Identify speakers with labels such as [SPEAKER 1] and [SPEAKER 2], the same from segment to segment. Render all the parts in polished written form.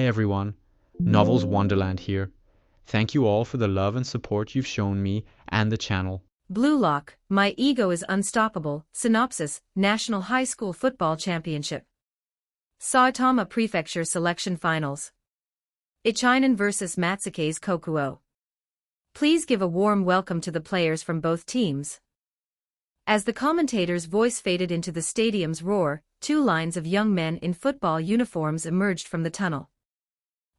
[SPEAKER 1] everyone, Novels Wonderland here. Thank you all for the love and support you've shown me and the channel.
[SPEAKER 2] Blue Lock, My Ego is Unstoppable. Synopsis: National High School Football Championship. Saitama Prefecture Selection Finals. Ichinen vs Matsuke's Kokuo. Please give a warm welcome to the players from both teams. As the commentator's voice faded into the stadium's roar, two lines of young men in football uniforms emerged from the tunnel.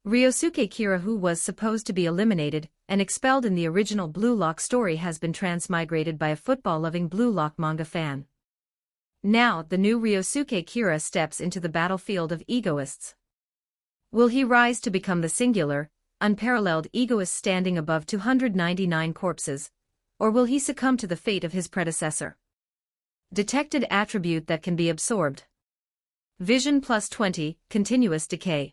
[SPEAKER 2] Ryosuke Kira, who was supposed to be eliminated and expelled in the original Blue Lock story, has been transmigrated by a football-loving Blue Lock manga fan. Now, the new Ryosuke Kira steps into the battlefield of egoists. Will he rise to become the singular, unparalleled egoist standing above 299 corpses, or will he succumb to the fate of his predecessor? Detected attribute that can be absorbed. Vision +20, continuous decay.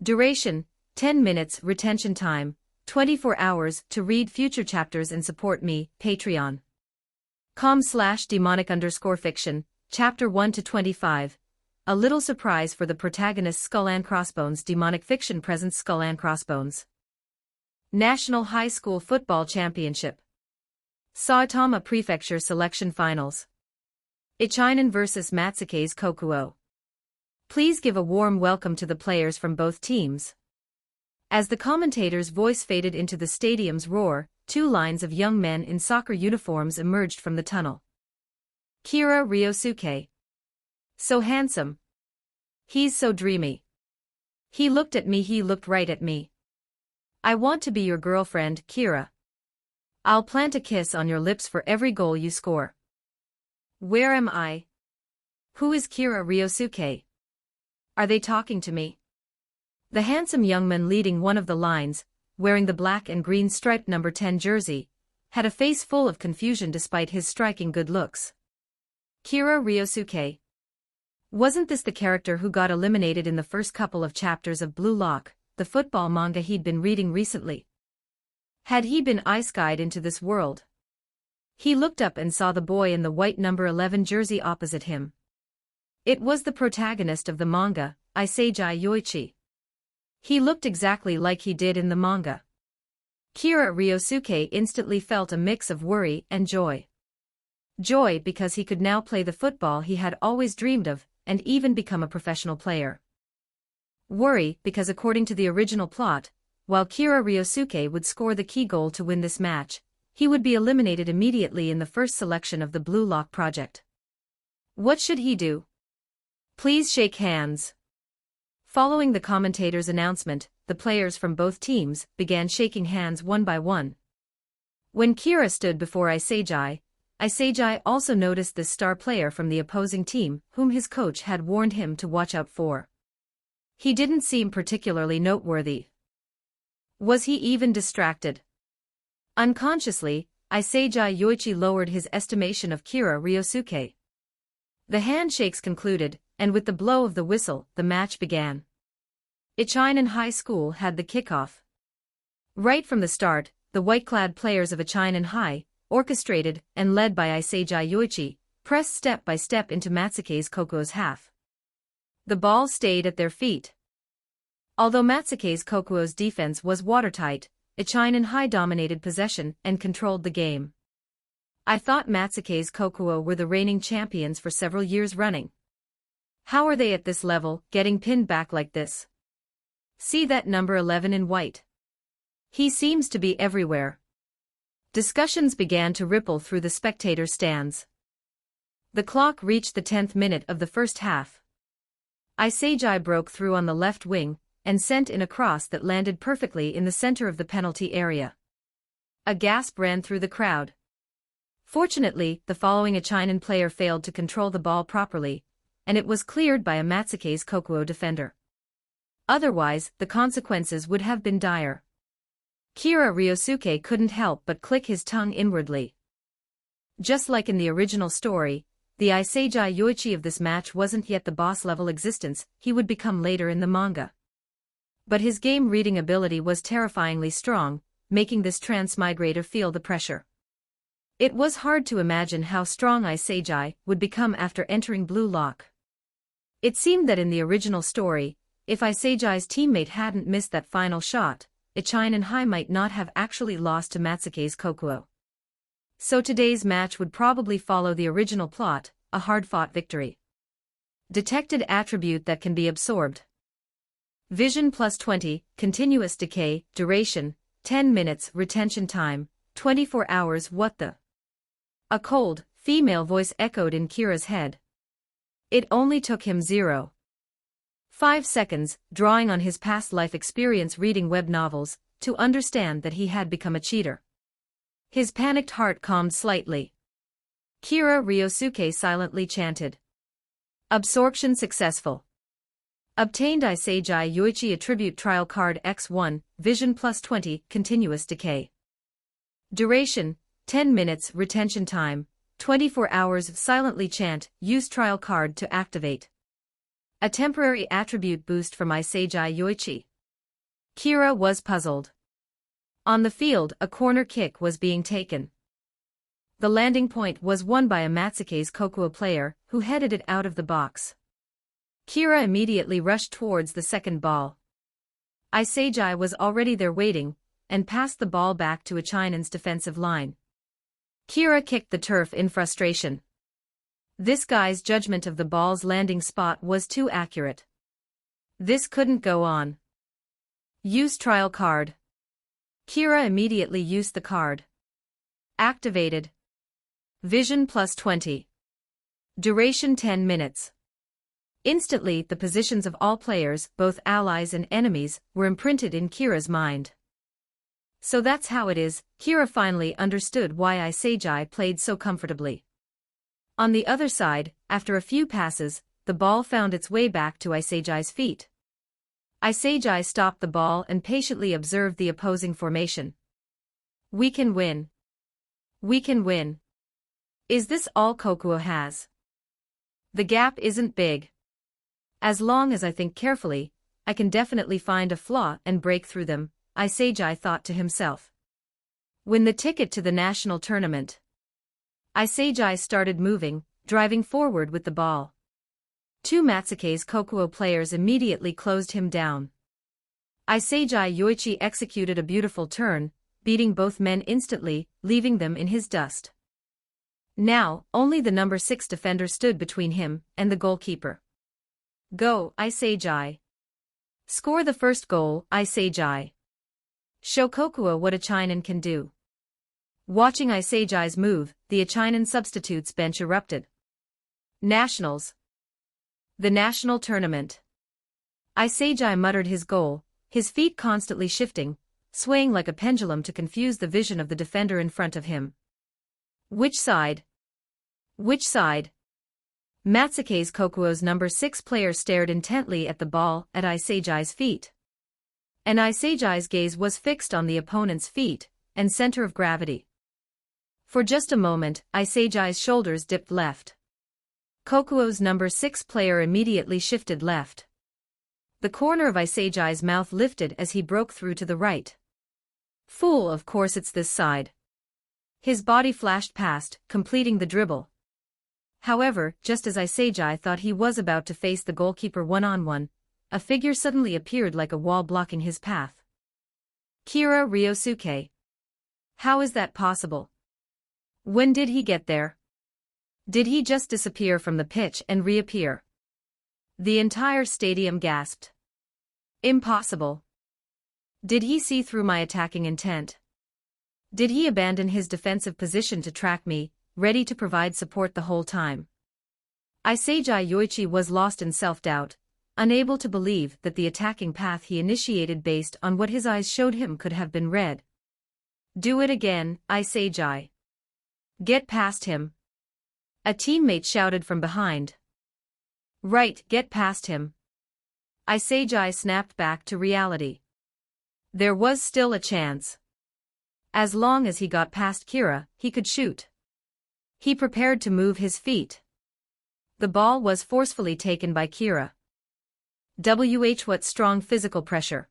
[SPEAKER 2] Duration, 10 minutes. Retention time, 24 hours. To read future chapters and support me, Patreon. com/demonic_fiction, chapter 1-25. A little surprise for the protagonist. Skull and Crossbones. Demonic fiction presents Skull and Crossbones. National High School Football Championship. Saitama Prefecture Selection Finals. Ichinen vs Matsuke's Kokuo. Please give a warm welcome to the players from both teams. As the commentator's voice faded into the stadium's roar, two lines of young men in soccer uniforms emerged from the tunnel. Kira Ryosuke. So handsome. He's so dreamy. He looked at me, he looked right at me. I want to be your girlfriend, Kira. I'll plant a kiss on your lips for every goal you score. Where am I? Who is Kira Ryosuke? Are they talking to me? The handsome young man leading one of the lines, wearing the black and green striped number 10 jersey, had a face full of confusion despite his striking good looks. Kira Ryosuke. Wasn't this the character who got eliminated in the first couple of chapters of Blue Lock, the football manga he'd been reading recently? Had he been ice-skied into this world? He looked up and saw the boy in the white number 11 jersey opposite him. It was the protagonist of the manga, Iseiji Yoichi. He looked exactly like he did in the manga. Kira Ryosuke instantly felt a mix of worry and joy. Joy because he could now play the football he had always dreamed of, and even become a professional player. Worry because, according to the original plot, while Kira Ryosuke would score the key goal to win this match, he would be eliminated immediately in the first selection of the Blue Lock project. What should he do? Please shake hands. Following the commentator's announcement, the players from both teams began shaking hands one by one. When Kira stood before Iseiji also noticed this star player from the opposing team, whom his coach had warned him to watch out for. He didn't seem particularly noteworthy. Was he even distracted? Unconsciously, Iseiji Yoichi lowered his estimation of Kira Ryosuke. The handshakes concluded, and with the blow of the whistle, the match began. Ichinen High School had the kickoff. Right from the start, the white-clad players of Ichinen High, orchestrated and led by Iseiji Yoichi, pressed step by step into Matsuke's Kokuo's half. The ball stayed at their feet. Although Matsuke's Kokuo's defense was watertight, Ichinen High dominated possession and controlled the game. I thought Matsuke's Kokuo were the reigning champions for several years running. How are they at this level, getting pinned back like this? See that number 11 in white. He seems to be everywhere. Discussions began to ripple through the spectator stands. The clock reached the 10th minute of the first half. Iseiji broke through on the left wing and sent in a cross that landed perfectly in the center of the penalty area. A gasp ran through the crowd. Fortunately, the following Ichinen player failed to control the ball properly, and it was cleared by a Matsuke's Kokuo defender. Otherwise, the consequences would have been dire. Kira Ryosuke couldn't help but click his tongue inwardly. Just like in the original story, the Iseiji Yoichi of this match wasn't yet the boss-level existence he would become later in the manga. But his game-reading ability was terrifyingly strong, making this transmigrator feel the pressure. It was hard to imagine how strong Iseiji would become after entering Blue Lock. It seemed that in the original story, if Isejai's teammate hadn't missed that final shot, Ichinen Hai might not have actually lost to Matsuke's Kokuo. So today's match would probably follow the original plot, a hard-fought victory. Detected attribute that can be absorbed. Vision plus 20, continuous decay, duration, 10 minutes, retention time, 24 hours. What the? A cold, female voice echoed in Kira's head. It only took him 0.5 seconds, drawing on his past life experience reading web novels, to understand that he had become a cheater. His panicked heart calmed slightly. Kira Ryosuke silently chanted. Absorption successful. Obtained Isejai Yoichi Attribute Trial Card X1, Vision plus 20, Continuous Decay. Duration, 10 minutes, retention time, 24 hours. Silently chant, use trial card to activate. A temporary attribute boost from Isejai Yoichi. Kira was puzzled. On the field, a corner kick was being taken. The landing point was won by a Matsuke's Kokuo player, who headed it out of the box. Kira immediately rushed towards the second ball. Isejai was already there waiting, and passed the ball back to Ichinen's defensive line. Kira kicked the turf in frustration. This guy's judgment of the ball's landing spot was too accurate. This couldn't go on. Use trial card. Kira immediately used the card. Activated. Vision plus 20. Duration 10 minutes. Instantly, the positions of all players, both allies and enemies, were imprinted in Kira's mind. So that's how it is. Kira finally understood why Isejai played so comfortably. On the other side, after a few passes, the ball found its way back to Isejai's feet. Isejai stopped the ball and patiently observed the opposing formation. We can win. We can win. Is this all Kokuo has? The gap isn't big. As long as I think carefully, I can definitely find a flaw and break through them, Isejai thought to himself. Win the ticket to the national tournament. Isejai started moving, driving forward with the ball. Two Matsuke's Kokuo players immediately closed him down. Isejai Yoichi executed a beautiful turn, beating both men instantly, leaving them in his dust. Now, only the number 6 defender stood between him and the goalkeeper. Go, Isejai. Score the first goal, Isejai. Show Kokuo what Ichinen can do. Watching Isejai's move, the Ichinen substitutes bench erupted. Nationals. The national tournament. Isejai muttered his goal, his feet constantly shifting, swaying like a pendulum to confuse the vision of the defender in front of him. Which side? Which side? Matsuke's Kokuo's number 6 player stared intently at the ball at Isejai's feet. And Isejai's gaze was fixed on the opponent's feet and center of gravity. For just a moment, Isejai's shoulders dipped left. Kokuo's number 6 player immediately shifted left. The corner of Isejai's mouth lifted as he broke through to the right. Fool, of course it's this side. His body flashed past, completing the dribble. However, just as Isejai thought he was about to face the goalkeeper one-on-one, a figure suddenly appeared like a wall blocking his path. Kira Ryosuke. How is that possible? When did he get there? Did he just disappear from the pitch and reappear? The entire stadium gasped. Impossible. Did he see through my attacking intent? Did he abandon his defensive position to track me, ready to provide support the whole time? Isejai Yoichi was lost in self-doubt, unable to believe that the attacking path he initiated based on what his eyes showed him could have been read. Do it again, Isejai. Get past him. A teammate shouted from behind. Right, get past him. Isejai snapped back to reality. There was still a chance. As long as he got past Kira, he could shoot. He prepared to move his feet. The ball was forcefully taken by Kira. What strong physical pressure.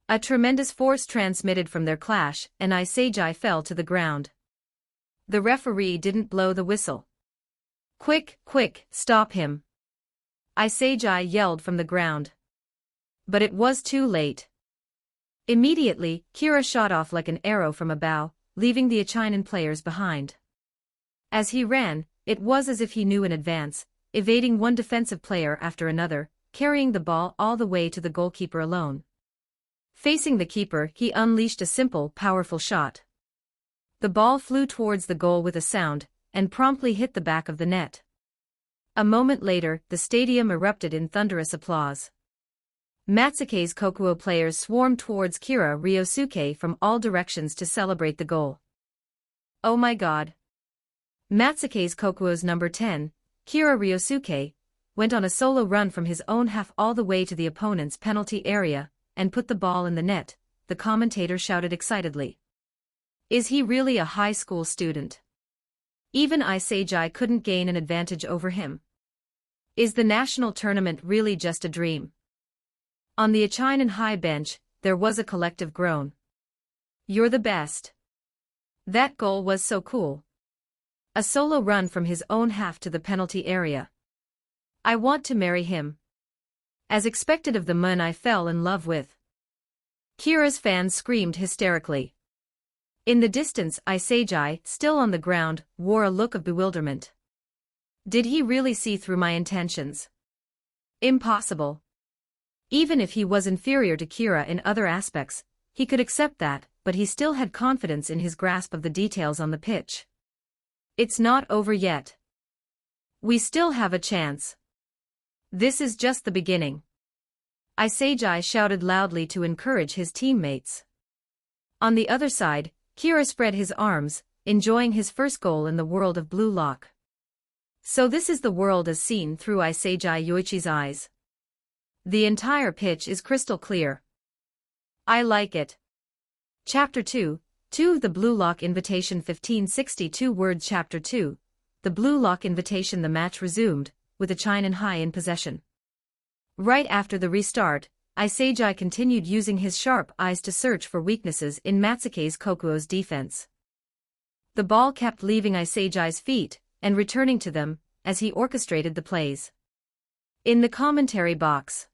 [SPEAKER 2] A tremendous force transmitted from their clash, and Isejai fell to the ground. The referee didn't blow the whistle. Quick, quick, stop him. Isejai yelled from the ground. But it was too late. Immediately, Kira shot off like an arrow from a bow, leaving the Achinan players behind. As he ran, it was as if he knew in advance, evading one defensive player after another, carrying the ball all the way to the goalkeeper alone. Facing the keeper, he unleashed a simple, powerful shot. The ball flew towards the goal with a sound, and promptly hit the back of the net. A moment later, the stadium erupted in thunderous applause. Matsuke's Kokuo players swarmed towards Kira Ryosuke from all directions to celebrate the goal. Oh my god! Matsuke's Kokuo's number 10, Kira Ryosuke, went on a solo run from his own half all the way to the opponent's penalty area, and put the ball in the net, the commentator shouted excitedly. Is he really a high school student? Even Iseijai couldn't gain an advantage over him. Is the national tournament really just a dream? On the Achinan high bench, there was a collective groan. You're the best. That goal was so cool. A solo run from his own half to the penalty area. I want to marry him. As expected of the man I fell in love with. Kira's fans screamed hysterically. In the distance, Iseijai, still on the ground, wore a look of bewilderment. Did he really see through my intentions? Impossible. Even if he was inferior to Kira in other aspects, he could accept that, but he still had confidence in his grasp of the details on the pitch. It's not over yet. We still have a chance. This is just the beginning. Iseijai shouted loudly to encourage his teammates. On the other side, Kira spread his arms, enjoying his first goal in the world of Blue Lock. So this is the world as seen through Iseijai Yoichi's eyes. The entire pitch is crystal clear. I like it. Chapter 2, The Blue Lock Invitation 1562 words Chapter 2, The Blue Lock Invitation. The match resumed, with Achinan High in possession. Right after the restart, Iseijai continued using his sharp eyes to search for weaknesses in Matsuke's Kokuo's defense. The ball kept leaving Iseijai's feet, and returning to them, as he orchestrated the plays. In the commentary box.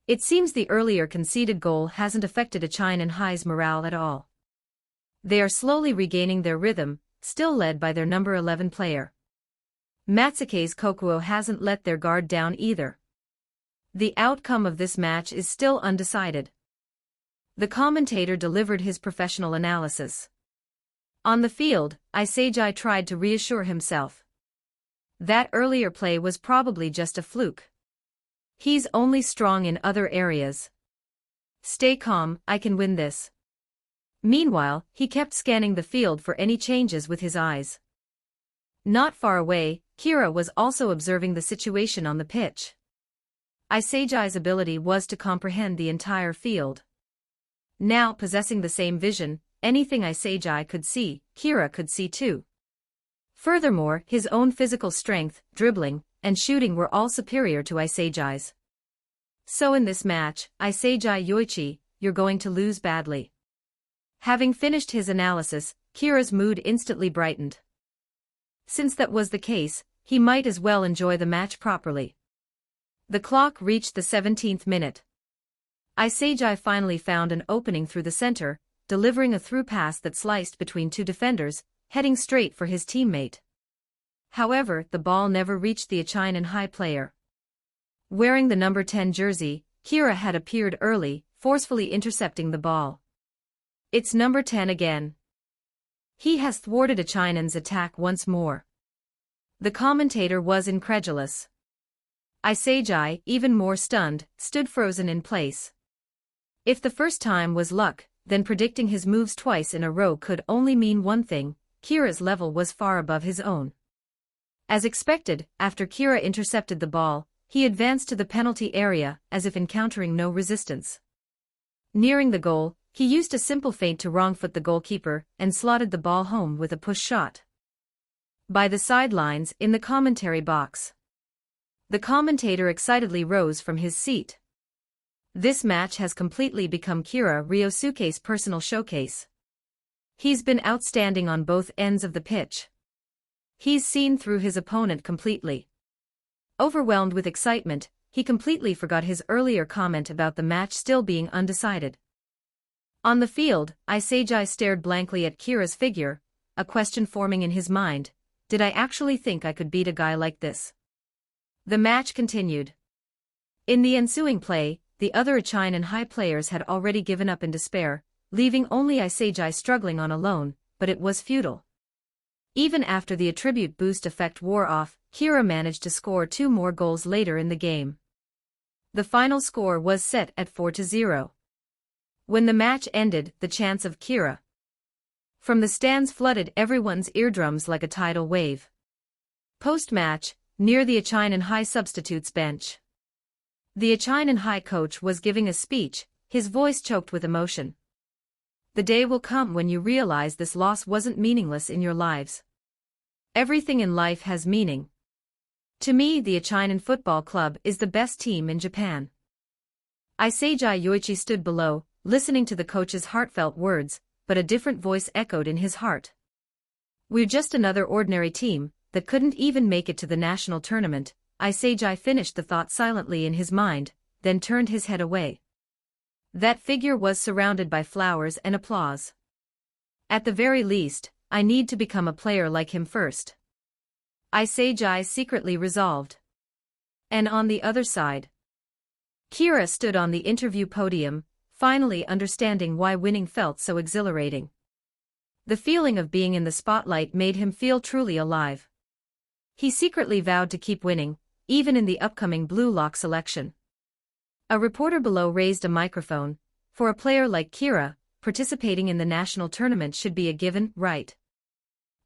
[SPEAKER 2] It seems the earlier conceded goal hasn't affected Achinan High's morale at all. They are slowly regaining their rhythm, still led by their number 11 player. Matsuke's Kokuo hasn't let their guard down either. The outcome of this match is still undecided. The commentator delivered his professional analysis. On the field, Iseijai tried to reassure himself. That earlier play was probably just a fluke. He's only strong in other areas. Stay calm, I can win this. Meanwhile, he kept scanning the field for any changes with his eyes. Not far away, Kira was also observing the situation on the pitch. Iseijai's ability was to comprehend the entire field. Now possessing the same vision, anything Iseijai could see, Kira could see too. Furthermore, his own physical strength, dribbling, and shooting were all superior to Iseijai's. So in this match, Iseijai Yoichi, you're going to lose badly. Having finished his analysis, Kira's mood instantly brightened. Since that was the case, he might as well enjoy the match properly. The clock reached the 17th minute. Iseijai finally found an opening through the center, delivering a through pass that sliced between two defenders, heading straight for his teammate. However, the ball never reached the Achinan High player. Wearing the number 10 jersey, Kira had appeared early, forcefully intercepting the ball. It's number 10 again. He has thwarted Achinan's attack once more. The commentator was incredulous. Iseijai, even more stunned, stood frozen in place. If the first time was luck, then predicting his moves twice in a row could only mean one thing: Kira's level was far above his own. As expected, after Kira intercepted the ball, he advanced to the penalty area, as if encountering no resistance. Nearing the goal, he used a simple feint to wrong-foot the goalkeeper, and slotted the ball home with a push shot. By the sidelines, in the commentary box. The commentator excitedly rose from his seat. This match has completely become Kira Ryosuke's personal showcase. He's been outstanding on both ends of the pitch. He's seen through his opponent completely. Overwhelmed with excitement, he completely forgot his earlier comment about the match still being undecided. On the field, Isagi stared blankly at Kira's figure, a question forming in his mind: did I actually think I could beat a guy like this? The match continued. In the ensuing play, the other Ichinan High players had already given up in despair, leaving only Isagi struggling on alone, but it was futile. Even after the attribute boost effect wore off, Kira managed to score 2 more goals later in the game. The final score was set at 4-0. When the match ended, the chants of Kira from the stands flooded everyone's eardrums like a tidal wave. Post-match, near the Ichinan High substitutes bench, the Ichinan High coach was giving a speech, his voice choked with emotion. The day will come when you realize this loss wasn't meaningless in your lives. Everything in life has meaning. To me, the Ichinan Football Club is the best team in Japan. Isagi Yoichi stood below, listening to the coach's heartfelt words, but a different voice echoed in his heart. We're just another ordinary team that couldn't even make it to the national tournament. Isagi finished the thought silently in his mind, then turned his head away. That figure was surrounded by flowers and applause. At the very least, I need to become a player like him first, Isagi secretly resolved. And on the other side, Kira stood on the interview podium, finally understanding why winning felt so exhilarating. The feeling of being in the spotlight made him feel truly alive. He secretly vowed to keep winning, even in the upcoming Blue Lock selection. A reporter below raised a microphone. For a player like Kira, participating in the national tournament should be a given, right?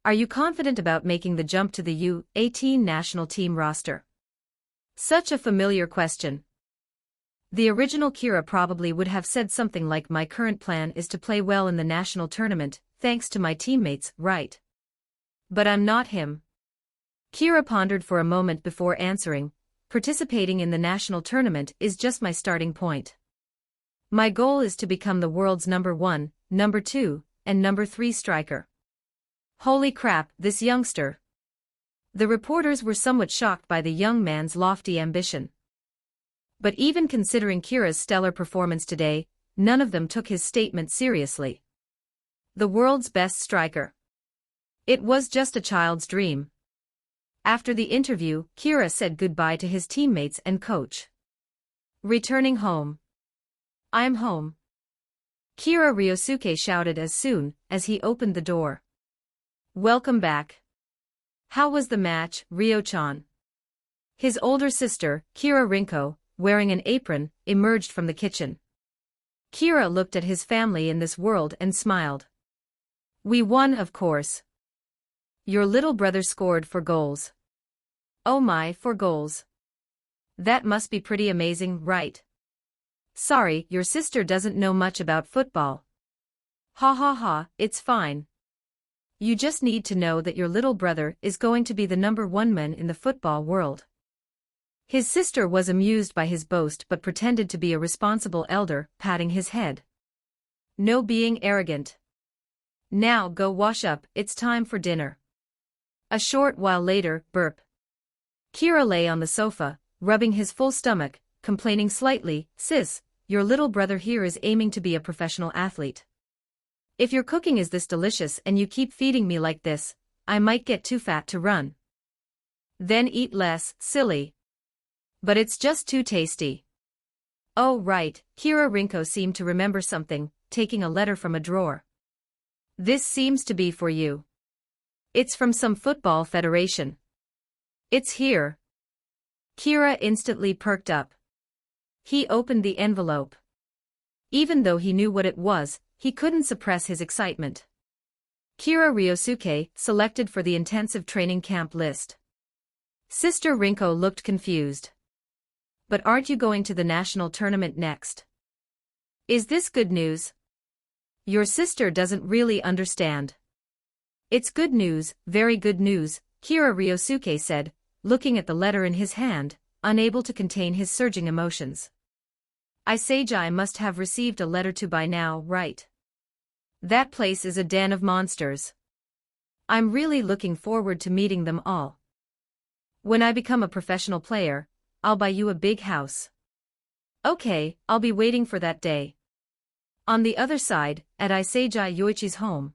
[SPEAKER 2] Are you confident about making the jump to the U-18 national team roster? Such a familiar question. The original Kira probably would have said something like, my current plan is to play well in the national tournament, thanks to my teammates, right? But I'm not him. Kira pondered for a moment before answering, participating in the national tournament is just my starting point. My goal is to become the world's number 1, number 2, and number 3 striker. Holy crap, this youngster. The reporters were somewhat shocked by the young man's lofty ambition. But even considering Kira's stellar performance today, none of them took his statement seriously. The world's best striker. It was just a child's dream. After the interview, Kira said goodbye to his teammates and coach. Returning home. I'm home. Kira Ryosuke shouted as soon as he opened the door. Welcome back. How was the match, Ryo-chan? His older sister, Kira Rinko, wearing an apron, emerged from the kitchen. Kira looked at his family in this world and smiled. We won, of course. Your little brother scored 4 goals. Oh my, 4 goals. That must be pretty amazing, right? Sorry, your sister doesn't know much about football. Ha ha ha, it's fine. You just need to know that your little brother is going to be the number 1 man in the football world. His sister was amused by his boast but pretended to be a responsible elder, patting his head. No being arrogant. Now go wash up, it's time for dinner. A short while later, burp. Kira lay on the sofa, rubbing his full stomach, complaining slightly, sis, your little brother here is aiming to be a professional athlete. If your cooking is this delicious and you keep feeding me like this, I might get too fat to run. Then eat less, silly. But it's just too tasty. Oh right, Kira Rinko seemed to remember something, taking a letter from a drawer. This seems to be for you. It's from some football federation. It's here. Kira instantly perked up. He opened the envelope. Even though he knew what it was, he couldn't suppress his excitement. Kira Ryosuke, selected for the intensive training camp list. Sister Rinko looked confused. But aren't you going to the national tournament next? Is this good news? Your sister doesn't really understand. It's good news, very good news, Kira Ryosuke said, looking at the letter in his hand, unable to contain his surging emotions. Isagi must have received a letter too by now, right? That place is a den of monsters. I'm really looking forward to meeting them all. When I become a professional player, I'll buy you a big house. Okay, I'll be waiting for that day. On the other side, at Iseiji Yoichi's home.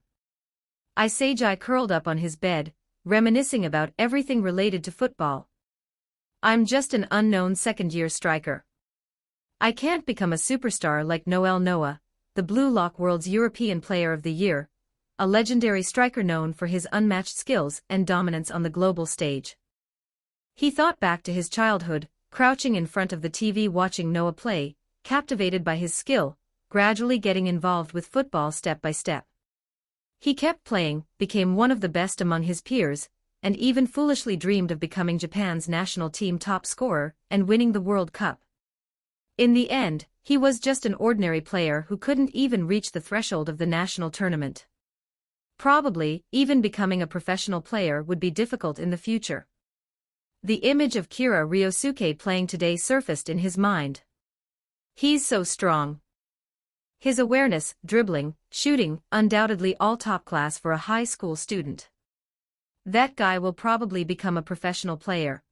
[SPEAKER 2] Iseiji curled up on his bed, reminiscing about everything related to football. I'm just an unknown second-year striker. I can't become a superstar like Noel Noah, the Blue Lock World's European Player of the Year, a legendary striker known for his unmatched skills and dominance on the global stage. He thought back to his childhood, crouching in front of the TV watching Noah play, captivated by his skill, gradually getting involved with football step by step. He kept playing, became one of the best among his peers, and even foolishly dreamed of becoming Japan's national team top scorer and winning the World Cup. In the end, he was just an ordinary player who couldn't even reach the threshold of the national tournament. Probably, even becoming a professional player would be difficult in the future. The image of Kira Ryosuke playing today surfaced in his mind. He's so strong. His awareness, dribbling, shooting, undoubtedly all top class for a high school student. That guy will probably become a professional player.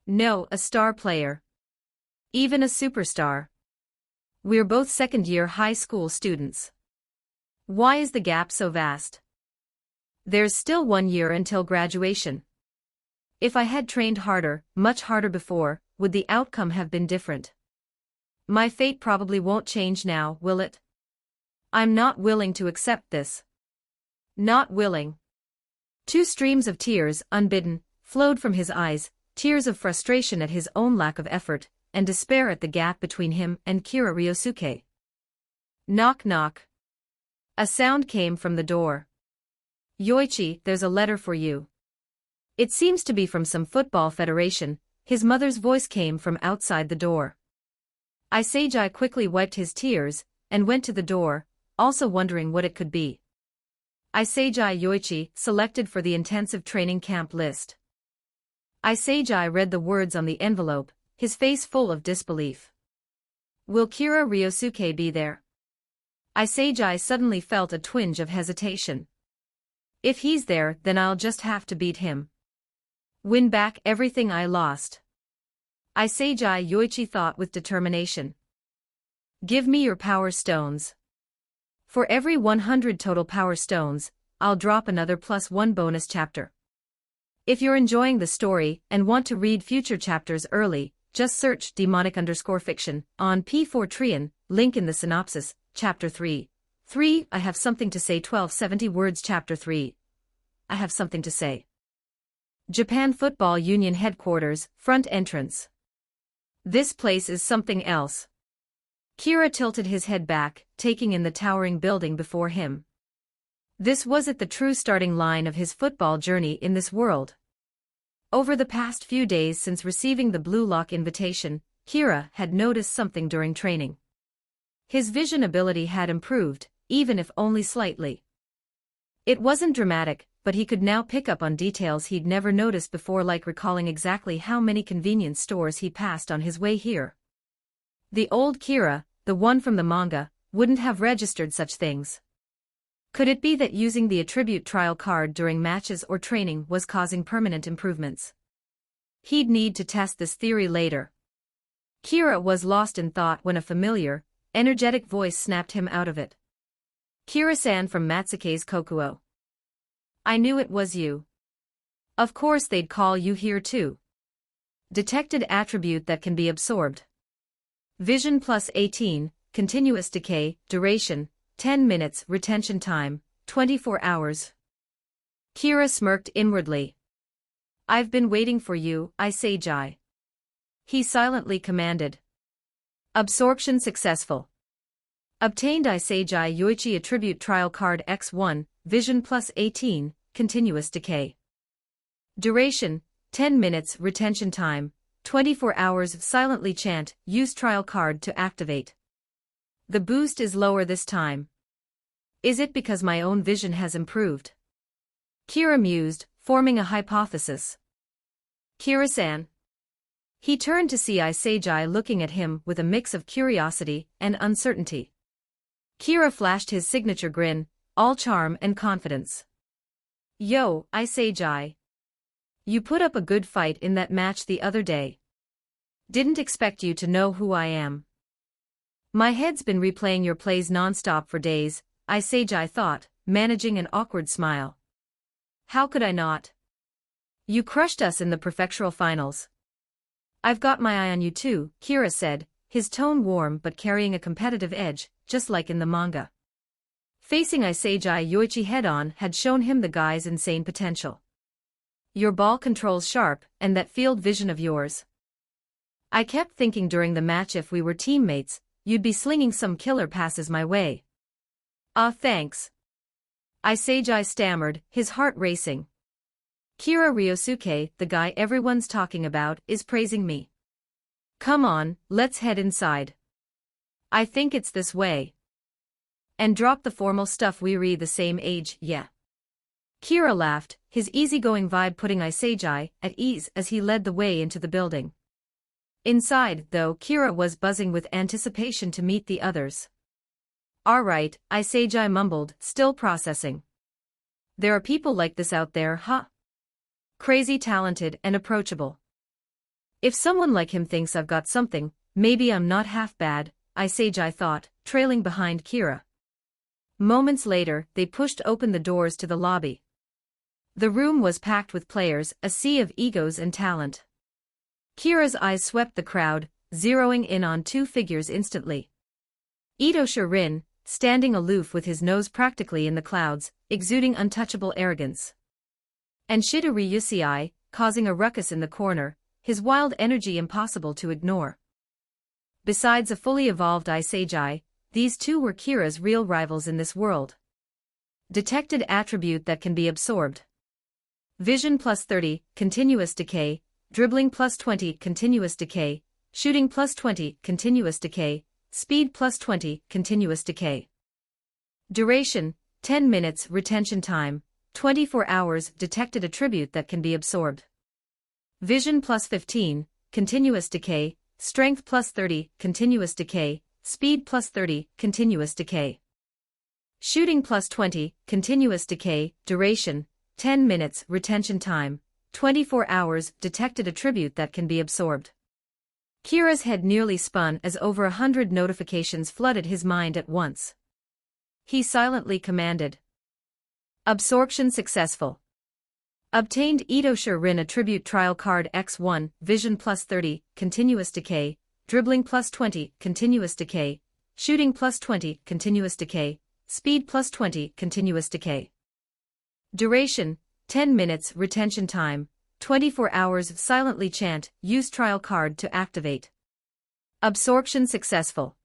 [SPEAKER 2] No, a star player. Even a superstar. We're both second-year high school students. Why is the gap so vast? There's still 1 year until graduation. If I had trained harder, much harder before, would the outcome have been different? My fate probably won't change now, will it? I'm not willing to accept this. Not willing. 2 streams of tears, unbidden, flowed from his eyes, tears of frustration at his own lack of effort, and despair at the gap between him and Kira Ryosuke. Knock knock. A sound came from the door. Yoichi, there's a letter for you. It seems to be from some football federation. His mother's voice came from outside the door. Iseiji quickly wiped his tears, and went to the door, also wondering what it could be. Iseiji Yoichi, selected for the intensive training camp list. Iseiji read the words on the envelope, his face full of disbelief. Will Kira Ryosuke be there? Iseiji suddenly felt a twinge of hesitation. If he's there, then I'll just have to beat him. Win back everything I lost. Iseiji Yoichi thought with determination. Give me your power stones. For every 100 total power stones, I'll drop another +1 bonus chapter. If you're enjoying the story and want to read future chapters early, just search demonic_fiction on P4trian, link in the synopsis, Chapter 3. 3. I have something to say. 1270 words. Chapter 3. I have something to say. Japan Football Union Headquarters, front entrance. This place is something else. Kira tilted his head back, taking in the towering building before him. This was the true starting line of his football journey in this world. Over the past few days since receiving the Blue Lock invitation, Kira had noticed something during training. His vision ability had improved, even if only slightly. It wasn't dramatic, but he could now pick up on details he'd never noticed before, like recalling exactly how many convenience stores he passed on his way here. The old Kira, the one from the manga, wouldn't have registered such things. Could it be that using the attribute trial card during matches or training was causing permanent improvements? He'd need to test this theory later. Kira was lost in thought when a familiar, energetic voice snapped him out of it. Kira-san from Matsuke's Kokuo. I knew it was you. Of course they'd call you here too. Detected attribute that can be absorbed. Vision +18, continuous decay, duration, 10 minutes, retention time, 24 hours. Kira smirked inwardly. I've been waiting for you, Iseiji. He silently commanded. Absorption successful. Obtained. Iseiji Yoichi attribute trial card X1, vision +18, continuous decay. Duration, 10 minutes, retention time, 24 hours. Silently chant, use trial card to activate. The boost is lower this time. Is it because my own vision has improved? Kira mused, forming a hypothesis. Kira-san. He turned to see Iseiji looking at him with a mix of curiosity and uncertainty. Kira flashed his signature grin, all charm and confidence. Yo, Iseiji. You put up a good fight in that match the other day. Didn't expect you to know who I am. My head's been replaying your plays non-stop for days, Isagi thought, managing an awkward smile. How could I not? You crushed us in the prefectural finals. I've got my eye on you too, Kira said, his tone warm but carrying a competitive edge, just like in the manga. Facing Isagi Yoichi head-on had shown him the guy's insane potential. Your ball control's sharp, and that field vision of yours. I kept thinking during the match if we were teammates, you'd be slinging some killer passes my way. Ah, thanks. Isagi stammered, his heart racing. Kira Ryosuke, the guy everyone's talking about, is praising me. Come on, let's head inside. I think it's this way. And drop the formal stuff, we re the same age, yeah. Kira laughed, his easygoing vibe putting Isagi at ease as he led the way into the building. Inside, though, Kira was buzzing with anticipation to meet the others. Alright, Isagi mumbled, still processing. There are people like this out there, huh? Crazy talented and approachable. If someone like him thinks I've got something, maybe I'm not half bad, Isagi thought, trailing behind Kira. Moments later, they pushed open the doors to the lobby. The room was packed with players, a sea of egos and talent. Kira's eyes swept the crowd, zeroing in on two figures instantly. Itosha Rin, standing aloof with his nose practically in the clouds, exuding untouchable arrogance. And Shidori Yusei, causing a ruckus in the corner, his wild energy impossible to ignore. Besides a fully evolved Isagi, these two were Kira's real rivals in this world. Detected attribute that can be absorbed. Vision plus 30, continuous decay, dribbling plus 20, continuous decay, shooting plus 20, continuous decay, speed plus 20, continuous decay. Duration, 10 minutes, retention time, 24 hours, detected attribute that can be absorbed. Vision plus 15, continuous decay, strength plus 30, continuous decay, speed plus 30, continuous decay. Shooting plus 20, continuous decay, duration, 10 minutes, retention time, 24 hours, detected attribute that can be absorbed. Kira's head nearly spun as over 100 notifications flooded his mind at once. He silently commanded. Absorption successful. Obtained Itosha Rin attribute trial card X1, vision plus 30, continuous decay, dribbling plus 20, continuous decay, shooting plus 20, continuous decay, speed plus 20, continuous decay. Duration, 10 minutes, retention time, 24 hours, silently chant, use trial card to activate. Absorption successful.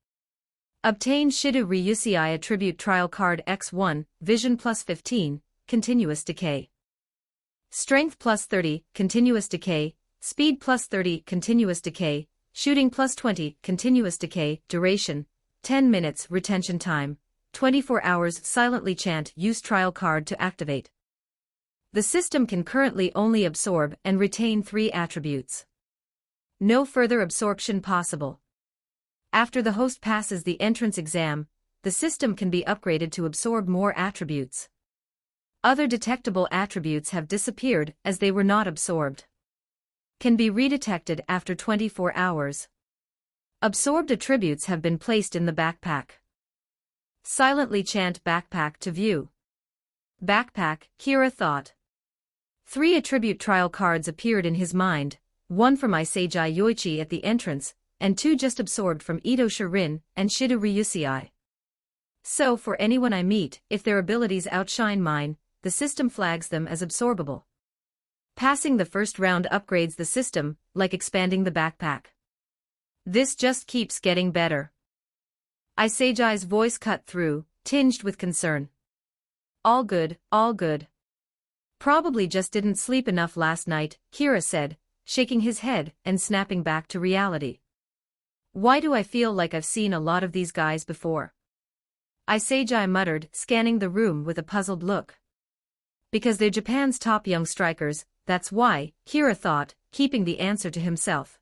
[SPEAKER 2] Obtain Shidori Yusei attribute trial card X1, vision plus 15, continuous decay. Strength plus 30, continuous decay, speed plus 30, continuous decay, shooting plus 20, continuous decay, duration, 10 minutes, retention time, 24 hours, silently chant, use trial card to activate. The system can currently only absorb and retain 3 attributes. No further absorption possible. After the host passes the entrance exam, the system can be upgraded to absorb more attributes. Other detectable attributes have disappeared as they were not absorbed. Can be redetected after 24 hours. Absorbed attributes have been placed in the backpack. Silently chant backpack to view. Backpack, Kira thought. 3 attribute trial cards appeared in his mind, 1 from Isagi Yoichi at the entrance, and 2 just absorbed from Itosha Rin and Shidori Yusei. So for anyone I meet, if their abilities outshine mine, the system flags them as absorbable. Passing the first round upgrades the system, like expanding the backpack. This just keeps getting better. Isagi's voice cut through, tinged with concern. All good, all good. Probably just didn't sleep enough last night, Kira said, shaking his head and snapping back to reality. Why do I feel like I've seen a lot of these guys before? Isagi muttered, scanning the room with a puzzled look. Because they're Japan's top young strikers, that's why, Kira thought, keeping the answer to himself.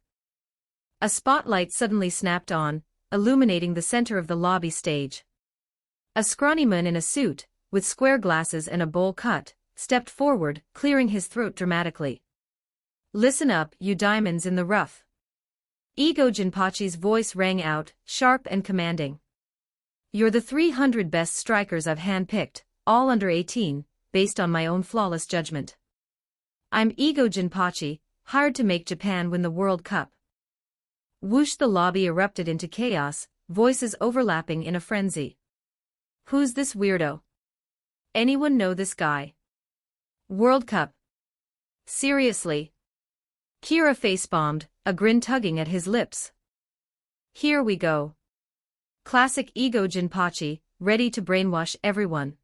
[SPEAKER 2] A spotlight suddenly snapped on, illuminating the center of the lobby stage. A scrawny man in a suit, with square glasses and a bowl cut, stepped forward, clearing his throat dramatically. Listen up, you diamonds in the rough. Igo Jinpachi's voice rang out, sharp and commanding. You're the 300 best strikers I've handpicked, all under 18, based on my own flawless judgment. I'm Igo Jinpachi, hired to make Japan win the World Cup. Whoosh! The lobby erupted into chaos, voices overlapping in a frenzy. Who's this weirdo? Anyone know this guy? World Cup. Seriously? Kira face-bombed, a grin tugging at his lips. Here we go. Classic Igo Jinpachi, ready to brainwash everyone.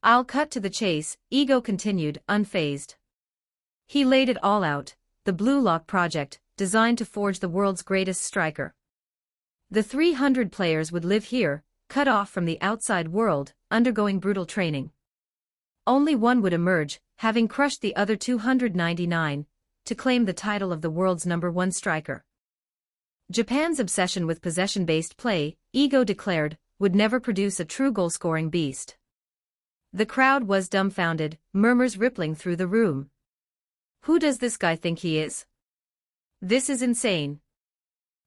[SPEAKER 2] I'll cut to the chase, Igo continued, unfazed. He laid it all out, the Blue Lock project, designed to forge the world's greatest striker. The 300 players would live here, cut off from the outside world, undergoing brutal training. Only one would emerge, having crushed the other 299, to claim the title of the world's #1 striker. Japan's obsession with possession-based play, Igo declared, would never produce a true goal-scoring beast. The crowd was dumbfounded, murmurs rippling through the room. Who does this guy think he is? This is insane.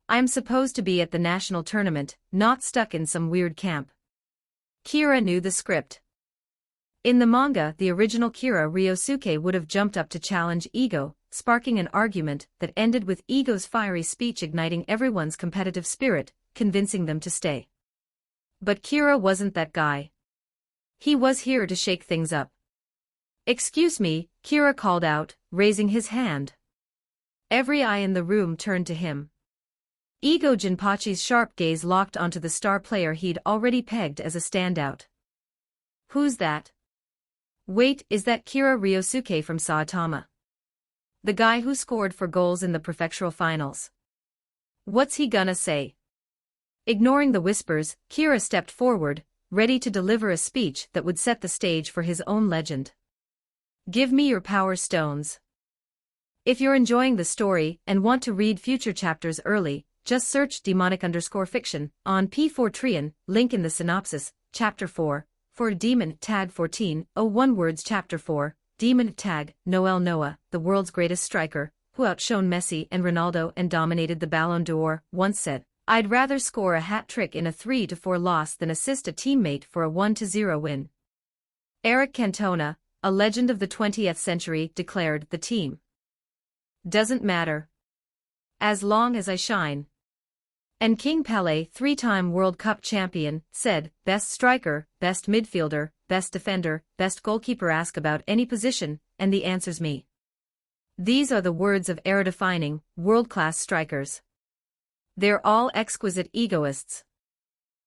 [SPEAKER 2] I'm supposed to be at the national tournament, not stuck in some weird camp. Kira knew the script. In the manga, the original Kira Ryosuke would have jumped up to challenge Igo, sparking an argument that ended with Igo's fiery speech igniting everyone's competitive spirit, convincing them to stay. But Kira wasn't that guy. He was here to shake things up. Excuse me, Kira called out, raising his hand. Every eye in the room turned to him. Igo Jinpachi's sharp gaze locked onto the star player he'd already pegged as a standout. Who's that? Wait, is that Kira Ryosuke from Saitama? The guy who scored 4 goals in the prefectural finals. What's he gonna say? Ignoring the whispers, Kira stepped forward, ready to deliver a speech that would set the stage for his own legend. Give me your power stones. If you're enjoying the story and want to read future chapters early, just search demonic_fiction on P4trian, link in the synopsis, Chapter 4, for Demon Tag 1401 words. Chapter 4, Demon Tag. Noel Noah, the world's greatest striker, who outshone Messi and Ronaldo and dominated the Ballon d'Or, once said, I'd rather score a hat trick in a 3-4 loss than assist a teammate for a 1-0 win. Eric Cantona, a legend of the 20th century, declared, the team doesn't matter. As long as I shine. And King Pelé, 3-time World Cup champion, said, best striker, best midfielder, best defender, best goalkeeper. Ask about any position, and the answer's me. These are the words of era-defining, world-class strikers. They're all exquisite egoists.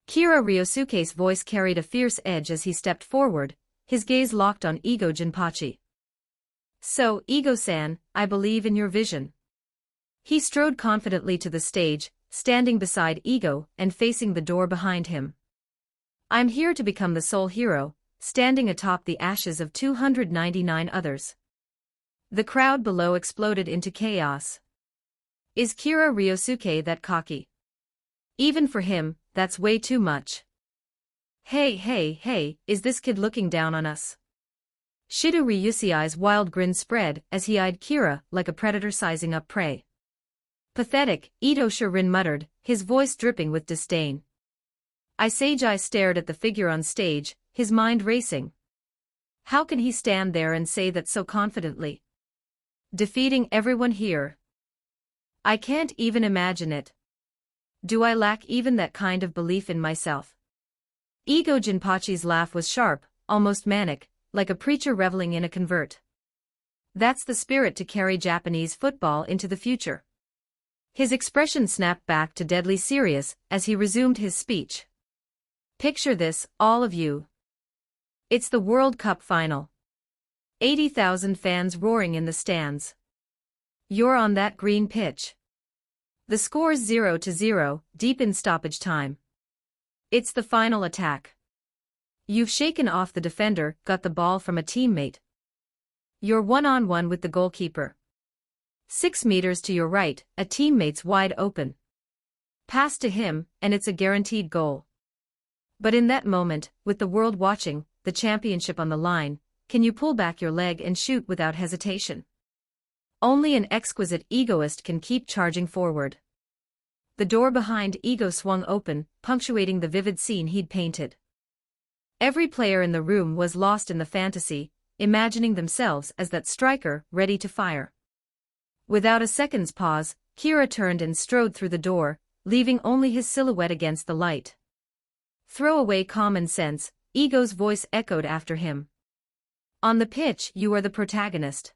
[SPEAKER 2] Kira Ryosuke's voice carried a fierce edge as he stepped forward, his gaze locked on Igo Jinpachi. So, Igo-san, I believe in your vision. He strode confidently to the stage, standing beside Igo and facing the door behind him. I'm here to become the sole hero, standing atop the ashes of 299 others. The crowd below exploded into chaos. Is Kira Ryosuke that cocky? Even for him, that's way too much. Hey, is this kid looking down on us? Shido Ryusui's wild grin spread as he eyed Kira like a predator sizing up prey. Pathetic, Ito Shirin muttered, his voice dripping with disdain. Seiji stared at the figure on stage, his mind racing. How can he stand there and say that so confidently? Defeating everyone here. I can't even imagine it. Do I lack even that kind of belief in myself? Igo Jinpachi's laugh was sharp, almost manic, like a preacher reveling in a convert. That's the spirit to carry Japanese football into the future. His expression snapped back to deadly serious as he resumed his speech. Picture this, all of you. It's the World Cup final. 80,000 fans roaring in the stands. You're on that green pitch. The score's 0-0, deep in stoppage time. It's the final attack. You've shaken off the defender, got the ball from a teammate. You're one-on-one with the goalkeeper. 6 meters to your right, a teammate's wide open. Pass to him, and it's a guaranteed goal. But in that moment, with the world watching, the championship on the line, can you pull back your leg and shoot without hesitation? Only an exquisite egoist can keep charging forward. the door behind Ego swung open, punctuating the vivid scene he'd painted. Every player in the room was lost in the fantasy, imagining themselves as that striker ready to fire. Without a second's pause, Kira turned and strode through the door, leaving only his silhouette against the light. "Throw away common sense," Ego's voice echoed after him. "On the pitch, you are the protagonist.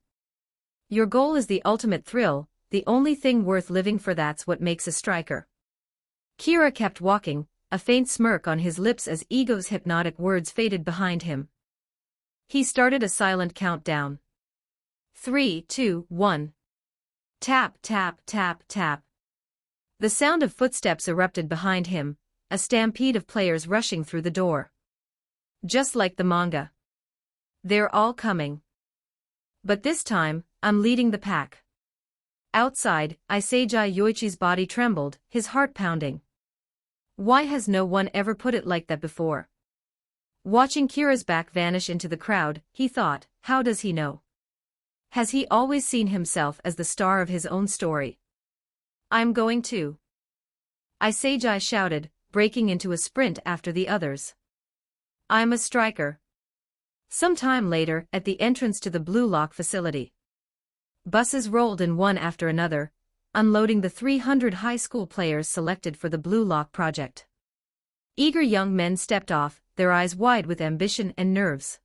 [SPEAKER 2] Your goal is the ultimate thrill, the only thing worth living for. That's what makes a striker." Kira kept walking, a faint smirk on his lips as Ego's hypnotic words faded behind him. He started a silent countdown. 3, 2, 1. Tap, tap, tap, tap. The sound of footsteps erupted behind him, a stampede of players rushing through the door. Just like the manga. "They're all coming. But this time, I'm leading the pack." Outside, Iseiji Yoichi's body trembled, his heart pounding. Why has no one ever put it like that before? Watching Kira's back vanish into the crowd, he thought, how does he know? Has he always seen himself as the star of his own story? "I'm going too," Iseiji shouted, breaking into a sprint after the others. "I'm a striker." Some time later, at the entrance to the Blue Lock facility, buses rolled in one after another, unloading the 300 high school players selected for the Blue Lock project. Eager young men stepped off, their eyes wide with ambition and nerves.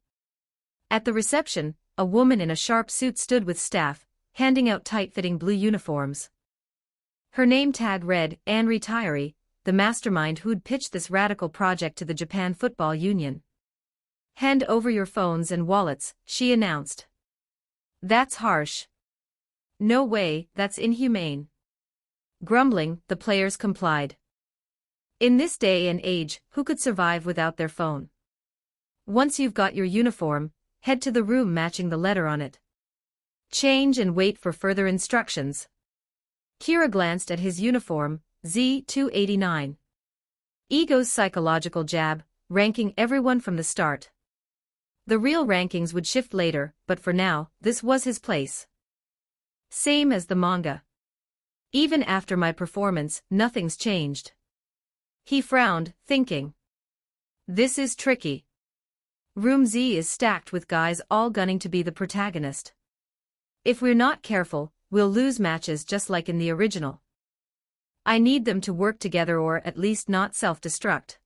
[SPEAKER 2] At the reception, a woman in a sharp suit stood with staff, handing out tight-fitting blue uniforms. Her name tag read, Anne Retiree, the mastermind who'd pitched this radical project to the Japan Football Union. "Hand over your phones and wallets," she announced. "That's harsh." "No way, that's inhumane." Grumbling, the players complied. In this day and age, who could survive without their phone? Once you've got your uniform, head to the room matching the letter on it. Change and wait for further instructions. Kira glanced at his uniform, Z289. Ego's psychological jab, ranking everyone from the start. The real rankings would shift later, but for now, this was his place. Same as the manga. Even after my performance, nothing's changed. He frowned, thinking. This is tricky. Room Z is stacked with guys all gunning to be the protagonist. If we're not careful, we'll lose matches just like in the original. I need them to work together or at least not self-destruct.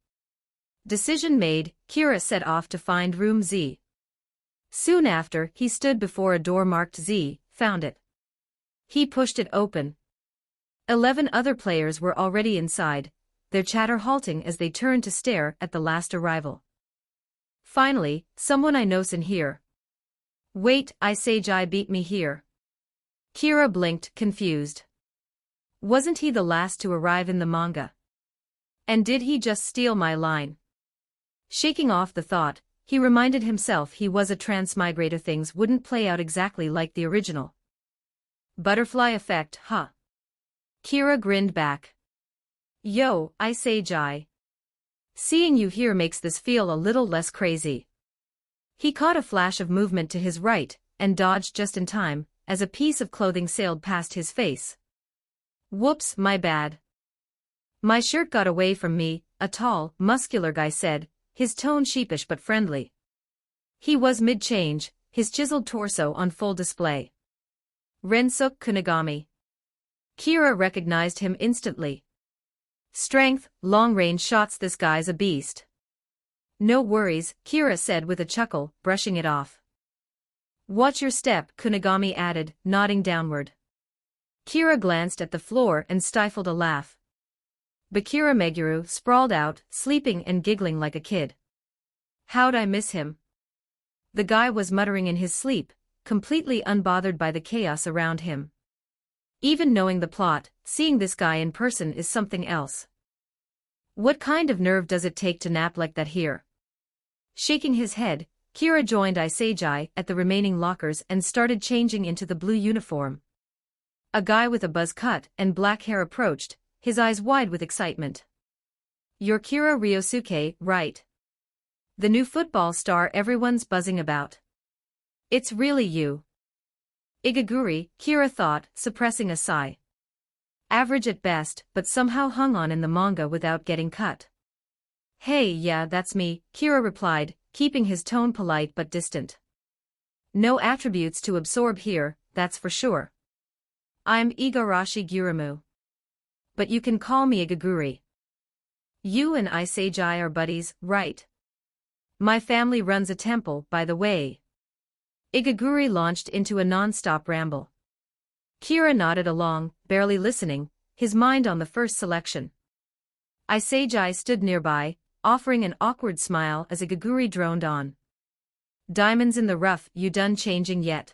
[SPEAKER 2] Decision made, Kira set off to find room Z. Soon after, he stood before a door marked Z, found it. He pushed it open. 11 other players were already inside, their chatter halting as they turned to stare at the last arrival. Finally, someone I know's in here. Wait, Iseiji beat me here. Kira blinked, confused. Wasn't he the last to arrive in the manga? And did he just steal my line? Shaking off the thought, he reminded himself he was a transmigrator. Things wouldn't play out exactly like the original. Butterfly effect, huh? Kira grinned back. Yo, Iseiji. Seeing you here makes this feel a little less crazy. He caught a flash of movement to his right, and dodged just in time, as a piece of clothing sailed past his face. Whoops, my bad. My shirt got away from me, a tall, muscular guy said, his tone sheepish but friendly. He was mid-change, his chiseled torso on full display. Rensuke Kunigami. Kira recognized him instantly. Strength, long-range shots. This guy's a beast. No worries, Kira said with a chuckle, brushing it off. Watch your step, Kunigami added, nodding downward. Kira glanced at the floor and stifled a laugh. Bakira Meguru sprawled out, sleeping and giggling like a kid. How'd I miss him? The guy was muttering in his sleep, completely unbothered by the chaos around him. Even knowing the plot, seeing this guy in person is something else. What kind of nerve does it take to nap like that here? Shaking his head, Kira joined Iseiji at the remaining lockers and started changing into the blue uniform. A guy with a buzz cut and black hair approached, his eyes wide with excitement. You're Kira Ryosuke, right? The new football star everyone's buzzing about. It's really you. Igaguri, Kira thought, suppressing a sigh. Average at best, but somehow hung on in the manga without getting cut. Hey, yeah, that's me, Kira replied, keeping his tone polite but distant. No attributes to absorb here, that's for sure. I'm Igarashi Guramu. But you can call me Igaguri. You and Isegai are buddies, right? My family runs a temple, by the way. Igaguri launched into a non-stop ramble. Kira nodded along, barely listening, his mind on the first selection. Isegai stood nearby, offering an awkward smile as Igaguri droned on. Diamonds in the rough, you done changing yet?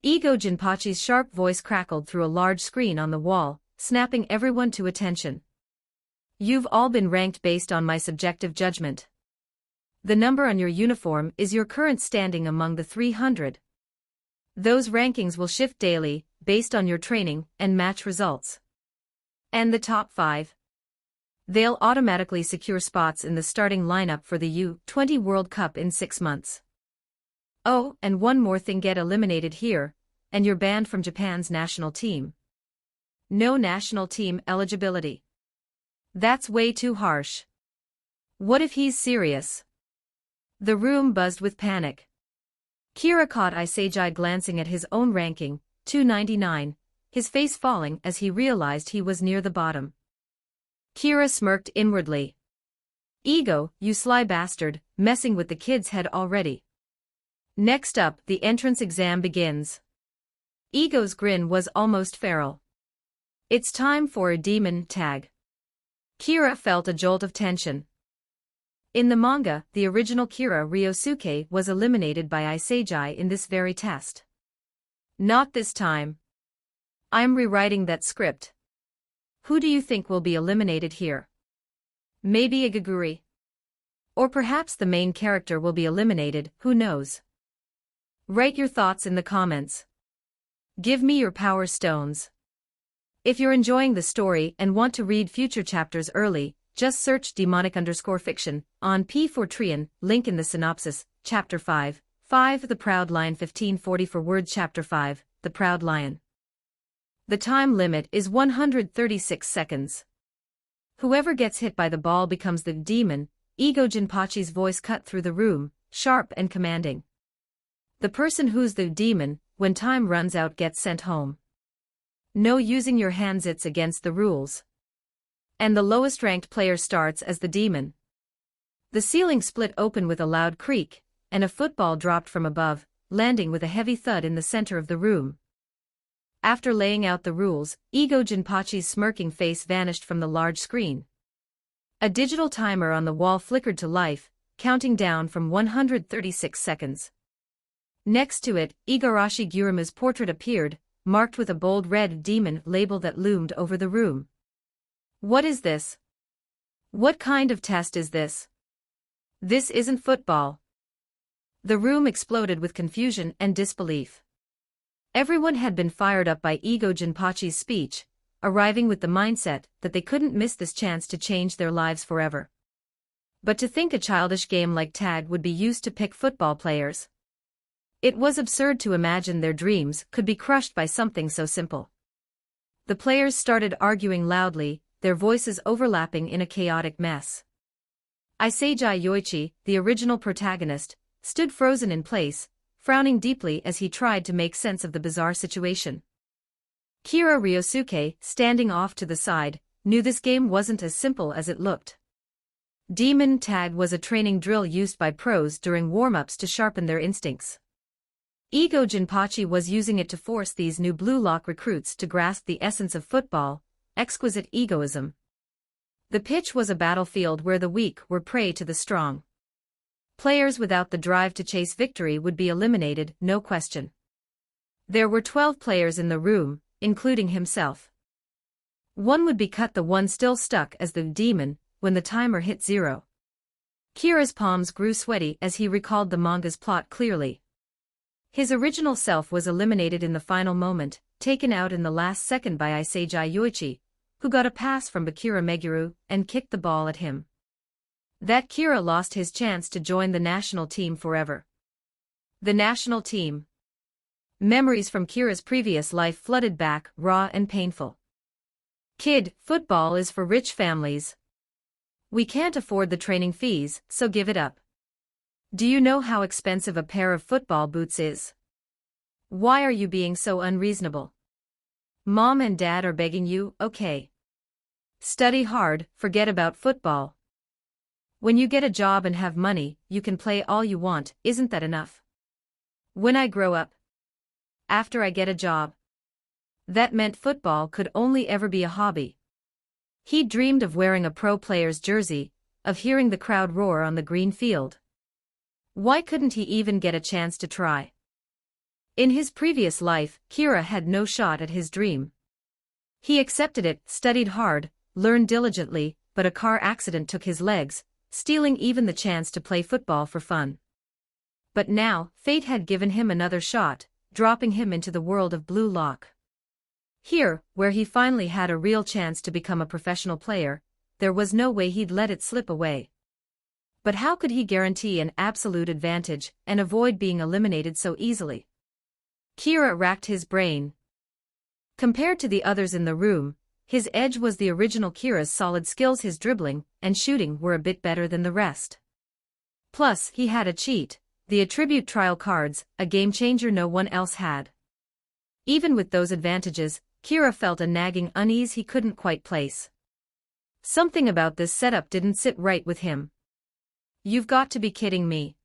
[SPEAKER 2] Ego Jinpachi's sharp voice crackled through a large screen on the wall, snapping everyone to attention. You've all been ranked based on my subjective judgment. The number on your uniform is your current standing among the 300. Those rankings will shift daily, based on your training and match results. And the top 5. They'll automatically secure spots in the starting lineup for the U20 World Cup in 6 months. Oh, and one more thing, get eliminated here, and you're banned from Japan's national team. No national team eligibility. That's way too harsh. What if he's serious? The room buzzed with panic. Kira caught Isegai glancing at his own ranking, 299, his face falling as he realized he was near the bottom. Kira smirked inwardly. Ego, you sly bastard, messing with the kid's head already. Next up, the entrance exam begins. Ego's grin was almost feral. It's time for a demon tag. Kira felt a jolt of tension. In the manga, the original Kira Ryosuke was eliminated by Isegai in this very test. Not this time. I'm rewriting that script. Who do you think will be eliminated here? Maybe Igaguri? Or perhaps the main character will be eliminated, who knows? Write your thoughts in the comments. Give me your power stones. If you're enjoying the story and want to read future chapters early, just search demonic_fiction on P4trian, link in the synopsis, Chapter 5, The Proud Lion 1544 words Chapter 5, The Proud Lion. The time limit is 136 seconds. Whoever gets hit by the ball becomes the demon, Ego Jinpachi's voice cut through the room, sharp and commanding. The person who's the demon, when time runs out gets sent home. No using your hands, it's against the rules. And the lowest ranked player starts as the demon. The ceiling split open with a loud creak, and a football dropped from above, landing with a heavy thud in the center of the room. After laying out the rules, Ego Jinpachi's smirking face vanished from the large screen. A digital timer on the wall flickered to life, counting down from 136 seconds. Next to it, Igarashi Guramu's portrait appeared, marked with a bold red demon label that loomed over the room. What is this? What kind of test is this? This isn't football. The room exploded with confusion and disbelief. Everyone had been fired up by Ego Jinpachi's speech, arriving with the mindset that they couldn't miss this chance to change their lives forever. But to think a childish game like tag would be used to pick football players. It was absurd to imagine their dreams could be crushed by something so simple. The players started arguing loudly, their voices overlapping in a chaotic mess. Isegai Yoichi, the original protagonist, stood frozen in place, frowning deeply as he tried to make sense of the bizarre situation. Kira Ryosuke, standing off to the side, knew this game wasn't as simple as it looked. Demon Tag was a training drill used by pros during warm-ups to sharpen their instincts. Ego Jinpachi was using it to force these new Blue Lock recruits to grasp the essence of football, exquisite egoism. The pitch was a battlefield where the weak were prey to the strong. Players without the drive to chase victory would be eliminated, no question. There were 12 players in the room, including himself. One would be cut, the one still stuck as the demon, when the timer hit 0. Kira's palms grew sweaty as he recalled the manga's plot clearly. His original self was eliminated in the final moment, taken out in the last second by Isegai Yoichi, who got a pass from Bakura Meguru and kicked the ball at him. That Kira lost his chance to join the national team forever. The national team. Memories from Kira's previous life flooded back, raw and painful. Kid, football is for rich families. We can't afford the training fees, so give it up. Do you know how expensive a pair of football boots is? Why are you being so unreasonable? Mom and Dad are begging you, okay. Study hard, forget about football. When you get a job and have money, you can play all you want, isn't that enough? When I grow up, after I get a job, that meant football could only ever be a hobby. He dreamed of wearing a pro player's jersey, of hearing the crowd roar on the green field. Why couldn't he even get a chance to try? In his previous life, Kira had no shot at his dream. He accepted it, studied hard, learned diligently, but a car accident took his legs, stealing even the chance to play football for fun. But now, fate had given him another shot, dropping him into the world of Blue Lock. Here, where he finally had a real chance to become a professional player, there was no way he'd let it slip away. But how could he guarantee an absolute advantage and avoid being eliminated so easily? Kira racked his brain. Compared to the others in the room, his edge was the original Kira's solid skills. His dribbling and shooting were a bit better than the rest. Plus, he had a cheat, the attribute trial cards, a game-changer no one else had. Even with those advantages, Kira felt a nagging unease he couldn't quite place. Something about this setup didn't sit right with him. You've got to be kidding me.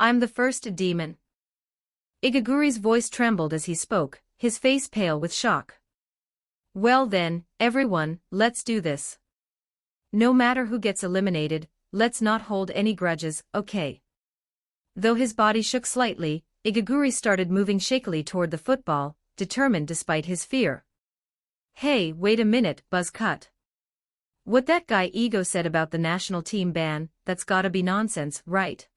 [SPEAKER 2] I'm the first demon. Igaguri's voice trembled as he spoke, his face pale with shock. Well then, everyone, let's do this. No matter who gets eliminated, let's not hold any grudges, okay? Though his body shook slightly, Igaguri started moving shakily toward the football, determined despite his fear. Hey, wait a minute, buzz cut. What that guy Ego said about the national team ban, that's gotta be nonsense, right?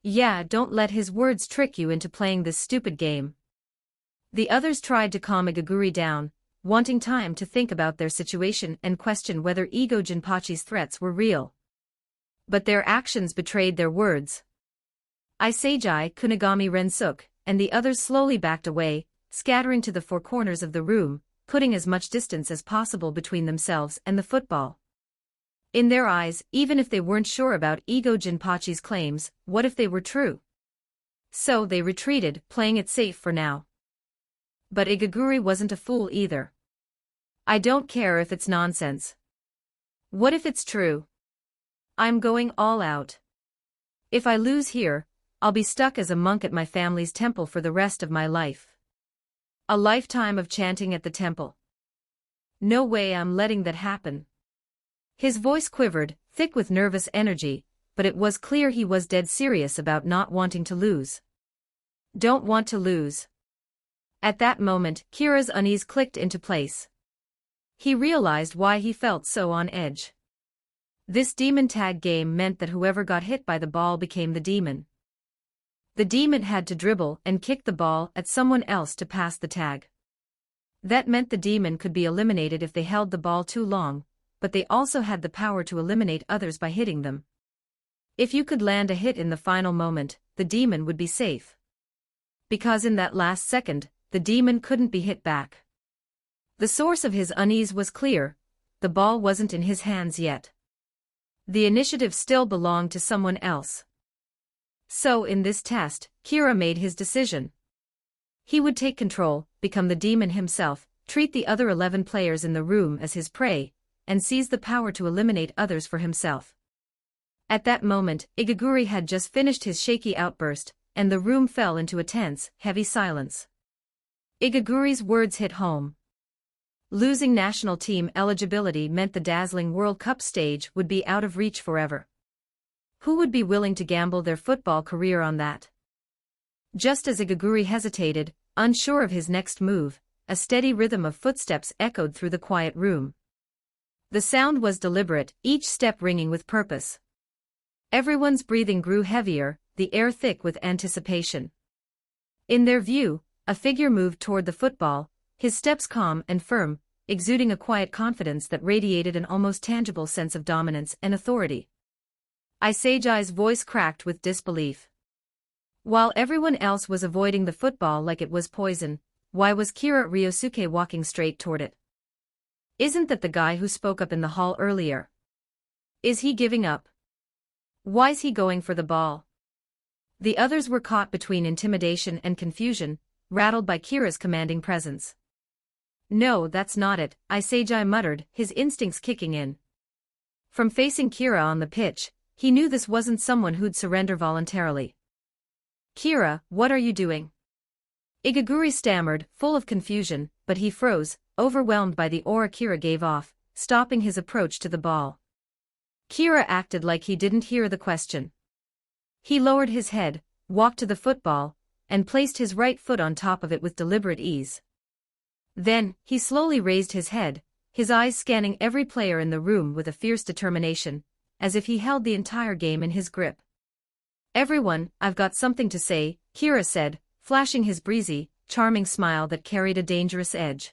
[SPEAKER 2] Yeah, don't let his words trick you into playing this stupid game. The others tried to calm Igaguri down, wanting time to think about their situation and question whether Ego Jinpachi's threats were real. But their actions betrayed their words. Iseijai, Kunigami Rensuk, and the others slowly backed away, scattering to the four corners of the room, putting as much distance as possible between themselves and the football. In their eyes, even if they weren't sure about Ego Jinpachi's claims, what if they were true? So they retreated, playing it safe for now. But Igaguri wasn't a fool either. I don't care if it's nonsense. What if it's true? I'm going all out. If I lose here, I'll be stuck as a monk at my family's temple for the rest of my life. A lifetime of chanting at the temple. No way I'm letting that happen. His voice quivered, thick with nervous energy, but it was clear he was dead serious about not wanting to lose. Don't want to lose. At that moment, Kira's unease clicked into place. He realized why he felt so on edge. This demon tag game meant that whoever got hit by the ball became the demon. The demon had to dribble and kick the ball at someone else to pass the tag. That meant the demon could be eliminated if they held the ball too long, but they also had the power to eliminate others by hitting them. If you could land a hit in the final moment, the demon would be safe. Because in that last second, the demon couldn't be hit back. The source of his unease was clear, the ball wasn't in his hands yet. The initiative still belonged to someone else. So in this test, Kira made his decision. He would take control, become the demon himself, treat the other 11 players in the room as his prey, and seize the power to eliminate others for himself. At that moment, Igaguri had just finished his shaky outburst, and the room fell into a tense, heavy silence. Igaguri's words hit home. Losing national team eligibility meant the dazzling World Cup stage would be out of reach forever. Who would be willing to gamble their football career on that? Just as Igaguri hesitated, unsure of his next move, a steady rhythm of footsteps echoed through the quiet room. The sound was deliberate, each step ringing with purpose. Everyone's breathing grew heavier, the air thick with anticipation. In their view, a figure moved toward the football, his steps calm and firm, exuding a quiet confidence that radiated an almost tangible sense of dominance and authority. Iseijai's voice cracked with disbelief. While everyone else was avoiding the football like it was poison, why was Kira Ryosuke walking straight toward it? Isn't that the guy who spoke up in the hall earlier? Is he giving up? Why's he going for the ball? The others were caught between intimidation and confusion, rattled by Kira's commanding presence. No, that's not it, Isagi muttered, his instincts kicking in. From facing Kira on the pitch, he knew this wasn't someone who'd surrender voluntarily. Kira, what are you doing? Igaguri stammered, full of confusion, but he froze, overwhelmed by the aura Kira gave off, stopping his approach to the ball. Kira acted like he didn't hear the question. He lowered his head, walked to the football, and placed his right foot on top of it with deliberate ease. Then, he slowly raised his head, his eyes scanning every player in the room with a fierce determination, as if he held the entire game in his grip. Everyone, I've got something to say, Kira said, flashing his breezy, charming smile that carried a dangerous edge.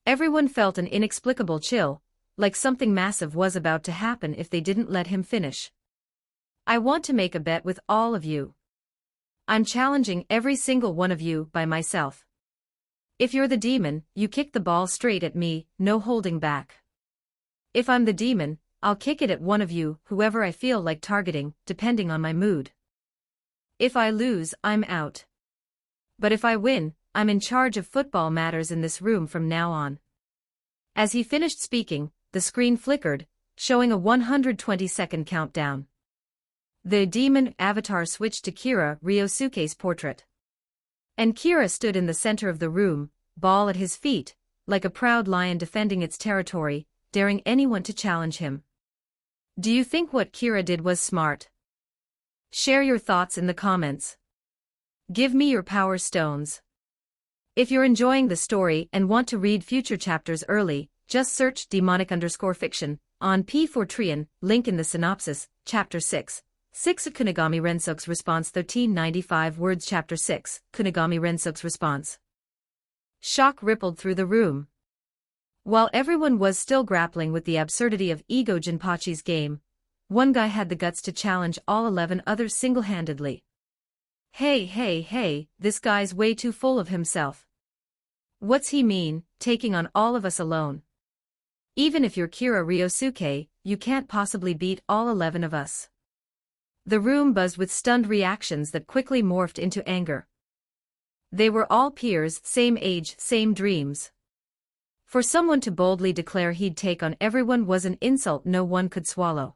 [SPEAKER 2] Everyone felt an inexplicable chill, like something massive was about to happen if they didn't let him finish. I want to make a bet with all of you. I'm challenging every single one of you by myself. If you're the demon, you kick the ball straight at me, no holding back. If I'm the demon, I'll kick it at one of you, whoever I feel like targeting, depending on my mood. If I lose, I'm out. But if I win, I'm in charge of football matters in this room from now on. As he finished speaking, the screen flickered, showing a 120-second countdown. The demon avatar switched to Kira Ryosuke's portrait. And Kira stood in the center of the room, ball at his feet, like a proud lion defending its territory, daring anyone to challenge him. Do you think what Kira did was smart? Share your thoughts in the comments. Give me your power stones. If you're enjoying the story and want to read future chapters early, just search demonic_fiction on P4trian, link in the synopsis, Chapter 6. 6 Kunigami Rensoku's response 1395 words Chapter 6, Kunigami Rensoku's response. Shock rippled through the room. While everyone was still grappling with the absurdity of Ego Jinpachi's game, one guy had the guts to challenge all 11 others single-handedly. Hey, this guy's way too full of himself. What's he mean, taking on all of us alone? Even if you're Kira Ryosuke, you can't possibly beat all 11 of us. The room buzzed with stunned reactions that quickly morphed into anger. They were all peers, same age, same dreams. For someone to boldly declare he'd take on everyone was an insult no one could swallow.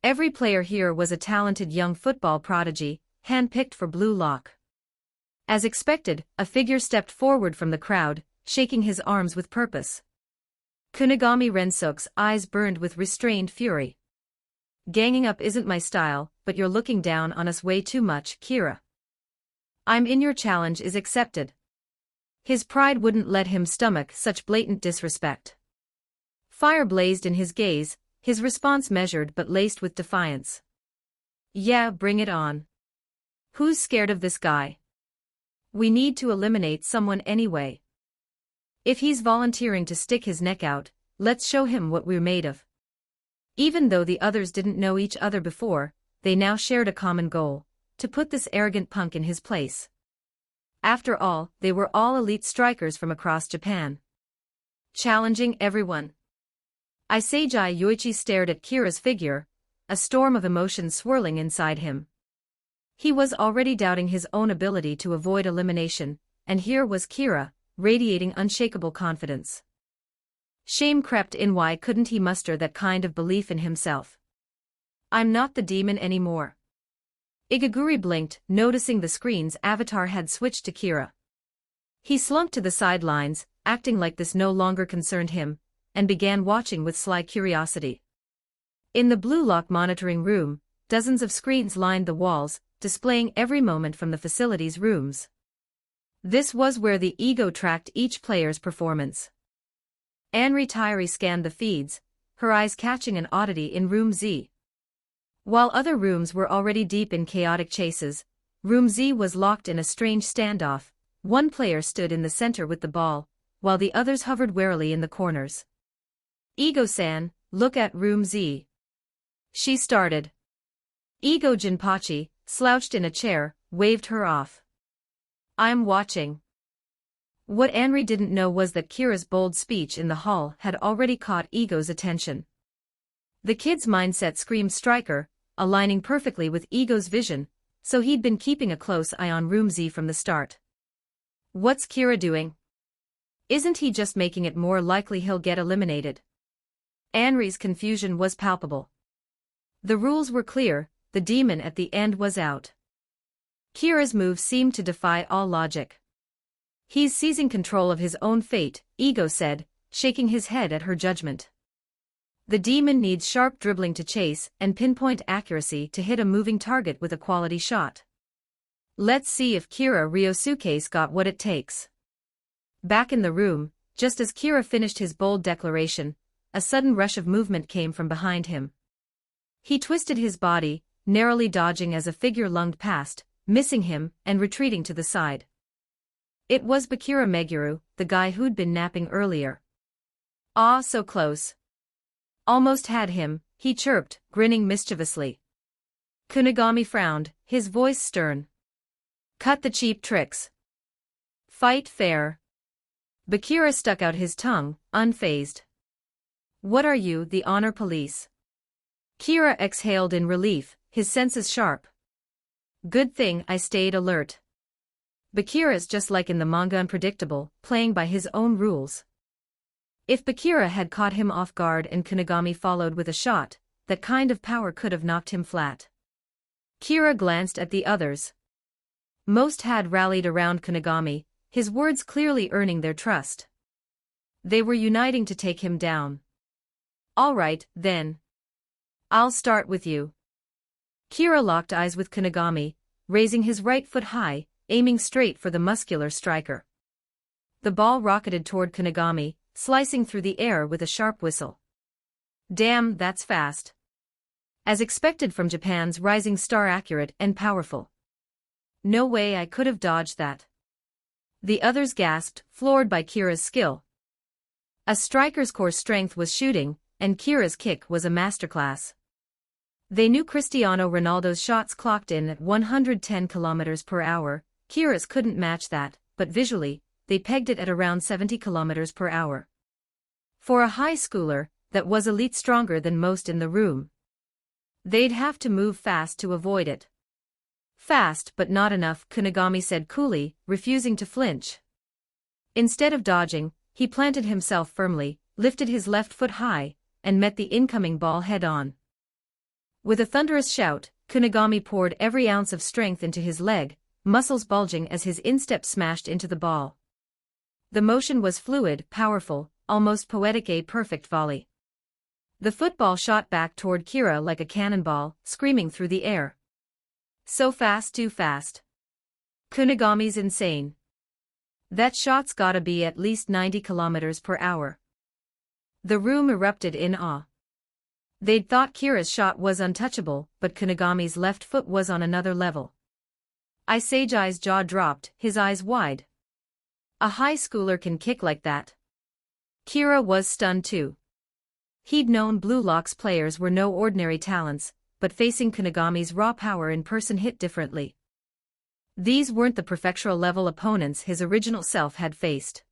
[SPEAKER 2] Every player here was a talented young football prodigy, handpicked for Blue Lock. As expected, a figure stepped forward from the crowd, shaking his arms with purpose. Kunigami Rensoku's eyes burned with restrained fury. Ganging up isn't my style, but you're looking down on us way too much, Kira. I'm in, your challenge is accepted. His pride wouldn't let him stomach such blatant disrespect. Fire blazed in his gaze, his response measured but laced with defiance. Yeah, bring it on. Who's scared of this guy? We need to eliminate someone anyway. If he's volunteering to stick his neck out, let's show him what we're made of. Even though the others didn't know each other before, they now shared a common goal: to put this arrogant punk in his place. After all, they were all elite strikers from across Japan. Challenging everyone. Isagi Yoichi stared at Kira's figure, a storm of emotions swirling inside him. He was already doubting his own ability to avoid elimination, and here was Kira, radiating unshakable confidence. Shame crept in. Why couldn't he muster that kind of belief in himself? I'm not the demon anymore. Igaguri blinked, noticing the screen's avatar had switched to Kira. He slunk to the sidelines, acting like this no longer concerned him, and began watching with sly curiosity. In the Blue Lock monitoring room, dozens of screens lined the walls, displaying every moment from the facility's rooms. This was where the ego tracked each player's performance. Anne Retiree scanned the feeds, her eyes catching an oddity in Room Z. While other rooms were already deep in chaotic chases, Room Z was locked in a strange standoff. One player stood in the center with the ball, while the others hovered warily in the corners. Ego-san, look at Room Z. She started. Ego Jinpachi, slouched in a chair, waved her off. I'm watching. What Anri didn't know was that Kira's bold speech in the hall had already caught Ego's attention. The kid's mindset screamed striker, aligning perfectly with Ego's vision, so he'd been keeping a close eye on Room Z from the start. What's Kira doing? Isn't he just making it more likely he'll get eliminated? Anri's confusion was palpable. The rules were clear, the demon at the end was out. Kira's move seemed to defy all logic. He's seizing control of his own fate, Ego said, shaking his head at her judgment. The demon needs sharp dribbling to chase and pinpoint accuracy to hit a moving target with a quality shot. Let's see if Kira Ryosuke's got what it takes. Back in the room, just as Kira finished his bold declaration, a sudden rush of movement came from behind him. He twisted his body, narrowly dodging as a figure lunged past, missing him and retreating to the side. It was Bakira Meguru, the guy who'd been napping earlier. Ah, so close. Almost had him, he chirped, grinning mischievously. Kunigami frowned, his voice stern. Cut the cheap tricks. Fight fair. Bakira stuck out his tongue, unfazed. What are you, the honor police? Kira exhaled in relief, his senses sharp. Good thing I stayed alert. Bakira's just like in the manga, unpredictable, playing by his own rules. If Bakira had caught him off guard and Kunigami followed with a shot, that kind of power could have knocked him flat. Kira glanced at the others. Most had rallied around Kunigami, his words clearly earning their trust. They were uniting to take him down. All right, then. I'll start with you. Kira locked eyes with Kunigami, raising his right foot high, aiming straight for the muscular striker. The ball rocketed toward Kunigami, slicing through the air with a sharp whistle. Damn, that's fast. As expected from Japan's rising star, accurate and powerful. No way I could have dodged that. The others gasped, floored by Kira's skill. A striker's core strength was shooting, and Kira's kick was a masterclass. They knew Cristiano Ronaldo's shots clocked in at 110 km per hour, Kira's couldn't match that, but visually, they pegged it at around 70 km per hour. For a high schooler, that was elite, stronger than most in the room. They'd have to move fast to avoid it. Fast but not enough, Kunigami said coolly, refusing to flinch. Instead of dodging, he planted himself firmly, lifted his left foot high, and met the incoming ball head-on. With a thunderous shout, Kunigami poured every ounce of strength into his leg, muscles bulging as his instep smashed into the ball. The motion was fluid, powerful, almost poetic, a perfect volley. The football shot back toward Kira like a cannonball, screaming through the air. So fast, too fast. Kunigami's insane. That shot's gotta be at least 90 km per hour. The room erupted in awe. They'd thought Kira's shot was untouchable, but Kunigami's left foot was on another level. Isagai's jaw dropped, his eyes wide. A high schooler can kick like that. Kira was stunned too. He'd known Blue Lock's players were no ordinary talents, but facing Kunigami's raw power in person hit differently. These weren't the prefectural-level opponents his original self had faced.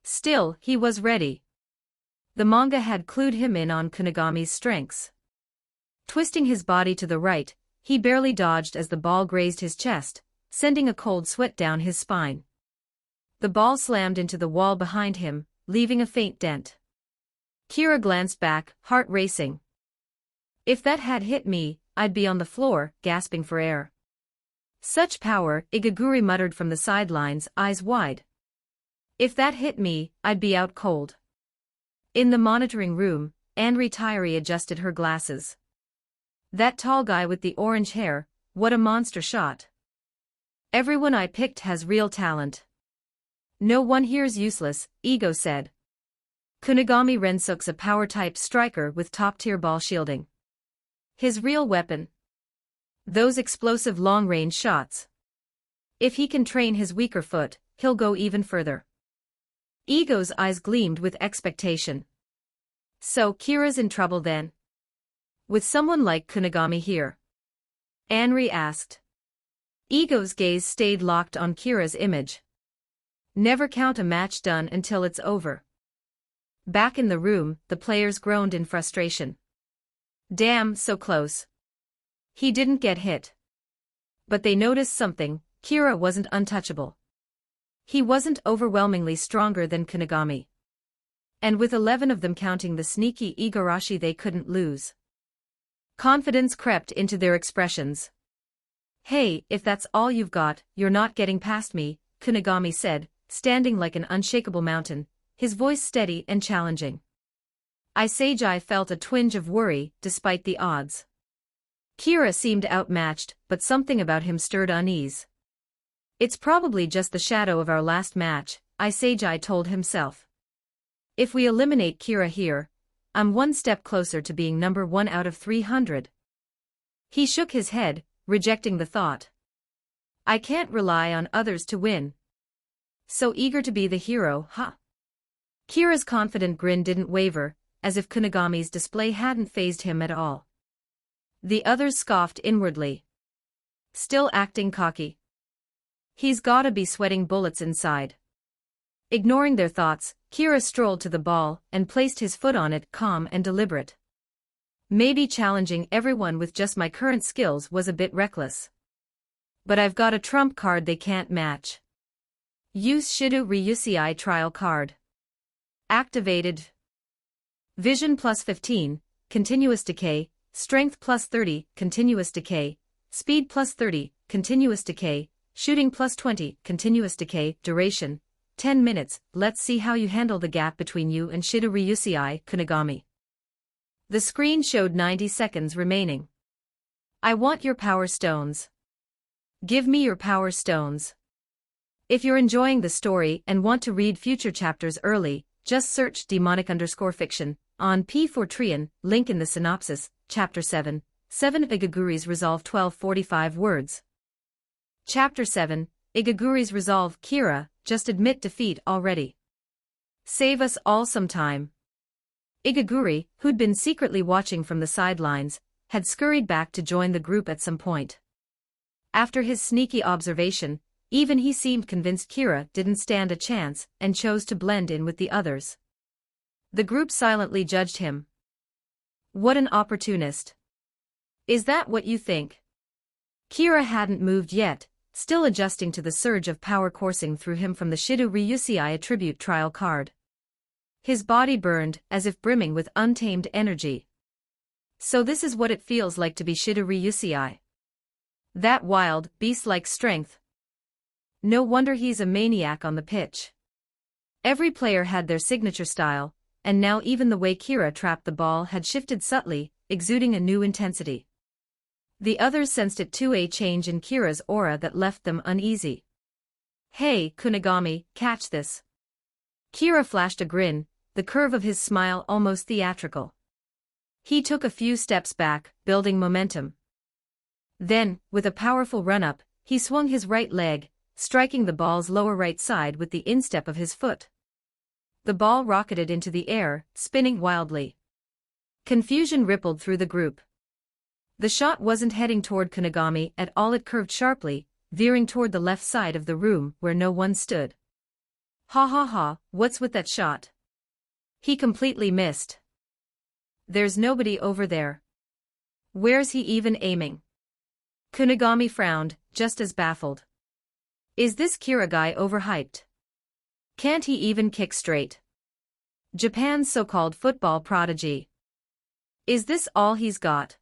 [SPEAKER 2] Still, he was ready. The manga had clued him in on Kunigami's strengths. Twisting his body to the right, he barely dodged as the ball grazed his chest, sending a cold sweat down his spine. The ball slammed into the wall behind him, leaving a faint dent. Kira glanced back, heart racing. If that had hit me, I'd be on the floor, gasping for air. Such power, Igaguri muttered from the sidelines, eyes wide. If that hit me, I'd be out cold. In the monitoring room, Anri Tairi adjusted her glasses. That tall guy with the orange hair, what a monster shot. Everyone I picked has real talent. No one here's useless, Ego said. Kunigami Rensook's a power-type striker with top-tier ball shielding. His real weapon? Those explosive long-range shots. If he can train his weaker foot, he'll go even further. Ego's eyes gleamed with expectation. So Kira's in trouble then? With someone like Kunigami here? Anri asked. Ego's gaze stayed locked on Kira's image. Never count a match done until it's over. Back in the room, the players groaned in frustration. Damn, so close. He didn't get hit. But they noticed something: Kira wasn't untouchable. He wasn't overwhelmingly stronger than Kunigami. And with 11 of them counting the sneaky Igarashi, they couldn't lose. Confidence crept into their expressions. Hey, if that's all you've got, you're not getting past me, Kunigami said, standing like an unshakable mountain, his voice steady and challenging. Isagi felt a twinge of worry, despite the odds. Kira seemed outmatched, but something about him stirred unease. It's probably just the shadow of our last match, Isagi told himself. If we eliminate Kira here, I'm one step closer to being number 1 out of 300. He shook his head, rejecting the thought. I can't rely on others to win. So eager to be the hero, huh? Kira's confident grin didn't waver, as if Kunigami's display hadn't fazed him at all. The others scoffed inwardly. Still acting cocky. He's gotta be sweating bullets inside. Ignoring their thoughts, Kira strolled to the ball and placed his foot on it, calm and deliberate. Maybe challenging everyone with just my current skills was a bit reckless. But I've got a trump card they can't match. Use Shido Ryusei trial card. Activated. Vision plus 15, continuous decay, strength plus 30, continuous decay, speed plus 30, continuous decay, shooting plus 20, continuous decay, duration, 10 minutes, let's see how you handle the gap between you and Shido Ryusei, Kunigami. The screen showed 90 seconds remaining. I want your power stones. Give me your power stones. If you're enjoying the story and want to read future chapters early, just search demonic_fiction on P4trian, link in the synopsis, Chapter 7, 7 Igaguri's Resolve 1245 words. Chapter 7, Igaguri's Resolve. Kira, just admit defeat already. Save us all some time. Igaguri, who'd been secretly watching from the sidelines, had scurried back to join the group at some point. After his sneaky observation, even he seemed convinced Kira didn't stand a chance and chose to blend in with the others. The group silently judged him. What an opportunist. Is that what you think? Kira hadn't moved yet, still adjusting to the surge of power coursing through him from the Shido Ryusei attribute trial card. His body burned, as if brimming with untamed energy. So this is what it feels like to be Shido Ryusei. That wild, beast-like strength. No wonder he's a maniac on the pitch. Every player had their signature style, and now even the way Kira trapped the ball had shifted subtly, exuding a new intensity. The others sensed it too, a change in Kira's aura that left them uneasy. Hey, Kunigami, catch this. Kira flashed a grin, the curve of his smile almost theatrical. He took a few steps back, building momentum. Then, with a powerful run-up, he swung his right leg, striking the ball's lower right side with the instep of his foot. The ball rocketed into the air, spinning wildly. Confusion rippled through the group. The shot wasn't heading toward Kunigami at all, it curved sharply, veering toward the left side of the room where no one stood. Ha ha ha, what's with that shot? He completely missed. There's nobody over there. Where's he even aiming? Kunigami frowned, just as baffled. Is this Kira guy overhyped? Can't he even kick straight? Japan's so-called football prodigy. Is this all he's got?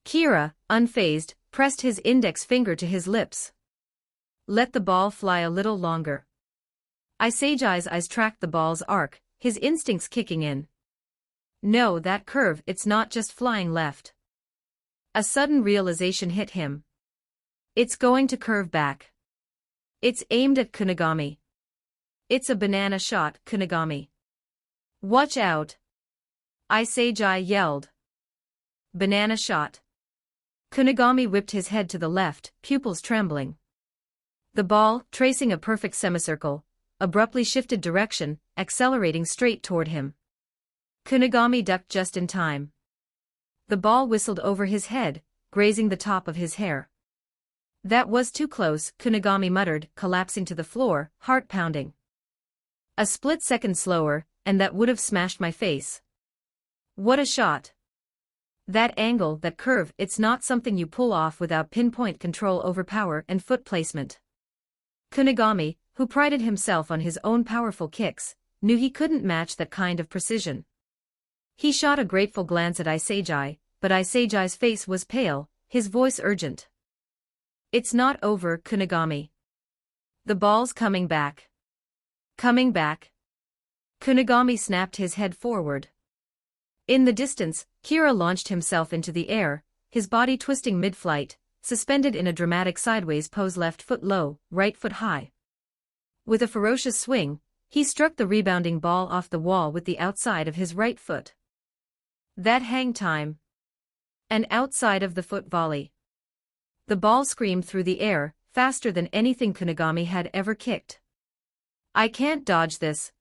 [SPEAKER 2] Kira, unfazed, pressed his index finger to his lips. Let the ball fly a little longer. Isagi's eyes tracked the ball's arc, his instincts kicking in. No, that curve, it's not just flying left. A sudden realization hit him. It's going to curve back. It's aimed at Kunigami. It's a banana shot, Kunigami. Watch out. Isagi yelled. Banana shot. Kunigami whipped his head to the left, pupils trembling. The ball, tracing a perfect semicircle, abruptly shifted direction, accelerating straight toward him. Kunigami ducked just in time. The ball whistled over his head, grazing the top of his hair. That was too close, Kunigami muttered, collapsing to the floor, heart pounding. A split second slower, and that would have smashed my face. What a shot. That angle, that curve, it's not something you pull off without pinpoint control over power and foot placement. Kunigami, who prided himself on his own powerful kicks, knew he couldn't match that kind of precision. He shot a grateful glance at Isagi, but Isagi's face was pale, his voice urgent. It's not over, Kunigami. The ball's coming back. Coming back. Kunigami snapped his head forward. In the distance, Kira launched himself into the air, his body twisting mid-flight, suspended in a dramatic sideways pose, left foot low, right foot high. With a ferocious swing, he struck the rebounding ball off the wall with the outside of his right foot. That hang time. An outside of the foot volley. The ball screamed through the air, faster than anything Kunigami had ever kicked. I can't dodge this.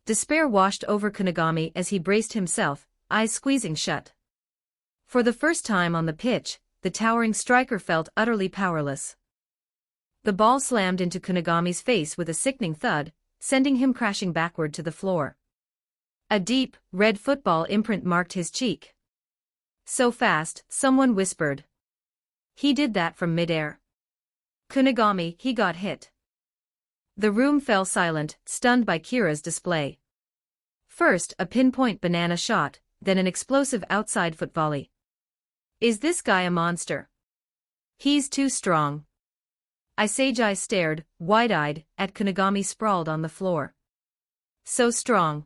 [SPEAKER 2] Despair washed over Kunigami as he braced himself, eyes squeezing shut. For the first time on the pitch, the towering striker felt utterly powerless. The ball slammed into Kunigami's face with a sickening thud, sending him crashing backward to the floor. A deep, red football imprint marked his cheek. So fast, someone whispered. He did that from midair. Kunigami, he got hit. The room fell silent, stunned by Kira's display. First a pinpoint banana shot, then an explosive outside foot volley. Is this guy a monster? He's too strong. Isagi stared, wide-eyed, at Kunigami sprawled on the floor. So strong.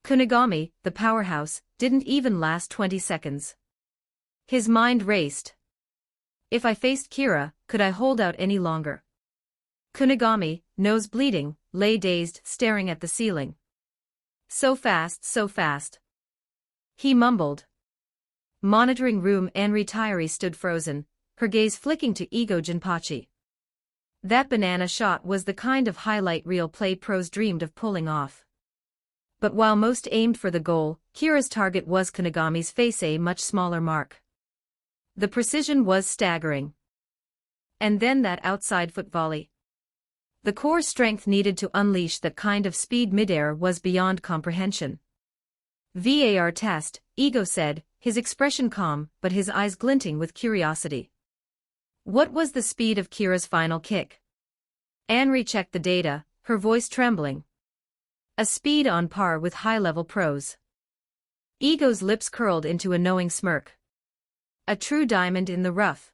[SPEAKER 2] Kunigami, the powerhouse, didn't even last 20 seconds. His mind raced. If I faced Kira, could I hold out any longer? Kunigami, nose bleeding, lay dazed, staring at the ceiling. So fast, so fast. He mumbled. Monitoring room Anri Tairi stood frozen, her gaze flicking to Igo Jinpachi. That banana shot was the kind of highlight reel play pros dreamed of pulling off. But while most aimed for the goal, Kira's target was Kunigami's face, a much smaller mark. The precision was staggering. And then that outside foot volley. The core strength needed to unleash that kind of speed midair was beyond comprehension. VAR test, Igo said, his expression calm but his eyes glinting with curiosity. What was the speed of Kira's final kick? Anri checked the data, her voice trembling. A speed on par with high-level pros. Igo's lips curled into a knowing smirk. A true diamond in the rough.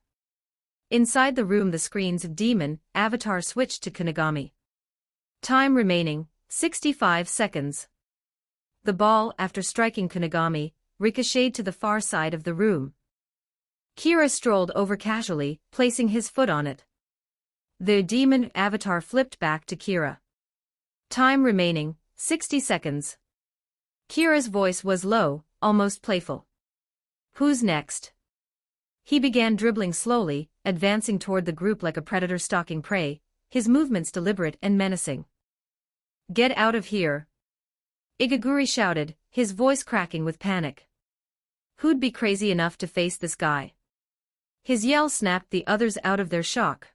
[SPEAKER 2] Inside the room the screens of Demon, Avatar switched to Kunigami. Time remaining, 65 seconds. The ball, after striking Kunigami, ricocheted to the far side of the room. Kira strolled over casually, placing his foot on it. The Demon Avatar flipped back to Kira. Time remaining, 60 seconds. Kira's voice was low, almost playful. Who's next? He began dribbling slowly, advancing toward the group like a predator stalking prey, his movements deliberate and menacing. Get out of here! Igaguri shouted, his voice cracking with panic. Who'd be crazy enough to face this guy? His yell snapped the others out of their shock.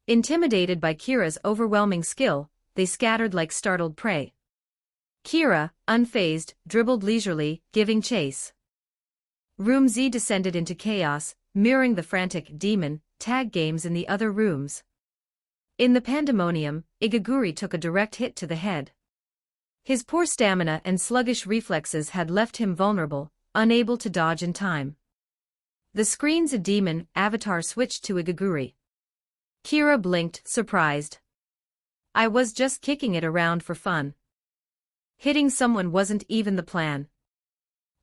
[SPEAKER 2] Intimidated by Kira's overwhelming skill, they scattered like startled prey. Kira, unfazed, dribbled leisurely, giving chase. Room Z descended into chaos, mirroring the frantic demon tag games in the other rooms. In the pandemonium, Igaguri took a direct hit to the head. His poor stamina and sluggish reflexes had left him vulnerable, unable to dodge in time. The screen's Demon Avatar switched to Igaguri. Kira blinked, surprised. I was just kicking it around for fun. Hitting someone wasn't even the plan.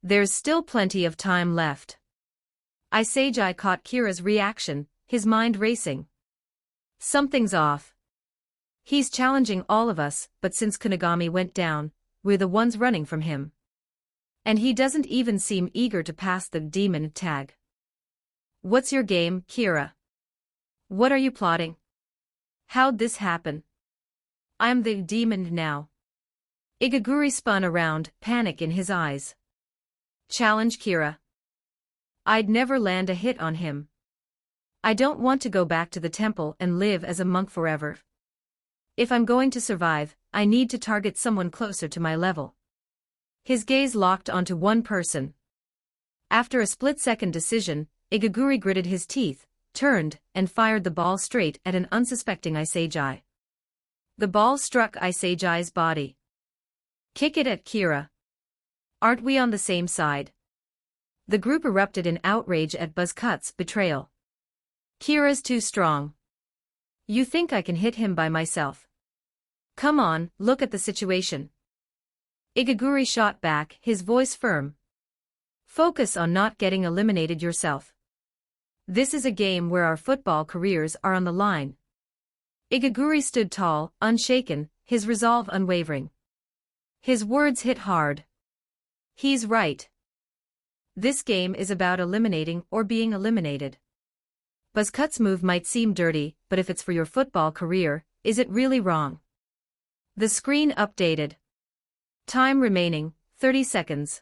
[SPEAKER 2] There's still plenty of time left. Isagi caught Kira's reaction, his mind racing. Something's off. He's challenging all of us, but since Kunigami went down, we're the ones running from him. And he doesn't even seem eager to pass the demon tag. What's your game, Kira? What are you plotting? How'd this happen? I'm the demon now. Igaguri spun around, panic in his eyes. Challenge Kira. I'd never land a hit on him. I don't want to go back to the temple and live as a monk forever. If I'm going to survive, I need to target someone closer to my level. His gaze locked onto one person. After a split-second decision, Igaguri gritted his teeth, turned, and fired the ball straight at an unsuspecting Isagi. The ball struck Isagi's body. Kick it at Kira. Aren't we on the same side? The group erupted in outrage at Buzzcut's betrayal. Kira's too strong. You think I can hit him by myself? Come on, look at the situation. Igaguri shot back, his voice firm. Focus on not getting eliminated yourself. This is a game where our football careers are on the line. Igaguri stood tall, unshaken, his resolve unwavering. His words hit hard. He's right. This game is about eliminating or being eliminated. Buzzcut's move might seem dirty, but if it's for your football career, is it really wrong? The screen updated. Time remaining, 30 seconds.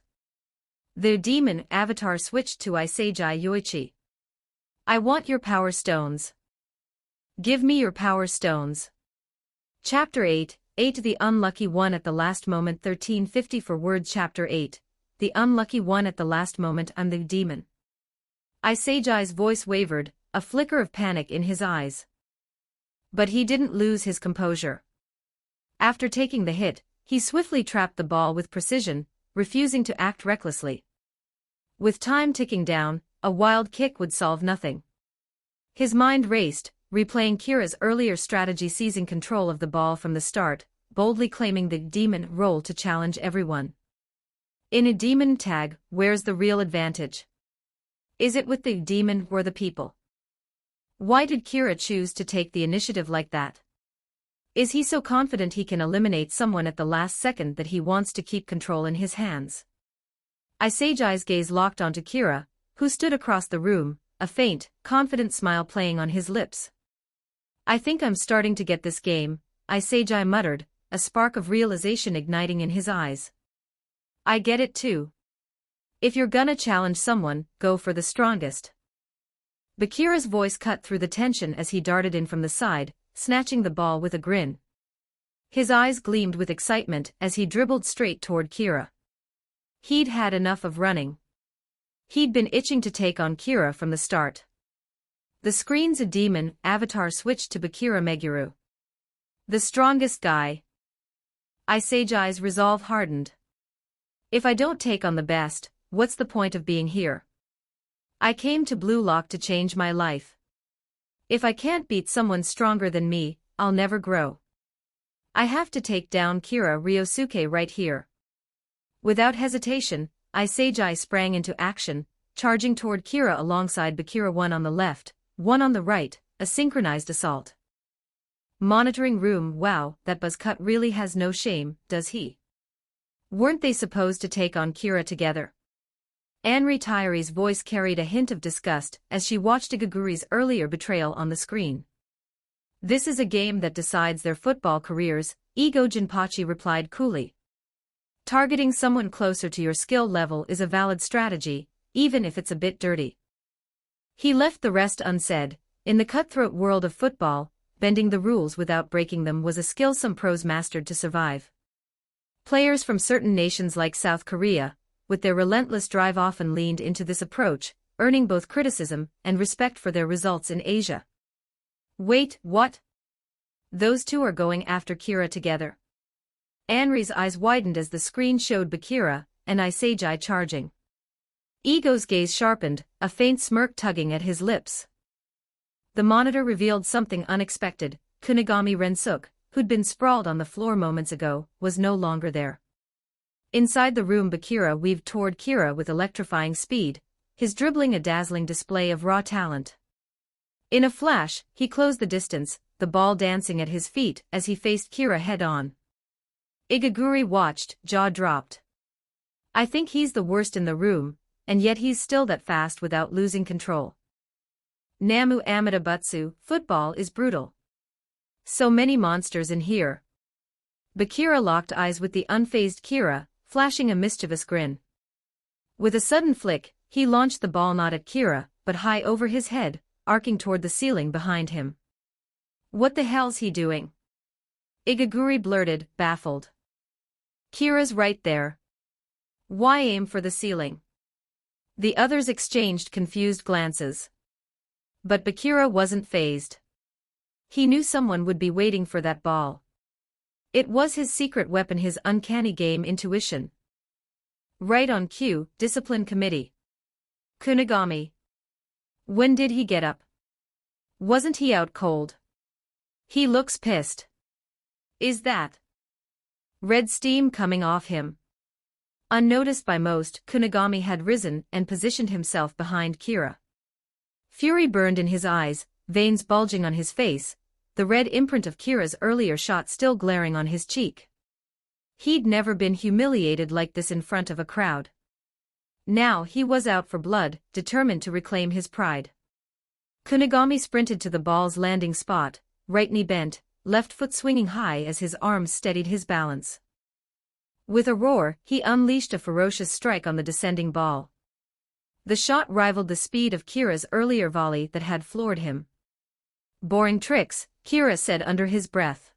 [SPEAKER 2] The demon avatar switched to Isagi Yoichi. I want your power stones. Give me your power stones. Chapter 8, 8 The unlucky one at the last moment 1350 for word Chapter 8, the unlucky one at the last moment I'm the demon. Isagi's voice wavered, a flicker of panic in his eyes. But he didn't lose his composure. After taking the hit, he swiftly trapped the ball with precision, refusing to act recklessly. With time ticking down, a wild kick would solve nothing. His mind raced, replaying Kira's earlier strategy, seizing control of the ball from the start, boldly claiming the demon role to challenge everyone. In a demon tag, where's the real advantage? Is it with the demon or the people? Why did Kira choose to take the initiative like that? Is he so confident he can eliminate someone at the last second that he wants to keep control in his hands? Isagi's gaze locked onto Kira, who stood across the room, a faint, confident smile playing on his lips. I think I'm starting to get this game, Isagi muttered, a spark of realization igniting in his eyes. I get it too. If you're gonna challenge someone, go for the strongest. Bakira's voice cut through the tension as he darted in from the side, snatching the ball with a grin. His eyes gleamed with excitement as he dribbled straight toward Kira. He'd had enough of running. He'd been itching to take on Kira from the start. The screen's a demon avatar switched to Bakira Meguru. The strongest guy. Isagi's resolve hardened. If I don't take on the best, what's the point of being here? I came to Blue Lock to change my life. If I can't beat someone stronger than me, I'll never grow. I have to take down Kira Ryosuke right here. Without hesitation, Isagi sprang into action, charging toward Kira alongside Bakira, one on the left, one on the right, a synchronized assault. Monitoring room. Wow, that Buzzcut really has no shame, does he? Weren't they supposed to take on Kira together? Anri Tyri's voice carried a hint of disgust as she watched Igaguri's earlier betrayal on the screen. This is a game that decides their football careers, Ego Jinpachi replied coolly. Targeting someone closer to your skill level is a valid strategy, even if it's a bit dirty. He left the rest unsaid. In the cutthroat world of football, bending the rules without breaking them was a skill some pros mastered to survive. Players from certain nations like South Korea, with their relentless drive, often leaned into this approach, earning both criticism and respect for their results in Asia. Wait, what? Those two are going after Kira together. Anri's eyes widened as the screen showed Bakira and Isagi charging. Ego's gaze sharpened, a faint smirk tugging at his lips. The monitor revealed something unexpected. Kunigami Rensuke, who'd been sprawled on the floor moments ago, was no longer there. Inside the room, Bakira weaved toward Kira with electrifying speed, his dribbling a dazzling display of raw talent. In a flash, he closed the distance, the ball dancing at his feet as he faced Kira head-on. Igaguri watched, jaw dropped. I think he's the worst in the room, and yet he's still that fast without losing control. Namu Amida Butsu, football is brutal. So many monsters in here. Bakira locked eyes with the unfazed Kira, flashing a mischievous grin. With a sudden flick, he launched the ball not at Kira, but high over his head, arcing toward the ceiling behind him. What the hell's he doing? Igaguri blurted, baffled. Kira's right there. Why aim for the ceiling? The others exchanged confused glances. But Bakira wasn't fazed. He knew someone would be waiting for that ball. It was his secret weapon, his uncanny game intuition. Right on cue, discipline committee. Kunigami. When did he get up? Wasn't he out cold? He looks pissed. Is that red steam coming off him? Unnoticed by most, Kunigami had risen and positioned himself behind Kira. Fury burned in his eyes, veins bulging on his face, the red imprint of Kira's earlier shot still glaring on his cheek. He'd never been humiliated like this in front of a crowd. Now he was out for blood, determined to reclaim his pride. Kunigami sprinted to the ball's landing spot, right knee bent, left foot swinging high as his arms steadied his balance. With a roar, he unleashed a ferocious strike on the descending ball. The shot rivaled the speed of Kira's earlier volley that had floored him. Boring tricks, Kira said under his breath.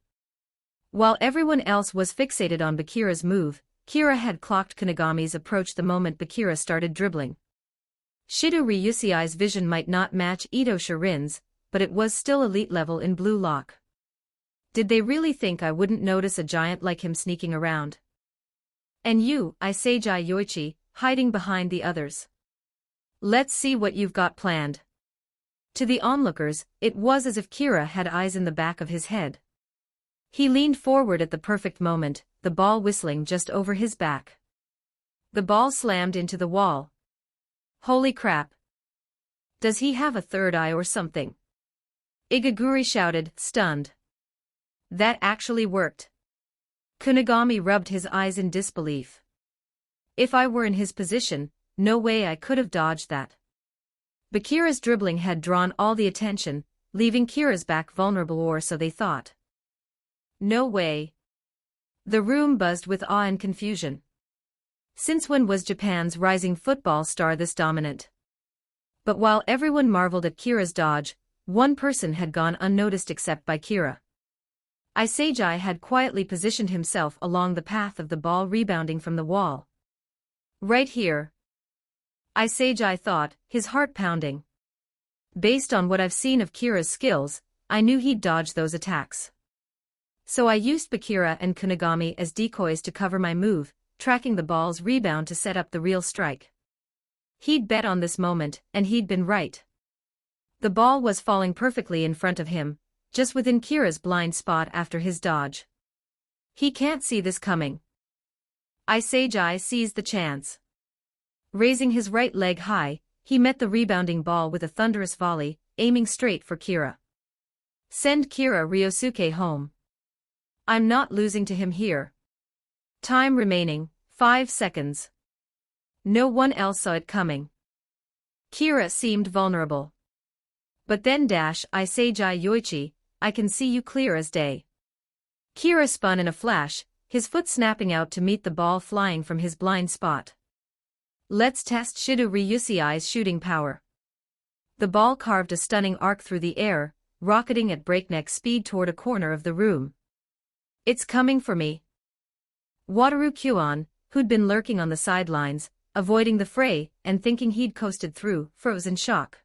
[SPEAKER 2] While everyone else was fixated on Bakira's move, Kira had clocked Kunigami's approach the moment Bakira started dribbling. Shido Ryusei's vision might not match Ito Shirin's, but it was still elite level in blue lock. Did they really think I wouldn't notice a giant like him sneaking around? And you, Iseiji Yoichi, hiding behind the others. Let's see what you've got planned. To the onlookers, it was as if Kira had eyes in the back of his head. He leaned forward at the perfect moment, the ball whistling just over his back. The ball slammed into the wall. Holy crap! Does he have a third eye or something? Igaguri shouted, stunned. That actually worked. Kunigami rubbed his eyes in disbelief. If I were in his position, no way I could have dodged that. Bakira's dribbling had drawn all the attention, leaving Kira's back vulnerable, or so they thought. No way. The room buzzed with awe and confusion. Since when was Japan's rising football star this dominant? But while everyone marveled at Kira's dodge, one person had gone unnoticed except by Kira. Iseiji had quietly positioned himself along the path of the ball rebounding from the wall. Right here. Iseiji thought, his heart pounding. Based on what I've seen of Kira's skills, I knew he'd dodge those attacks. So I used Bakira and Kunigami as decoys to cover my move, tracking the ball's rebound to set up the real strike. He'd bet on this moment, and he'd been right. The ball was falling perfectly in front of him, just within Kira's blind spot after his dodge. He can't see this coming. Iseiji seized the chance. Raising his right leg high, he met the rebounding ball with a thunderous volley, aiming straight for Kira. Send Kira Ryosuke home. I'm not losing to him here. Time remaining, 5 seconds. No one else saw it coming. Kira seemed vulnerable. But then Iseiji Yoichi, I can see you clear as day. Kira spun in a flash, his foot snapping out to meet the ball flying from his blind spot. Let's test Shido Ryusei's shooting power. The ball carved a stunning arc through the air, rocketing at breakneck speed toward a corner of the room. It's coming for me. Wataru Kyuon, who'd been lurking on the sidelines, avoiding the fray and thinking he'd coasted through, froze in shock.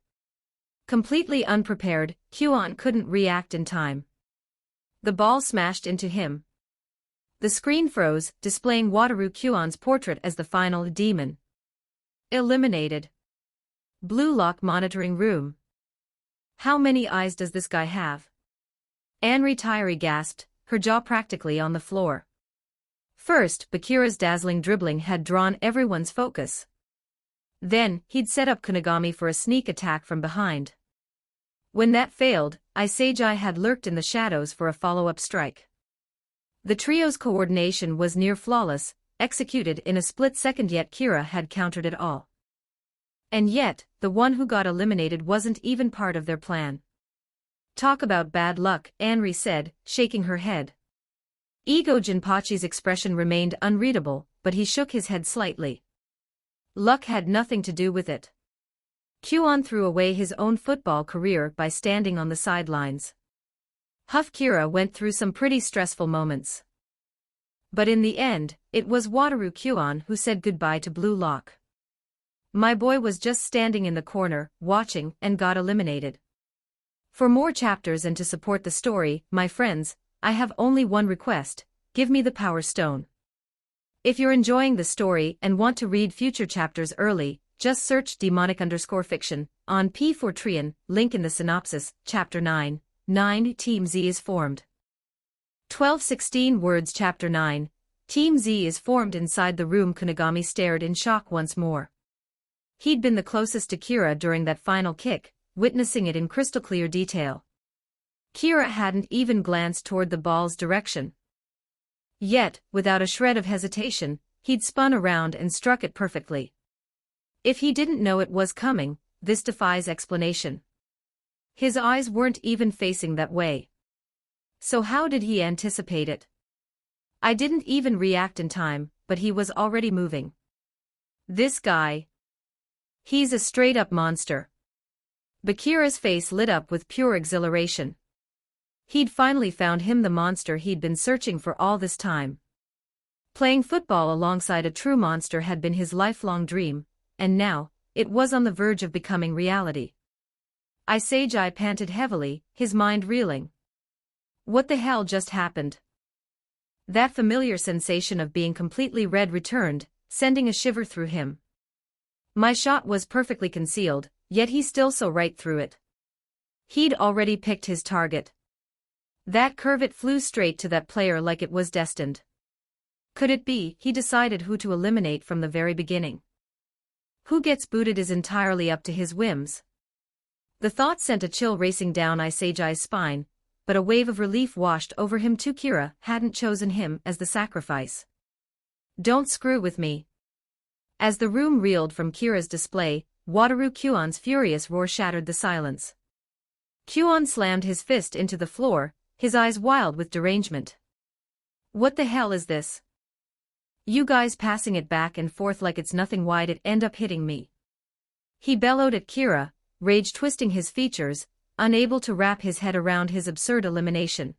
[SPEAKER 2] Completely unprepared, Kyuon couldn't react in time. The ball smashed into him. The screen froze, displaying Wataru Kyuon's portrait as the final demon. Eliminated. Blue lock monitoring room. How many eyes does this guy have? Anri Tairi gasped, her jaw practically on the floor. First, Bakira's dazzling dribbling had drawn everyone's focus. Then, he'd set up Kunigami for a sneak attack from behind. When that failed, Iseiji had lurked in the shadows for a follow-up strike. The trio's coordination was near flawless, executed in a split second, yet Kira had countered it all. And yet, the one who got eliminated wasn't even part of their plan. Talk about bad luck, Anri said, shaking her head. Ego Jinpachi's expression remained unreadable, but he shook his head slightly. Luck had nothing to do with it. Kwon threw away his own football career by standing on the sidelines. Kira went through some pretty stressful moments. But in the end, it was Wataru Kwon who said goodbye to Blue Lock. My boy was just standing in the corner, watching, and got eliminated. For more chapters and to support the story, my friends, I have only one request: give me the Power Stone. If you're enjoying the story and want to read future chapters early, just search demonic_fiction on P4trian, link in the synopsis. Chapter 9, Team Z is formed. 12-16 words. Chapter 9, Team Z is formed. Inside the room, Kunigami stared in shock once more. He'd been the closest to Kira during that final kick, witnessing it in crystal clear detail. Kira hadn't even glanced toward the ball's direction. Yet, without a shred of hesitation, he'd spun around and struck it perfectly. If he didn't know it was coming, this defies explanation. His eyes weren't even facing that way. So how did he anticipate it? I didn't even react in time, but he was already moving. This guy. He's a straight-up monster. Bakira's face lit up with pure exhilaration. He'd finally found him, the monster he'd been searching for all this time. Playing football alongside a true monster had been his lifelong dream, and now, it was on the verge of becoming reality. Isagi panted heavily, his mind reeling. What the hell just happened? That familiar sensation of being completely red returned, sending a shiver through him. My shot was perfectly concealed, yet he still saw right through it. He'd already picked his target. That curve, it flew straight to that player like it was destined. Could it be he decided who to eliminate from the very beginning? Who gets booted is entirely up to his whims. The thought sent a chill racing down Isagi's spine, but a wave of relief washed over him too. Kira hadn't chosen him as the sacrifice. Don't screw with me. As the room reeled from Kira's display, Wataru Kwon's furious roar shattered the silence. Kwon slammed his fist into the floor, his eyes wild with derangement. What the hell is this? You guys passing it back and forth like it's nothing. Why'd it end up hitting me? He bellowed at Kira, rage twisting his features, unable to wrap his head around his absurd elimination.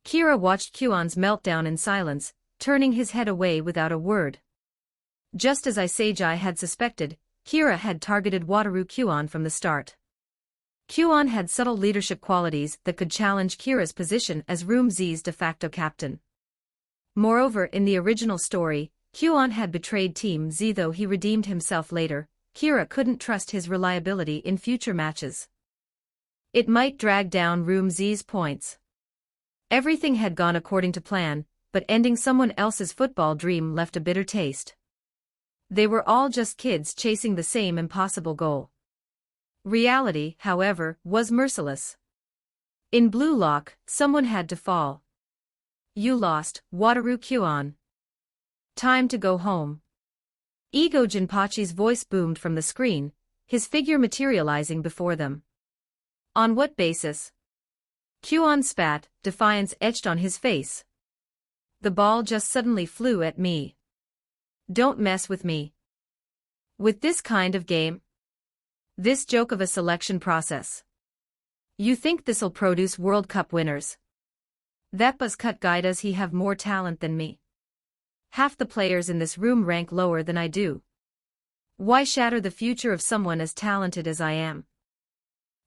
[SPEAKER 2] Kira watched Kwon's meltdown in silence, turning his head away without a word. Just as Isagi had suspected, Kira had targeted Wataru Kwon from the start. Kwon had subtle leadership qualities that could challenge Kira's position as Room Z's de facto captain. Moreover, in the original story, Kwon had betrayed Team Z. Though he redeemed himself later, Kira couldn't trust his reliability in future matches. It might drag down Room Z's points. Everything had gone according to plan, but ending someone else's football dream left a bitter taste. They were all just kids chasing the same impossible goal. Reality, however, was merciless. In Blue Lock, someone had to fall. You lost, Wataru Kwon. Time to go home. Ego Jinpachi's voice boomed from the screen, his figure materializing before them. On what basis? Kwon spat, defiance etched on his face. The ball just suddenly flew at me. Don't mess with me. With this kind of game? This joke of a selection process. You think this'll produce World Cup winners? That buzzcut guy, does he have more talent than me? Half the players in this room rank lower than I do. Why shatter the future of someone as talented as I am?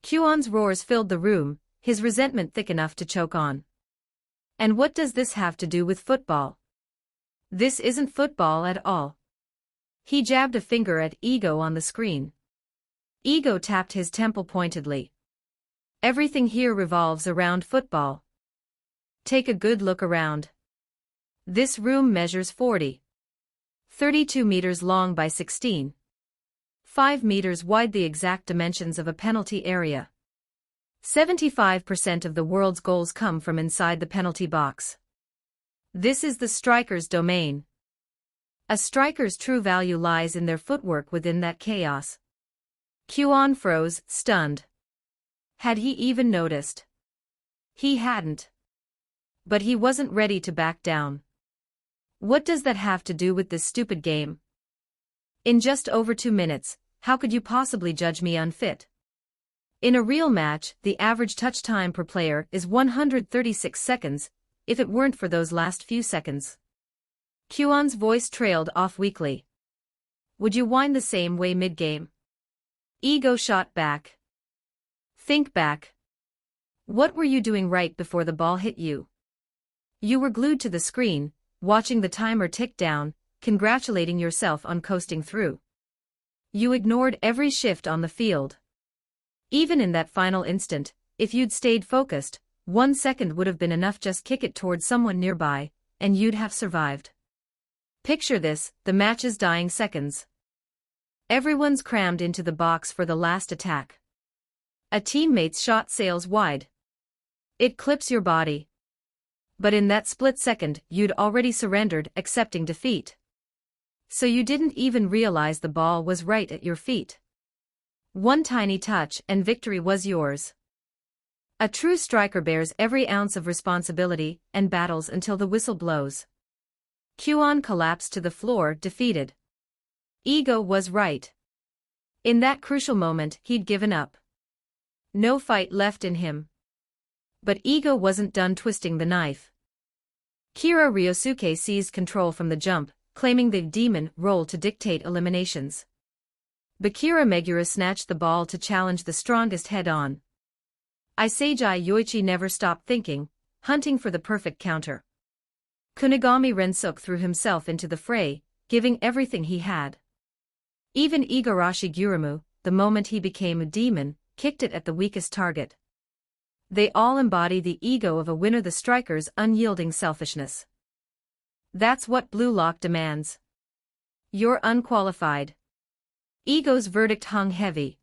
[SPEAKER 2] Kwon's roars filled the room, his resentment thick enough to choke on. And what does this have to do with football? This isn't football at all. He jabbed a finger at Ego on the screen. Ego tapped his temple pointedly. Everything here revolves around football. Take a good look around. This room measures 32 meters long by 5 meters wide, the exact dimensions of a penalty area. 75% of the world's goals come from inside the penalty box. This is the striker's domain. A striker's true value lies in their footwork within that chaos. Kwon froze, stunned. Had he even noticed? He hadn't. But he wasn't ready to back down. What does that have to do with this stupid game? In just over 2 minutes, how could you possibly judge me unfit? In a real match, the average touch time per player is 136 seconds, if it weren't for those last few seconds. Kwon's voice trailed off weakly. Would you whine the same way mid-game? Ego shot back. Think back. What were you doing right before the ball hit you? You were glued to the screen, watching the timer tick down, congratulating yourself on coasting through. You ignored every shift on the field. Even in that final instant, if you'd stayed focused, 1 second would have been enough. Just kick it towards someone nearby, and you'd have survived. Picture this, the match's dying seconds. Everyone's crammed into the box for the last attack. A teammate's shot sails wide. It clips your body. But in that split second, you'd already surrendered, accepting defeat. So you didn't even realize the ball was right at your feet. One tiny touch and victory was yours. A true striker bears every ounce of responsibility and battles until the whistle blows. Kwon collapsed to the floor, defeated. Ego was right. In that crucial moment, he'd given up. No fight left in him. But Ego wasn't done twisting the knife. Kira Ryosuke seized control from the jump, claiming the demon role to dictate eliminations. Bakira Megura snatched the ball to challenge the strongest head-on. Iseiji Yoichi never stopped thinking, hunting for the perfect counter. Kunigami Rensuk threw himself into the fray, giving everything he had. Even Igarashi Guramu, the moment he became a demon, kicked it at the weakest target. They all embody the ego of a winner, the striker's unyielding selfishness. That's what Blue Lock demands. You're unqualified. Ego's verdict hung heavy.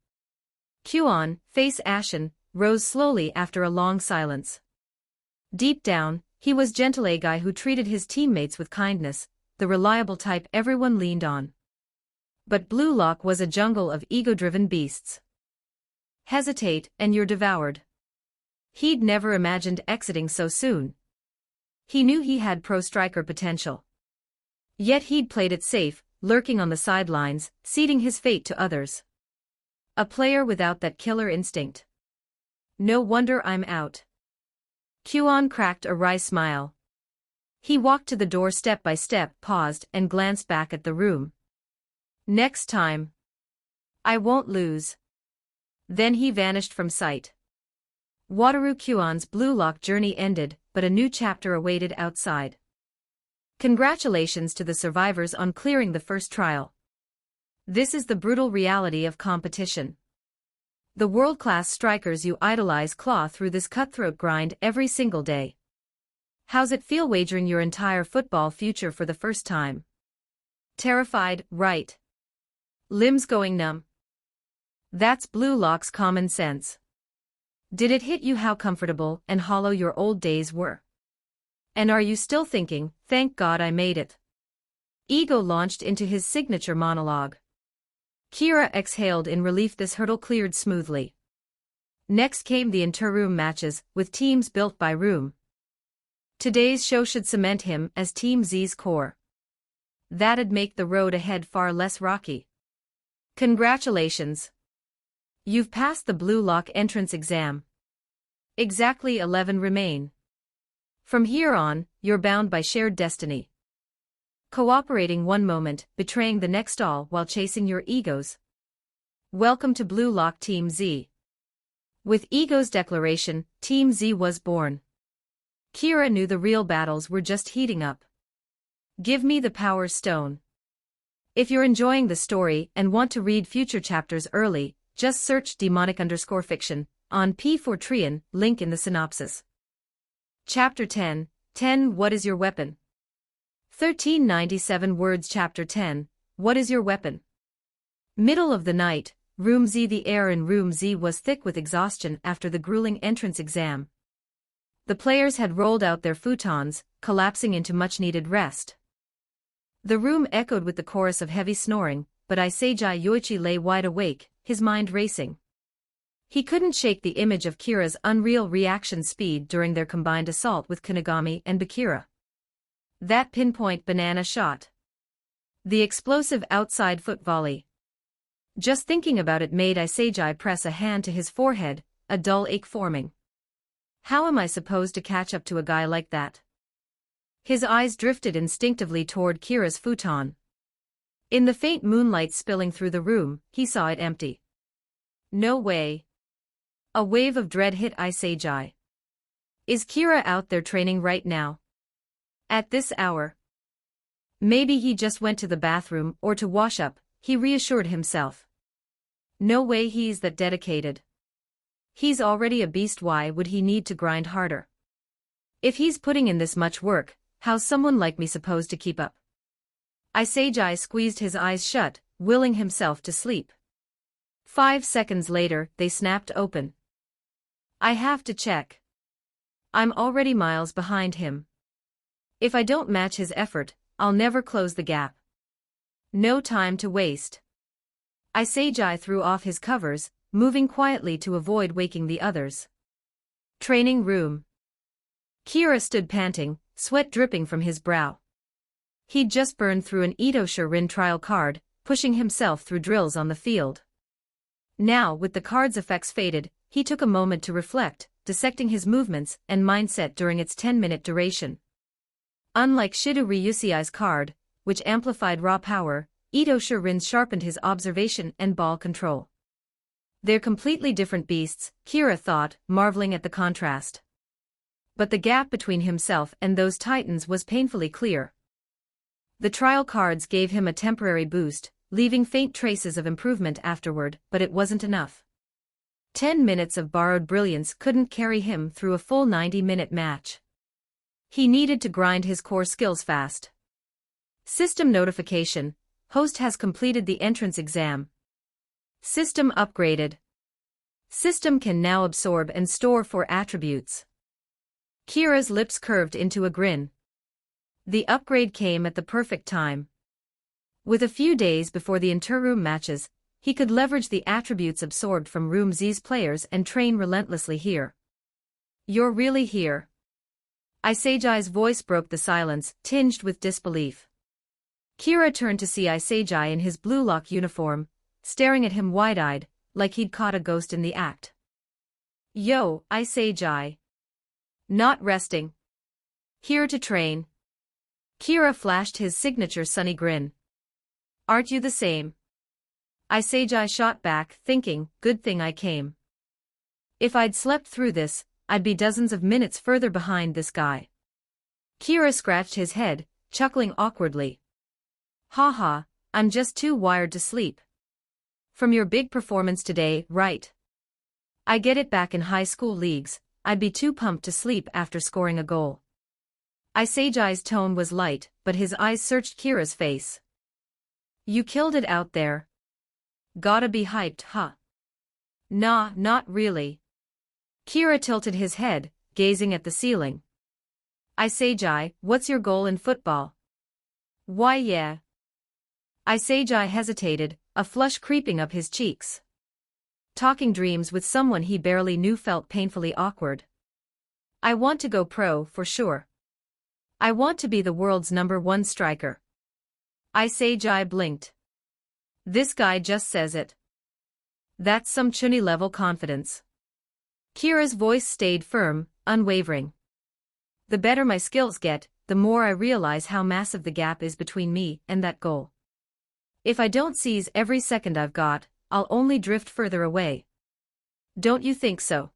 [SPEAKER 2] Kwon, face ashen, rose slowly after a long silence. Deep down, he was gentle, a guy who treated his teammates with kindness, the reliable type everyone leaned on. But Blue Lock was a jungle of ego-driven beasts. Hesitate, and you're devoured. He'd never imagined exiting so soon. He knew he had pro-striker potential. Yet he'd played it safe, lurking on the sidelines, ceding his fate to others. A player without that killer instinct. No wonder I'm out. Kwon cracked a wry smile. He walked to the door step by step, paused, and glanced back at the room. Next time. I won't lose. Then he vanished from sight. Wataru Kwon's Blue Lock journey ended, but a new chapter awaited outside. Congratulations to the survivors on clearing the first trial. This is the brutal reality of competition. The world-class strikers you idolize claw through this cutthroat grind every single day. How's it feel wagering your entire football future for the first time? Terrified, right? Limbs going numb. That's Blue Lock's common sense. Did it hit you how comfortable and hollow your old days were? And are you still thinking, thank God I made it? Ego launched into his signature monologue. Kira exhaled in relief. This hurdle cleared smoothly. Next came the inter-room matches, with teams built by room. Today's show should cement him as Team Z's core. That'd make the road ahead far less rocky. Congratulations. You've passed the Blue Lock entrance exam. Exactly 11 remain. From here on, you're bound by shared destiny. Cooperating one moment, betraying the next, all while chasing your egos. Welcome to Blue Lock Team Z. With Ego's declaration, Team Z was born. Kira knew the real battles were just heating up. Give me the Power Stone. If you're enjoying the story and want to read future chapters early, just search demonic_fiction on P4trian, link in the synopsis. Chapter 10, What is your weapon? 1397 words. Chapter 10, What is your weapon? Middle of the night, Room Z. The air in Room Z was thick with exhaustion after the grueling entrance exam. The players had rolled out their futons, collapsing into much-needed rest. The room echoed with the chorus of heavy snoring, but Iseiji Yoichi lay wide awake, his mind racing. He couldn't shake the image of Kira's unreal reaction speed during their combined assault with Kunigami and Bakira. That pinpoint banana shot. The explosive outside foot volley. Just thinking about it made Isagi press a hand to his forehead, a dull ache forming. How am I supposed to catch up to a guy like that? His eyes drifted instinctively toward Kira's futon. In the faint moonlight spilling through the room, he saw it empty. No way. A wave of dread hit Isagi. Is Kira out there training right now? At this hour? Maybe he just went to the bathroom or to wash up, he reassured himself. No way he's that dedicated. He's already a beast, why would he need to grind harder? If he's putting in this much work, how's someone like me supposed to keep up? Isagi squeezed his eyes shut, willing himself to sleep. 5 seconds later, they snapped open. I have to check. I'm already miles behind him. If I don't match his effort, I'll never close the gap. No time to waste. Isagi threw off his covers, moving quietly to avoid waking the others. Training room. Kira stood panting, sweat dripping from his brow. He'd just burned through an Ito-Rin trial card, pushing himself through drills on the field. Now, with the card's effects faded, he took a moment to reflect, dissecting his movements and mindset during its 10-minute duration. Unlike Shido Ryusiai's card, which amplified raw power, Ito-Rin's sharpened his observation and ball control. They're completely different beasts, Kira thought, marveling at the contrast. But the gap between himself and those titans was painfully clear. The trial cards gave him a temporary boost, leaving faint traces of improvement afterward, but it wasn't enough. 10 minutes of borrowed brilliance couldn't carry him through a full 90-minute match. He needed to grind his core skills fast. System notification: host has completed the entrance exam. System upgraded. System can now absorb and store 4 attributes. Kira's lips curved into a grin. The upgrade came at the perfect time. With a few days before the inter-room matches, he could leverage the attributes absorbed from Room Z's players and train relentlessly here. You're really here? Isagi's voice broke the silence, tinged with disbelief. Kira turned to see Isagi in his blue lock uniform, staring at him wide-eyed, like he'd caught a ghost in the act. Yo, Isagi. Not resting. Here to train. Kira flashed his signature sunny grin. Aren't you the same? Isagi shot back, thinking, good thing I came. If I'd slept through this, I'd be dozens of minutes further behind this guy. Kira scratched his head, chuckling awkwardly. Haha, I'm just too wired to sleep. From your big performance today, right? I get it, back in high school leagues, I'd be too pumped to sleep after scoring a goal. Isagi's tone was light, but his eyes searched Kira's face. You killed it out there. Gotta be hyped, huh? Nah, not really. Kira tilted his head, gazing at the ceiling. Isagi, what's your goal in football? Why yeah. Isagi hesitated, a flush creeping up his cheeks. Talking dreams with someone he barely knew felt painfully awkward. I want to go pro, for sure. I want to be the world's #1 striker. Isagi blinked. This guy just says it. That's some Chuni-level confidence. Kira's voice stayed firm, unwavering. The better my skills get, the more I realize how massive the gap is between me and that goal. If I don't seize every second I've got, I'll only drift further away. Don't you think so?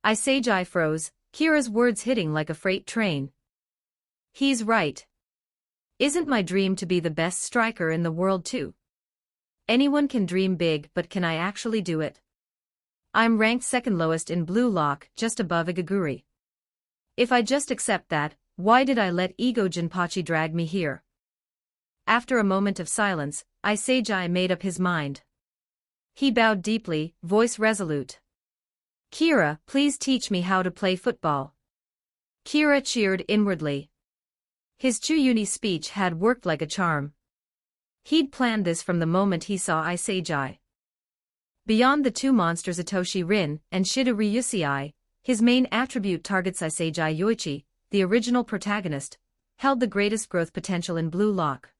[SPEAKER 2] Isagi froze, Kira's words hitting like a freight train. He's right. Isn't my dream to be the best striker in the world too? Anyone can dream big, but can I actually do it? I'm ranked second lowest in Blue Lock, just above Igaguri. If I just accept that, why did I let Ego Jinpachi drag me here? After a moment of silence, Isagi made up his mind. He bowed deeply, voice resolute. Kira, please teach me how to play football. Kira cheered inwardly. His Chuyuni speech had worked like a charm. He'd planned this from the moment he saw Isagi. Beyond the 2 monsters Ito-Rin and Shido Ryusiai, his main attribute targets Isagi Yoichi, the original protagonist, held the greatest growth potential in Blue Lock.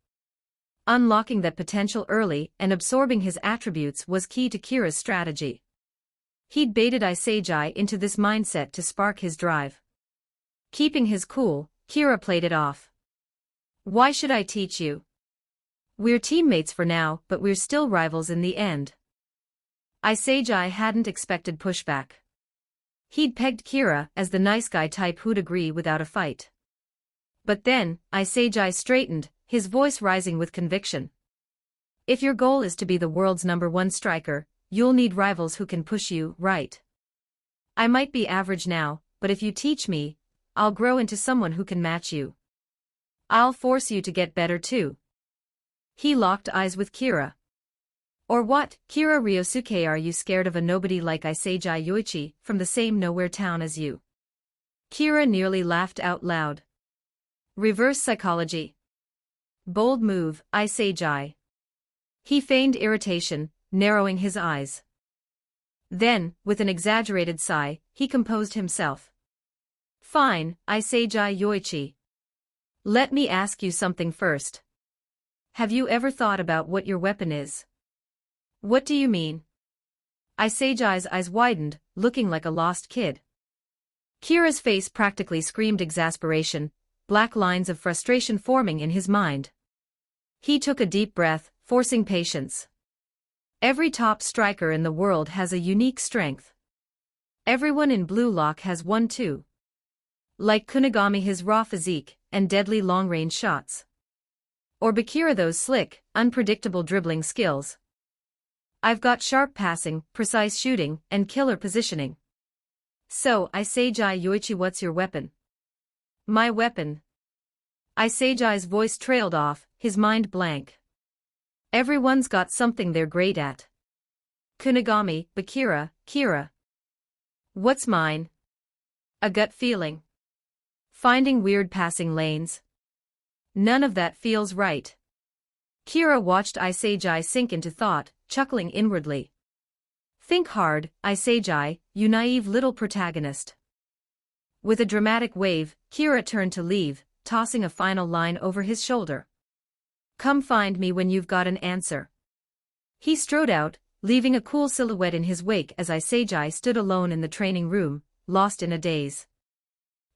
[SPEAKER 2] Unlocking that potential early and absorbing his attributes was key to Kira's strategy. He'd baited Isagi into this mindset to spark his drive. Keeping his cool, Kira played it off. Why should I teach you? We're teammates for now, but we're still rivals in the end. Isagi hadn't expected pushback. He'd pegged Kira as the nice guy type who'd agree without a fight. But then, Isagi straightened, his voice rising with conviction. If your goal is to be the world's #1 striker, you'll need rivals who can push you, right? I might be average now, but if you teach me, I'll grow into someone who can match you. I'll force you to get better too. He locked eyes with Kira. Or what, Kira Ryosuke, are you scared of a nobody like Isagi Yoichi from the same nowhere town as you? Kira nearly laughed out loud. Reverse psychology. Bold move, Isagi. He feigned irritation, narrowing his eyes. Then, with an exaggerated sigh, he composed himself. Fine, Isagi Yoichi. Let me ask you something first. Have you ever thought about what your weapon is? What do you mean? Isagi's eyes widened, looking like a lost kid. Kira's face practically screamed exasperation, black lines of frustration forming in his mind. He took a deep breath, forcing patience. Every top striker in the world has a unique strength. Everyone in Blue Lock has one too. Like Kunigami, his raw physique and deadly long-range shots. Or Bakira, those slick, unpredictable dribbling skills. I've got sharp passing, precise shooting, and killer positioning. So, Isagi Yoichi, what's your weapon? My weapon. Isagi's voice trailed off, his mind blank. Everyone's got something they're great at. Kunigami, Bakira, Kira. What's mine? A gut feeling. Finding weird passing lanes. None of that feels right. Kira watched Isagi sink into thought, chuckling inwardly. Think hard, Isagi, you naive little protagonist. With a dramatic wave, Kira turned to leave, tossing a final line over his shoulder. Come find me when you've got an answer. He strode out, leaving a cool silhouette in his wake as Isagi stood alone in the training room, lost in a daze.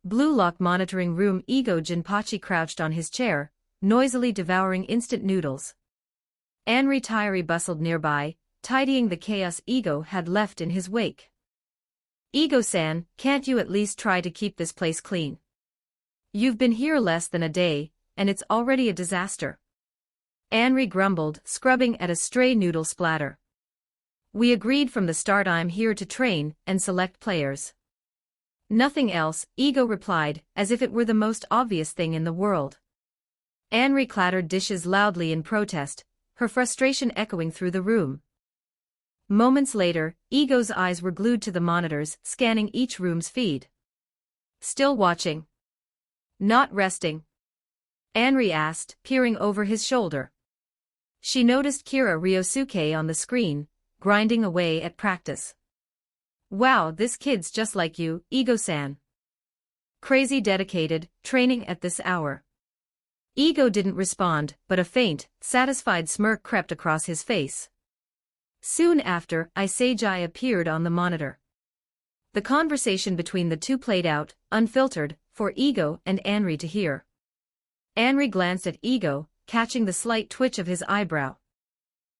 [SPEAKER 2] Blue Lock monitoring room, Ego Jinpachi crouched on his chair, noisily devouring instant noodles. Anri Tairi bustled nearby, tidying the chaos Ego had left in his wake. Ego-san, can't you at least try to keep this place clean? You've been here less than a day, and it's already a disaster. Anri grumbled, scrubbing at a stray noodle splatter. We agreed from the start I'm here to train and select players. Nothing else, Ego replied, as if it were the most obvious thing in the world. Anri clattered dishes loudly in protest, her frustration echoing through the room. Moments later, Ego's eyes were glued to the monitors, scanning each room's feed. Still watching? Not resting? Anri asked, peering over his shoulder. She noticed Kira Ryosuke on the screen, grinding away at practice. Wow, this kid's just like you, Ego-san. Crazy dedicated, training at this hour. Ego didn't respond, but a faint, satisfied smirk crept across his face. Soon after, Isagi appeared on the monitor. The conversation between the two played out, unfiltered, for Ego and Anri to hear. Anri glanced at Ego, catching the slight twitch of his eyebrow.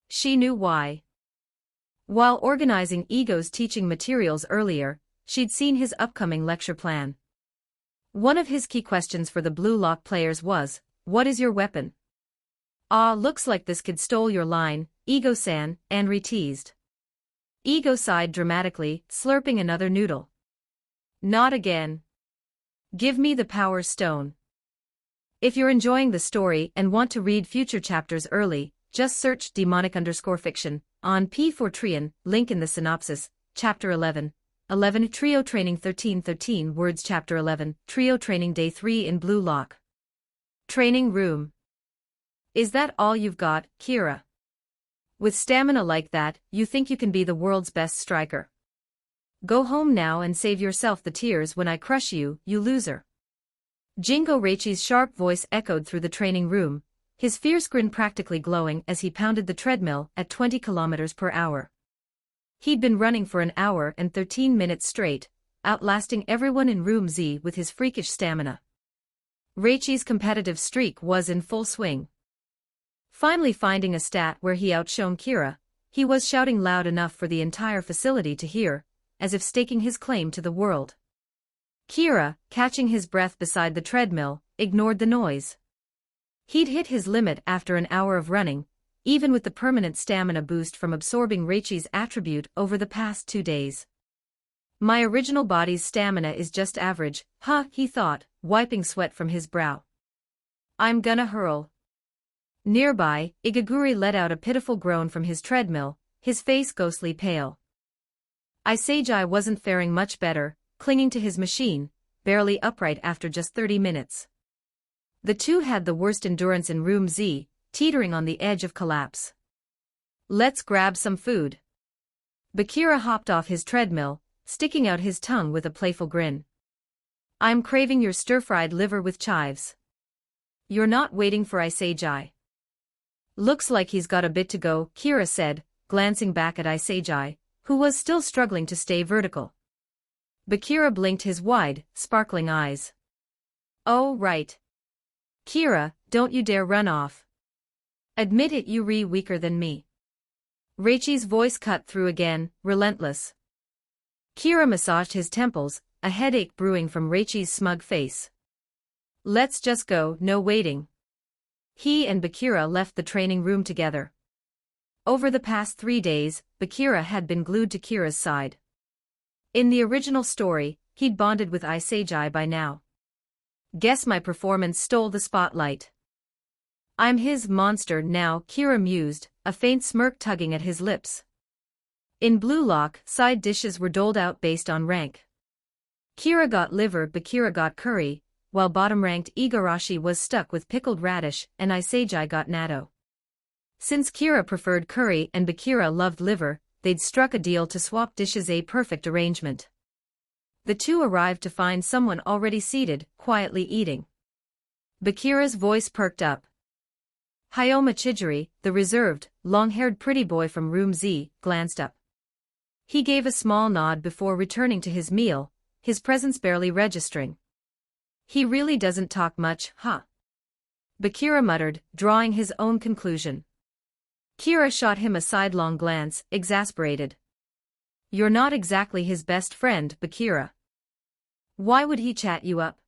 [SPEAKER 2] She knew why. While organizing Ego's teaching materials earlier, she'd seen his upcoming lecture plan. One of his key questions for the Blue Lock players was, "What is your weapon?" "Ah, looks like this kid stole your line, Ego-san," Anri teased. Ego sighed dramatically, slurping another noodle. Not again. Give me the Power Stone. If you're enjoying the story and want to read future chapters early, just search demonic_fiction on P4Trian, link in the synopsis, Chapter 11. 11 Trio Training 13 words Chapter 11, Trio Training Day 3 in Blue Lock. Training Room. Is that all you've got, Kira? With stamina like that, you think you can be the world's best striker? Go home now and save yourself the tears when I crush you, you loser. Jingo Reichi's sharp voice echoed through the training room, his fierce grin practically glowing as he pounded the treadmill at 20 kilometers per hour. He'd been running for an hour and 13 minutes straight, outlasting everyone in Room Z with his freakish stamina. Raichi's competitive streak was in full swing. Finally finding a stat where he outshone Kira, he was shouting loud enough for the entire facility to hear, as if staking his claim to the world. Kira, catching his breath beside the treadmill, ignored the noise. He'd hit his limit after an hour of running, even with the permanent stamina boost from absorbing Raichi's attribute over the past 2 days. My original body's stamina is just average, he thought, wiping sweat from his brow. I'm gonna hurl. Nearby, Igaguri let out a pitiful groan from his treadmill, his face ghostly pale. Isagi wasn't faring much better, clinging to his machine, barely upright after just 30 minutes. The two had the worst endurance in Room Z, teetering on the edge of collapse. Let's grab some food. Bakira hopped off his treadmill, sticking out his tongue with a playful grin. I'm craving your stir-fried liver with chives. You're not waiting for Isagi. Looks like he's got a bit to go, Kira said, glancing back at Isagi, who was still struggling to stay vertical. Bakira blinked his wide, sparkling eyes. Oh right. Kira, don't you dare run off. Admit it, you're weaker than me. Raichi's voice cut through again, relentless. Kira massaged his temples, a headache brewing from Raichi's smug face. Let's just go, no waiting. He and Bakira left the training room together. Over the past 3 days, Bakira had been glued to Kira's side. In the original story, he'd bonded with Isagi by now. Guess my performance stole the spotlight. I'm his monster now, Kira mused, a faint smirk tugging at his lips. In Blue Lock, side dishes were doled out based on rank. Kira got liver, Bakira got curry, while bottom-ranked Igarashi was stuck with pickled radish and Isagi got natto. Since Kira preferred curry and Bakira loved liver, they'd struck a deal to swap dishes, a perfect arrangement. The two arrived to find someone already seated, quietly eating. Bakira's voice perked up. Hayoma Chijiri, the reserved, long-haired pretty boy from Room Z, glanced up. He gave a small nod before returning to his meal, his presence barely registering. He really doesn't talk much, Bakira muttered, drawing his own conclusion. Kira shot him a sidelong glance, exasperated. You're not exactly his best friend, Bakira. Why would he chat you up?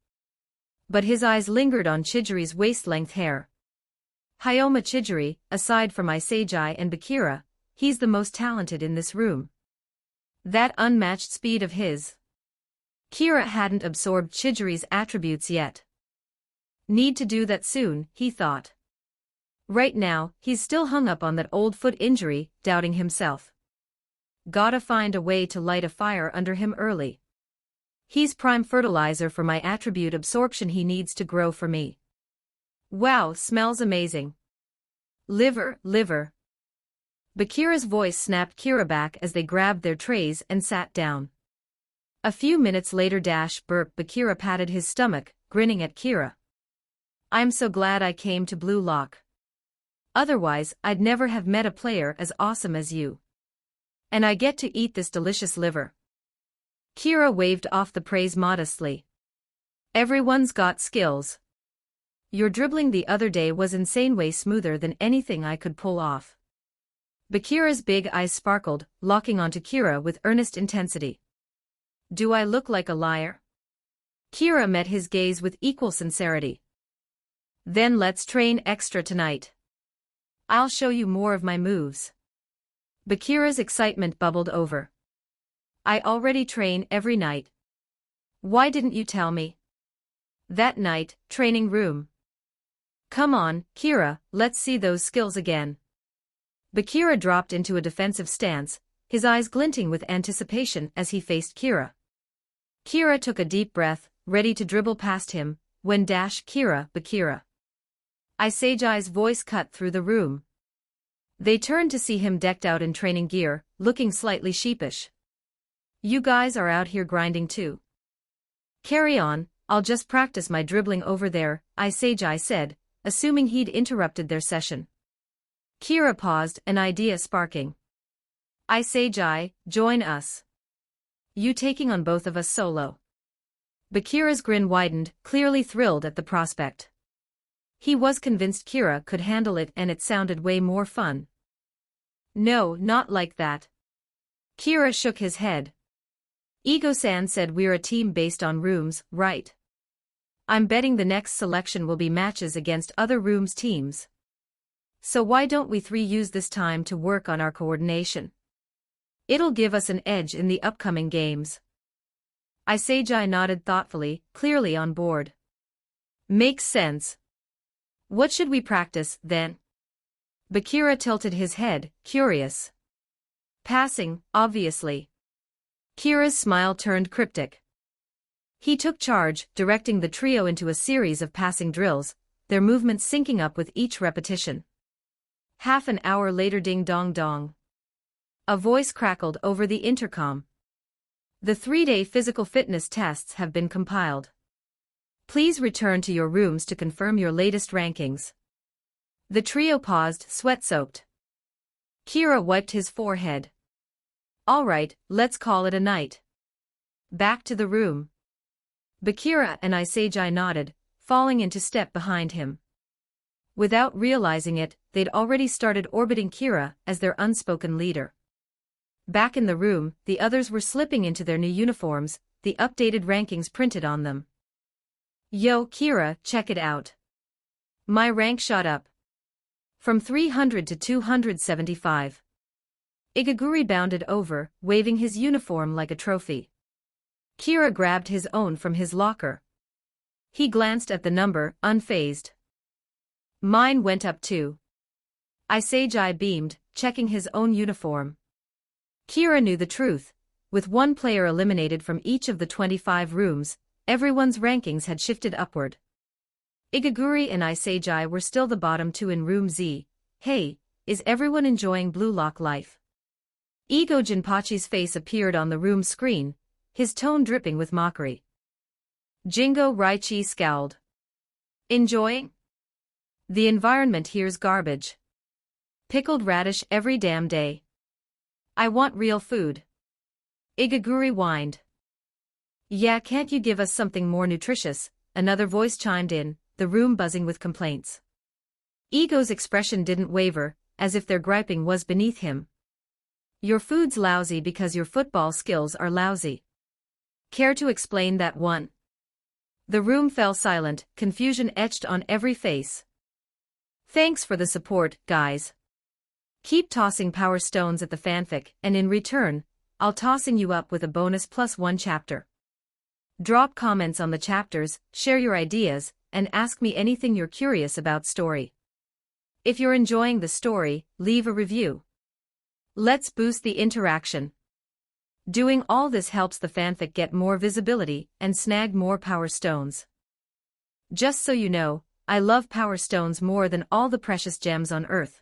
[SPEAKER 2] But his eyes lingered on Chijiri's waist-length hair. Hayoma Chijiri, aside from Isagi and Bakira, he's the most talented in this room. That unmatched speed of his. Kira hadn't absorbed Chijiri's attributes yet. Need to do that soon, he thought. Right now, he's still hung up on that old foot injury, doubting himself. Gotta find a way to light a fire under him early. He's prime fertilizer for my attribute absorption he needs to grow for me. Wow, smells amazing. Liver, liver. Bakira's voice snapped Kira back as they grabbed their trays and sat down. A few minutes later, Bakira patted his stomach, grinning at Kira. I'm so glad I came to Blue Lock. Otherwise, I'd never have met a player as awesome as you. And I get to eat this delicious liver. Kira waved off the praise modestly. Everyone's got skills. Your dribbling the other day was insane, way smoother than anything I could pull off. Bakira's big eyes sparkled, locking onto Kira with earnest intensity. Do I look like a liar? Kira met his gaze with equal sincerity. Then let's train extra tonight. I'll show you more of my moves. Bakira's excitement bubbled over. I already train every night. Why didn't you tell me? That night, training room. Come on, Kira, let's see those skills again. Bakira dropped into a defensive stance, his eyes glinting with anticipation as he faced Kira. Kira took a deep breath, ready to dribble past him, when Bakira. Isagi's voice cut through the room. They turned to see him decked out in training gear, looking slightly sheepish. You guys are out here grinding too. Carry on, I'll just practice my dribbling over there, Isagi said, assuming he'd interrupted their session. Kira paused, an idea sparking. I say Jai, join us. You taking on both of us solo? Bakira's grin widened, clearly thrilled at the prospect. He was convinced Kira could handle it, and it sounded way more fun. No, not like that. Kira shook his head. Ego-san said we're a team based on rooms, right? I'm betting the next selection will be matches against other rooms' teams. So why don't we three use this time to work on our coordination? It'll give us an edge in the upcoming games. Isejai nodded thoughtfully, clearly on board. Makes sense. What should we practice, then? Bakira tilted his head, curious. Passing, obviously. Kira's smile turned cryptic. He took charge, directing the trio into a series of passing drills, their movements syncing up with each repetition. Half an hour later, ding-dong-dong. A voice crackled over the intercom. The 3-day physical fitness tests have been compiled. Please return to your rooms to confirm your latest rankings. The trio paused, sweat-soaked. Kira wiped his forehead. All right, let's call it a night. Back to the room. Bakira and Isejai nodded, falling into step behind him. Without realizing it, they'd already started orbiting Kira as their unspoken leader. Back in the room, the others were slipping into their new uniforms, the updated rankings printed on them. Yo, Kira, check it out. My rank shot up. From 300 to 275. Igaguri bounded over, waving his uniform like a trophy. Kira grabbed his own from his locker. He glanced at the number, unfazed. Mine went up too. Isejai beamed, checking his own uniform. Kira knew the truth. With one player eliminated from each of the 25 rooms, everyone's rankings had shifted upward. Igaguri and Isejai were still the bottom two in Room Z. Hey, is everyone enjoying Blue Lock life? Ego Jinpachi's face appeared on the room screen, his tone dripping with mockery. Jingo Raichi scowled. Enjoying? The environment here's garbage. Pickled radish every damn day. I want real food. Igaguri whined. Yeah, can't you give us something more nutritious? Another voice chimed in, the room buzzing with complaints. Ego's expression didn't waver, as if their griping was beneath him. Your food's lousy because your football skills are lousy. Care to explain that one? The room fell silent, confusion etched on every face. Thanks for the support, guys. Keep tossing power stones at the fanfic, and in return, I'll tossing you up with a bonus +1 chapter. Drop comments on the chapters, share your ideas, and ask me anything you're curious about story. If you're enjoying the story, leave a review. Let's boost the interaction. Doing all this helps the fanfic get more visibility and snag more power stones. Just so you know, I love power stones more than all the precious gems on earth.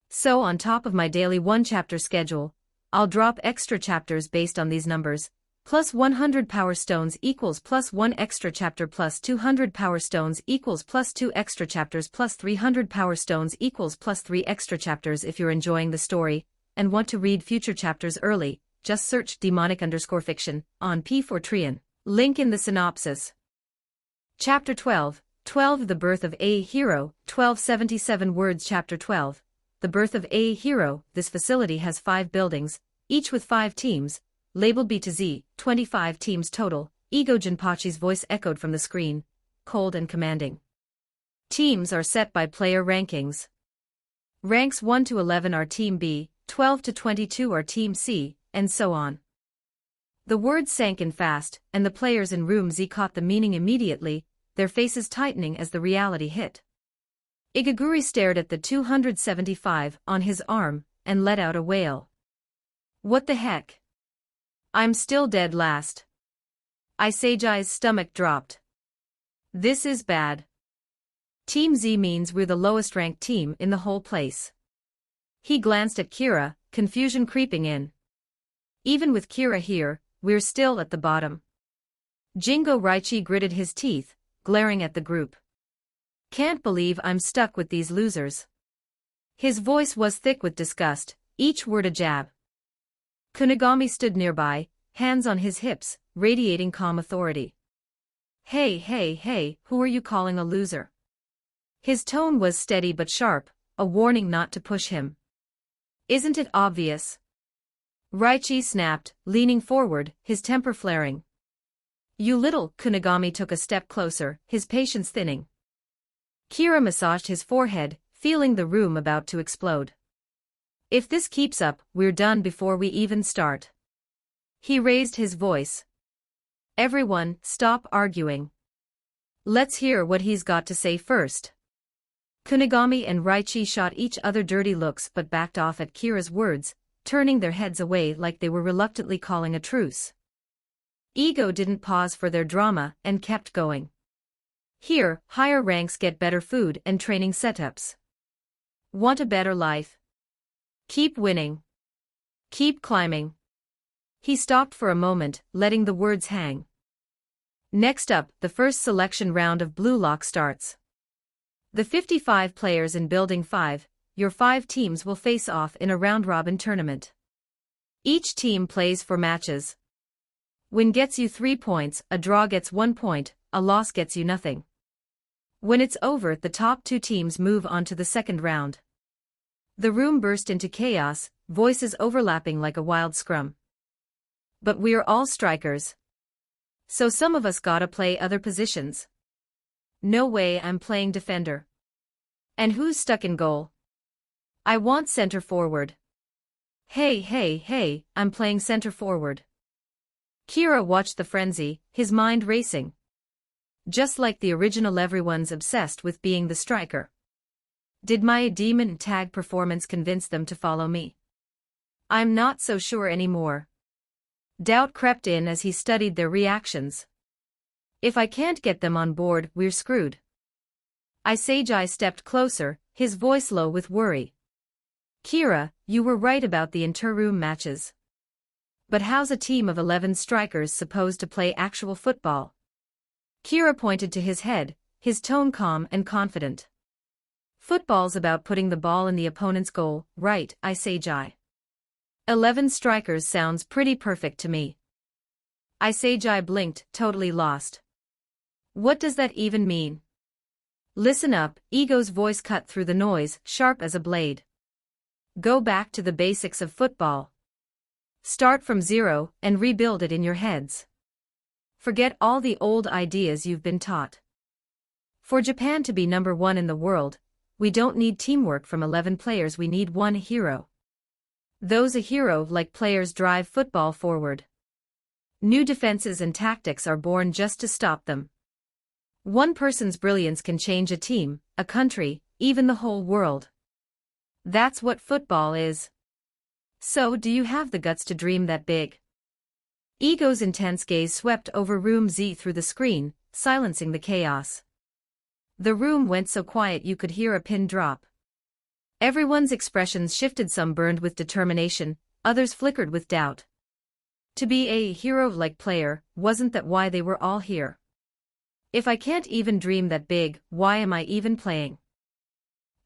[SPEAKER 2] So on top of my daily 1-chapter schedule, I'll drop extra chapters based on these numbers. +100 power stones equals +1 extra chapter, +200 power stones equals +2 extra chapters, +300 power stones equals +3 extra chapters. If you're enjoying the story and want to read future chapters early, just search demonic_fiction on P4Trian. Link in the synopsis. Chapter 12, The Birth of a Hero, 1277 words. Chapter 12, The Birth of a Hero. This facility has 5 buildings, each with 5 teams, labeled B to Z, 25 teams total. Ego Jinpachi's voice echoed from the screen, cold and commanding. Teams are set by player rankings. Ranks 1 to 11 are Team B, 12 to 22 are Team C, and so on. The words sank in fast, and the players in Room Z caught the meaning immediately, their faces tightening as the reality hit. Igaguri stared at the 275 on his arm, and let out a wail. What the heck? I'm still dead last. Isejai's stomach dropped. This is bad. Team Z means we're the lowest ranked team in the whole place. He glanced at Kira, confusion creeping in. Even with Kira here, we're still at the bottom. Jingo Raichi gritted his teeth, glaring at the group. Can't believe I'm stuck with these losers. His voice was thick with disgust, each word a jab. Kunigami stood nearby, hands on his hips, radiating calm authority. Hey, hey, hey, who are you calling a loser? His tone was steady but sharp, a warning not to push him. Isn't it obvious? Raichi snapped, leaning forward, his temper flaring. You little. Kunigami took a step closer, his patience thinning. Kira massaged his forehead, feeling the room about to explode. If this keeps up, we're done before we even start. He raised his voice. Everyone, stop arguing. Let's hear what he's got to say first. Kunigami and Raichi shot each other dirty looks but backed off at Kira's words, turning their heads away like they were reluctantly calling a truce. Ego didn't pause for their drama and kept going. Here, higher ranks get better food and training setups. Want a better life? Keep winning. Keep climbing. He stopped for a moment, letting the words hang. Next up, the first selection round of Blue Lock starts. The 55 players in Building 5, your 5 teams will face off in a round-robin tournament. Each team plays 4 matches. Win gets you 3 points, a draw gets 1 point, a loss gets you nothing. When it's over, the top 2 teams move on to the second round. The room burst into chaos, voices overlapping like a wild scrum. But we're all strikers. So some of us gotta play other positions. No way I'm playing defender. And who's stuck in goal? I want center forward. Hey, hey, hey, I'm playing center forward. Kira watched the frenzy, his mind racing. Just like the original, everyone's obsessed with being the striker. Did my demon tag performance convince them to follow me? I'm not so sure anymore. Doubt crept in as he studied their reactions. If I can't get them on board, we're screwed. Isagi stepped closer, his voice low with worry. Kira, you were right about the inter-room matches. But how's a team of 11 strikers supposed to play actual football? Kira pointed to his head, his tone calm and confident. Football's about putting the ball in the opponent's goal, right, Isagi? 11 strikers sounds pretty perfect to me. Isagi blinked, totally lost. What does that even mean? Listen up, Ego's voice cut through the noise, sharp as a blade. Go back to the basics of football. Start from zero and rebuild it in your heads. Forget all the old ideas you've been taught. For Japan to be number 1 in the world, we don't need teamwork from 11 players, we need one hero. Those a hero-like players drive football forward. New defenses and tactics are born just to stop them. One person's brilliance can change a team, a country, even the whole world. That's what football is. So, do you have the guts to dream that big? Ego's intense gaze swept over Room Z through the screen, silencing the chaos. The room went so quiet you could hear a pin drop. Everyone's expressions shifted, some burned with determination, others flickered with doubt. To be a hero-like player, wasn't that why they were all here? If I can't even dream that big, why am I even playing?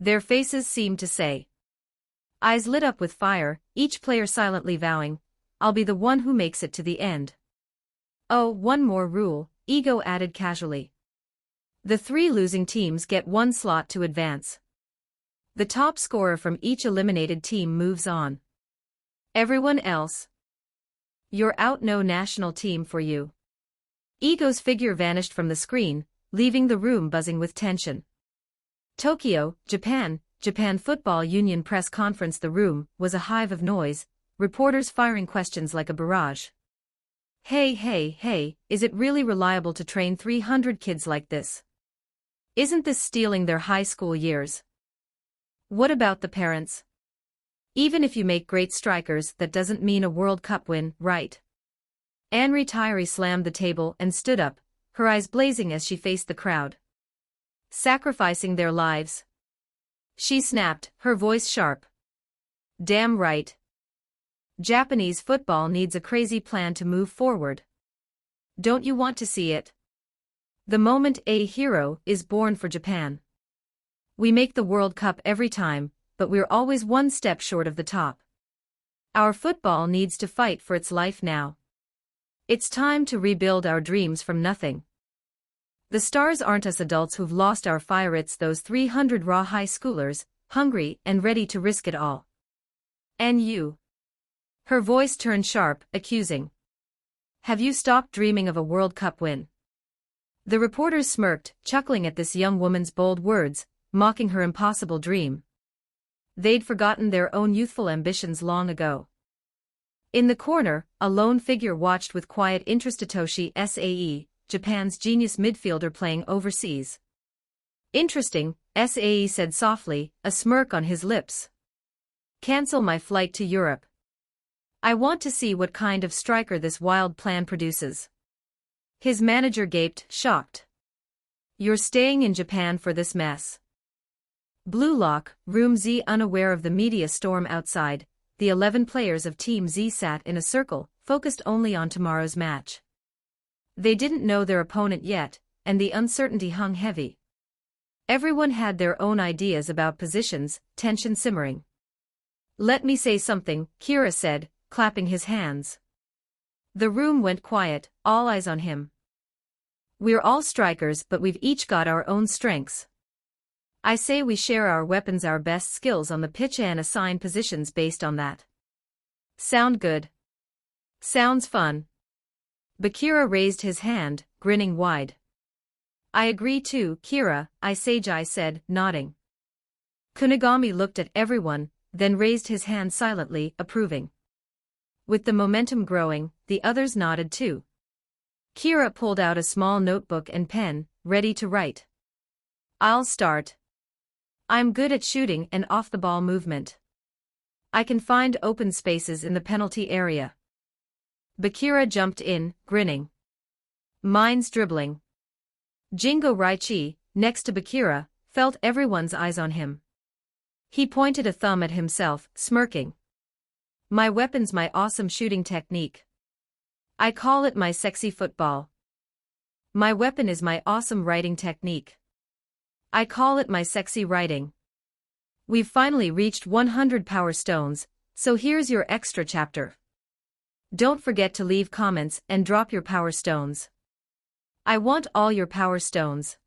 [SPEAKER 2] Their faces seemed to say. Eyes lit up with fire, each player silently vowing, I'll be the one who makes it to the end. Oh, one more rule, Ego added casually. The 3 losing teams get 1 slot to advance. The top scorer from each eliminated team moves on. Everyone else, you're out, no national team for you. Ego's figure vanished from the screen, leaving the room buzzing with tension. Tokyo, Japan, Japan Football Union press conference. The room was a hive of noise, reporters firing questions like a barrage. Hey, hey, hey, is it really reliable to train 300 kids like this? Isn't this stealing their high school years? What about the parents? Even if you make great strikers, that doesn't mean a World Cup win, right? Anri Tyree slammed the table and stood up, her eyes blazing as she faced the crowd. Sacrificing their lives? She snapped, her voice sharp. Damn right. Japanese football needs a crazy plan to move forward. Don't you want to see it? The moment a hero is born for Japan. We make the World Cup every time, but we're always one step short of the top. Our football needs to fight for its life now. It's time to rebuild our dreams from nothing. The stars aren't us adults who've lost our fire, it's those 300 raw high schoolers, hungry and ready to risk it all. And you? Her voice turned sharp, accusing. Have you stopped dreaming of a World Cup win? The reporters smirked, chuckling at this young woman's bold words, mocking her impossible dream. They'd forgotten their own youthful ambitions long ago. In the corner, a lone figure watched with quiet interest Toshi Sae, Japan's genius midfielder playing overseas. Interesting, Sae said softly, a smirk on his lips. Cancel my flight to Europe. I want to see what kind of striker this wild plan produces. His manager gaped, shocked. You're staying in Japan for this mess. Blue Lock, Room Z. Unaware of the media storm outside, the 11 players of Team Z sat in a circle, focused only on tomorrow's match. They didn't know their opponent yet, and the uncertainty hung heavy. Everyone had their own ideas about positions, tension simmering. Let me say something, Kira said, clapping his hands. The room went quiet, all eyes on him. We're all strikers, but we've each got our own strengths. I say we share our weapons, our best skills on the pitch, and assign positions based on that. Sound good? Sounds fun. Bakira raised his hand, grinning wide. I agree too, Kira, Seijai said, nodding. Kunigami looked at everyone, then raised his hand silently, approving. With the momentum growing, the others nodded too. Kira pulled out a small notebook and pen, ready to write. I'll start. I'm good at shooting and off-the-ball movement. I can find open spaces in the penalty area. Bakira jumped in, grinning. Mine's dribbling. Jingo Raichi, next to Bakira, felt everyone's eyes on him. He pointed a thumb at himself, smirking. My weapon's my awesome shooting technique. I call it my sexy football. My weapon is my awesome writing technique. I call it my sexy writing. We've finally reached 100 power stones, so here's your extra chapter. Don't forget to leave comments and drop your power stones. I want all your power stones.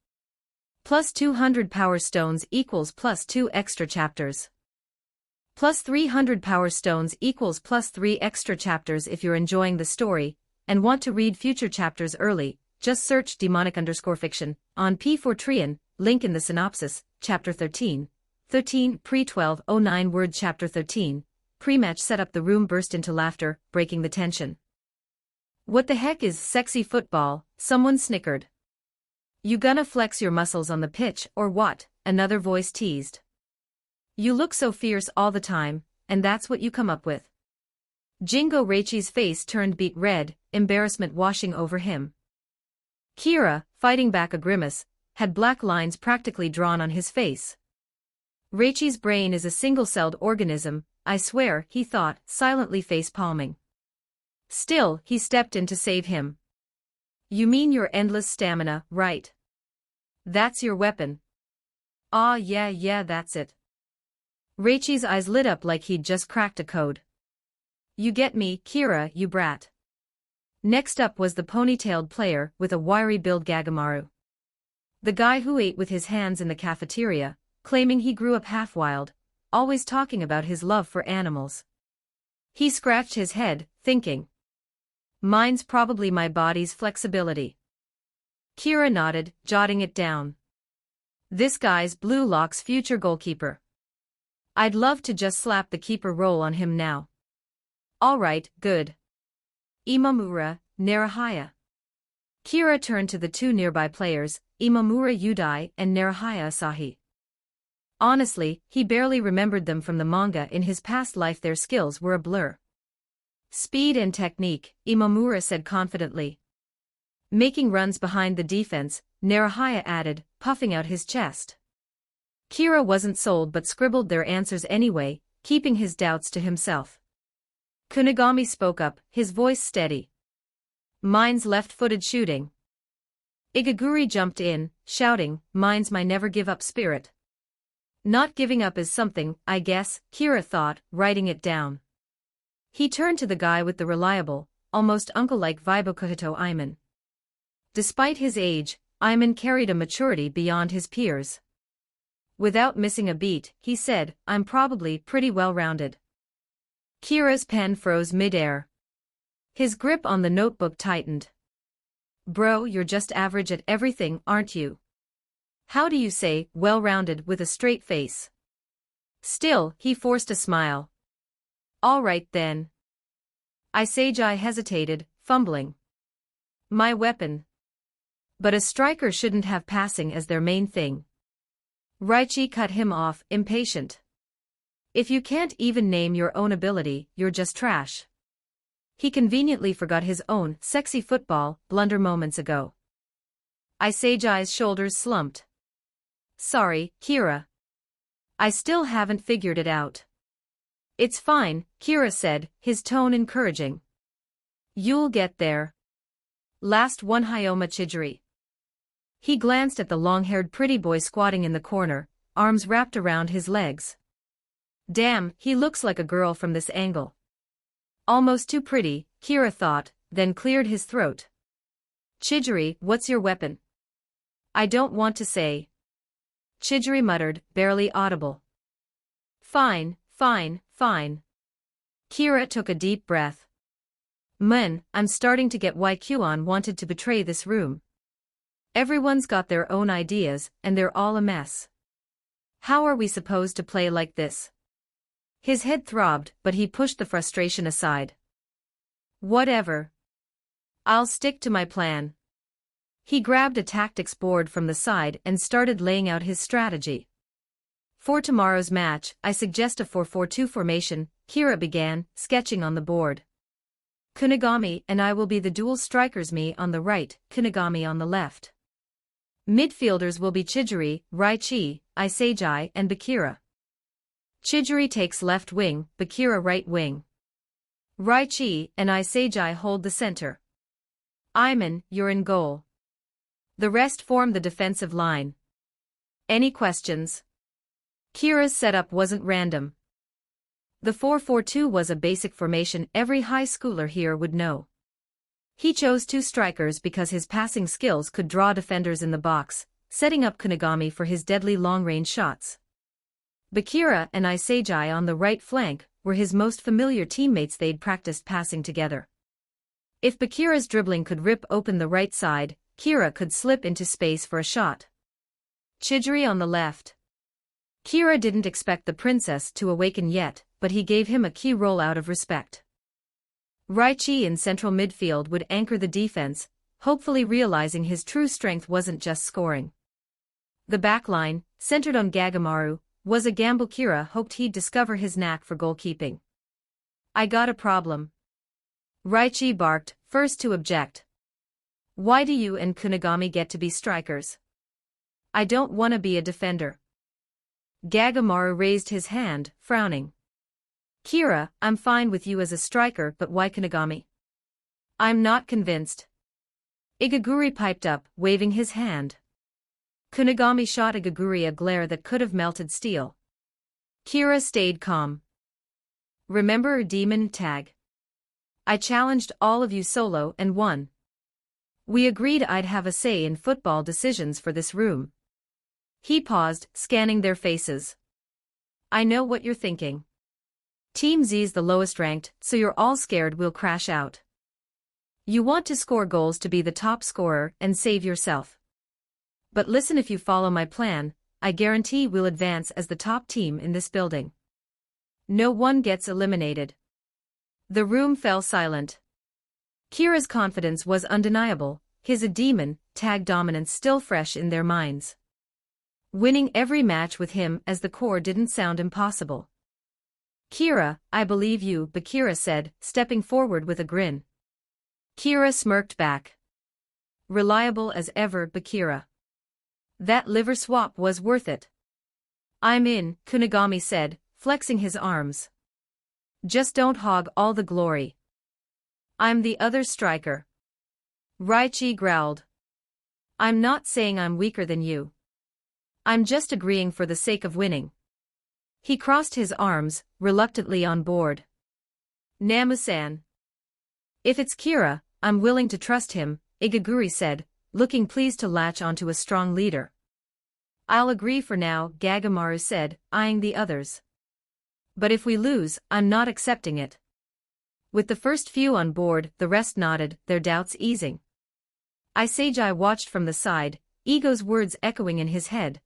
[SPEAKER 2] Plus 200 power stones equals plus 2 extra chapters. Plus 300 power stones equals plus 3 extra chapters. If you're enjoying the story and want to read future chapters early, just search demonic_fiction on P4trian, link in the synopsis, Chapter 13. 13 pre-1209 word Chapter 13. Pre-match setup. The room burst into laughter, breaking the tension. What the heck is sexy football? Someone snickered. You gonna flex your muscles on the pitch or what? Another voice teased. You look so fierce all the time, and that's what you come up with. Jingo Reichi's face turned beet red, embarrassment washing over him. Kira, fighting back a grimace, had black lines practically drawn on his face. Reichi's brain is a single-celled organism, I swear, he thought, silently face-palming. Still, he stepped in to save him. You mean your endless stamina, right? That's your weapon. Ah, yeah, that's it. Reichi's eyes lit up like he'd just cracked a code. You get me, Kira, you brat. Next up was the ponytailed player with a wiry build, Gagamaru. The guy who ate with his hands in the cafeteria, claiming he grew up half wild, always talking about his love for animals. He scratched his head, thinking. Mine's probably my body's flexibility. Kira nodded, jotting it down. This guy's Blue Lock's future goalkeeper. I'd love to just slap the keeper role on him now. All right, good. Imamura, Narahaya. Kira turned to the two nearby players, Imamura Yudai and Narahaya Asahi. Honestly, he barely remembered them from the manga. In his past life their skills were a blur. Speed and technique, Imamura said confidently. Making runs behind the defense, Narahaya added, puffing out his chest. Kira wasn't sold but scribbled their answers anyway, keeping his doubts to himself. Kunigami spoke up, his voice steady. Mine's left-footed shooting. Igaguri jumped in, shouting, mine's my never-give-up spirit. Not giving up is something, I guess, Kira thought, writing it down. He turned to the guy with the reliable, almost uncle-like Vibokuhito Iman. Despite his age, Iman carried a maturity beyond his peers. Without missing a beat, he said, I'm probably pretty well-rounded. Kira's pen froze mid-air. His grip on the notebook tightened. Bro, you're just average at everything, aren't you? How do you say, well-rounded with a straight face? Still, he forced a smile. All right then. Isagi hesitated, fumbling. My weapon. But a striker shouldn't have passing as their main thing. Raichi cut him off, impatient. If you can't even name your own ability, you're just trash. He conveniently forgot his own sexy football blunder moments ago. Isagi's shoulders slumped. Sorry, Kira. I still haven't figured it out. It's fine, Kira said, his tone encouraging. You'll get there. Last one, Hyoma Chijiri. He glanced at the long-haired pretty boy squatting in the corner, arms wrapped around his legs. Damn, he looks like a girl from this angle. Almost too pretty, Kira thought, then cleared his throat. Chijiri, what's your weapon? I don't want to say. Chijiri muttered, barely audible. Fine, fine, fine. Kira took a deep breath. I'm starting to get why Kyuan wanted to betray this room. Everyone's got their own ideas, and they're all a mess. How are we supposed to play like this? His head throbbed, but he pushed the frustration aside. Whatever. I'll stick to my plan. He grabbed a tactics board from the side and started laying out his strategy. For tomorrow's match, I suggest a 4-4-2 formation, Kira began, sketching on the board. Kunigami and I will be the dual strikers, me on the right, Kunigami on the left. Midfielders will be Chijiri, Raichi, Isagi, and Bakira. Chijiri takes left wing, Bakira right wing. Raichi and Isagi hold the center. Iman, you're in goal. The rest form the defensive line. Any questions? Kira's setup wasn't random. The 4-4-2 was a basic formation every high schooler here would know. He chose two strikers because his passing skills could draw defenders in the box, setting up Kunigami for his deadly long-range shots. Bakira and Isagi on the right flank were his most familiar teammates, they'd practiced passing together. If Bakira's dribbling could rip open the right side, Kira could slip into space for a shot. Chijiri on the left. Kira didn't expect the princess to awaken yet, but he gave him a key role out of respect. Raichi in central midfield would anchor the defense, hopefully realizing his true strength wasn't just scoring. The backline, centered on Gagamaru, was a gamble Kira hoped he'd discover his knack for goalkeeping. I got a problem. Raichi barked, first to object. Why do you and Kunigami get to be strikers? I don't want to be a defender. Gagamaru raised his hand, frowning. Kira, I'm fine with you as a striker, but why Kunigami? I'm not convinced. Igaguri piped up, waving his hand. Kunigami shot Igaguri a glare that could have melted steel. Kira stayed calm. Remember demon tag? I challenged all of you solo and won. We agreed I'd have a say in football decisions for this room. He paused, scanning their faces. I know what you're thinking. Team Z's the lowest ranked, so you're all scared we'll crash out. You want to score goals to be the top scorer and save yourself. But listen, if you follow my plan, I guarantee we'll advance as the top team in this building. No one gets eliminated. The room fell silent. Kira's confidence was undeniable, his a demon tag dominance still fresh in their minds. Winning every match with him as the core didn't sound impossible. Kira, I believe you, Bakira said, stepping forward with a grin. Kira smirked back. Reliable as ever, Bakira. That liver swap was worth it. I'm in, Kunigami said, flexing his arms. Just don't hog all the glory. I'm the other striker. Raichi growled. I'm not saying I'm weaker than you. I'm just agreeing for the sake of winning. He crossed his arms, reluctantly on board. Namu-san. If it's Kira, I'm willing to trust him, Igaguri said, looking pleased to latch onto a strong leader. I'll agree for now, Gagamaru said, eyeing the others. But if we lose, I'm not accepting it. With the first few on board, the rest nodded, their doubts easing. Isagi watched from the side, Ego's words echoing in his head.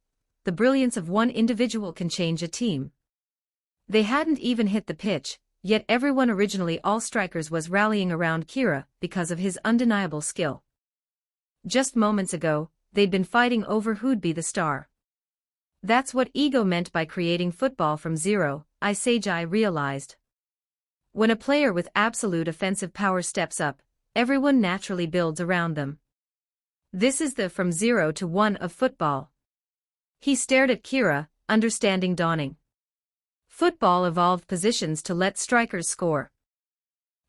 [SPEAKER 2] The brilliance of one individual can change a team. They hadn't even hit the pitch, yet everyone, originally all strikers, was rallying around Kira because of his undeniable skill. Just moments ago, they'd been fighting over who'd be the star. That's what Ego meant by creating football from zero, Isagi realized. When a player with absolute offensive power steps up, everyone naturally builds around them. This is the from zero to one of football. He stared at Kira, understanding dawning. Football evolved positions to let strikers score.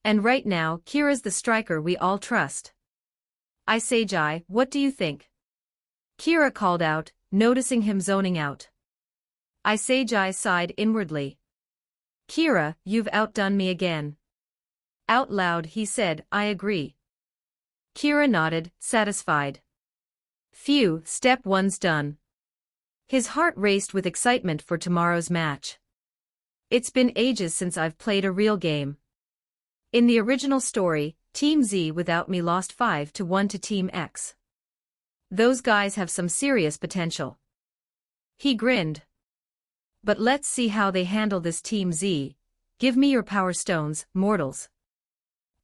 [SPEAKER 2] And right now, Kira's the striker we all trust. Isagi, what do you think? Kira called out, noticing him zoning out. Isagi sighed inwardly. Kira, you've outdone me again. Out loud he said, I agree. Kira nodded, satisfied. Phew, step one's done. His heart raced with excitement for tomorrow's match. It's been ages since I've played a real game. In the original story, Team Z without me lost 5-1 to Team X. Those guys have some serious potential. He grinned. But let's see how they handle this Team Z. Give me your power stones, mortals.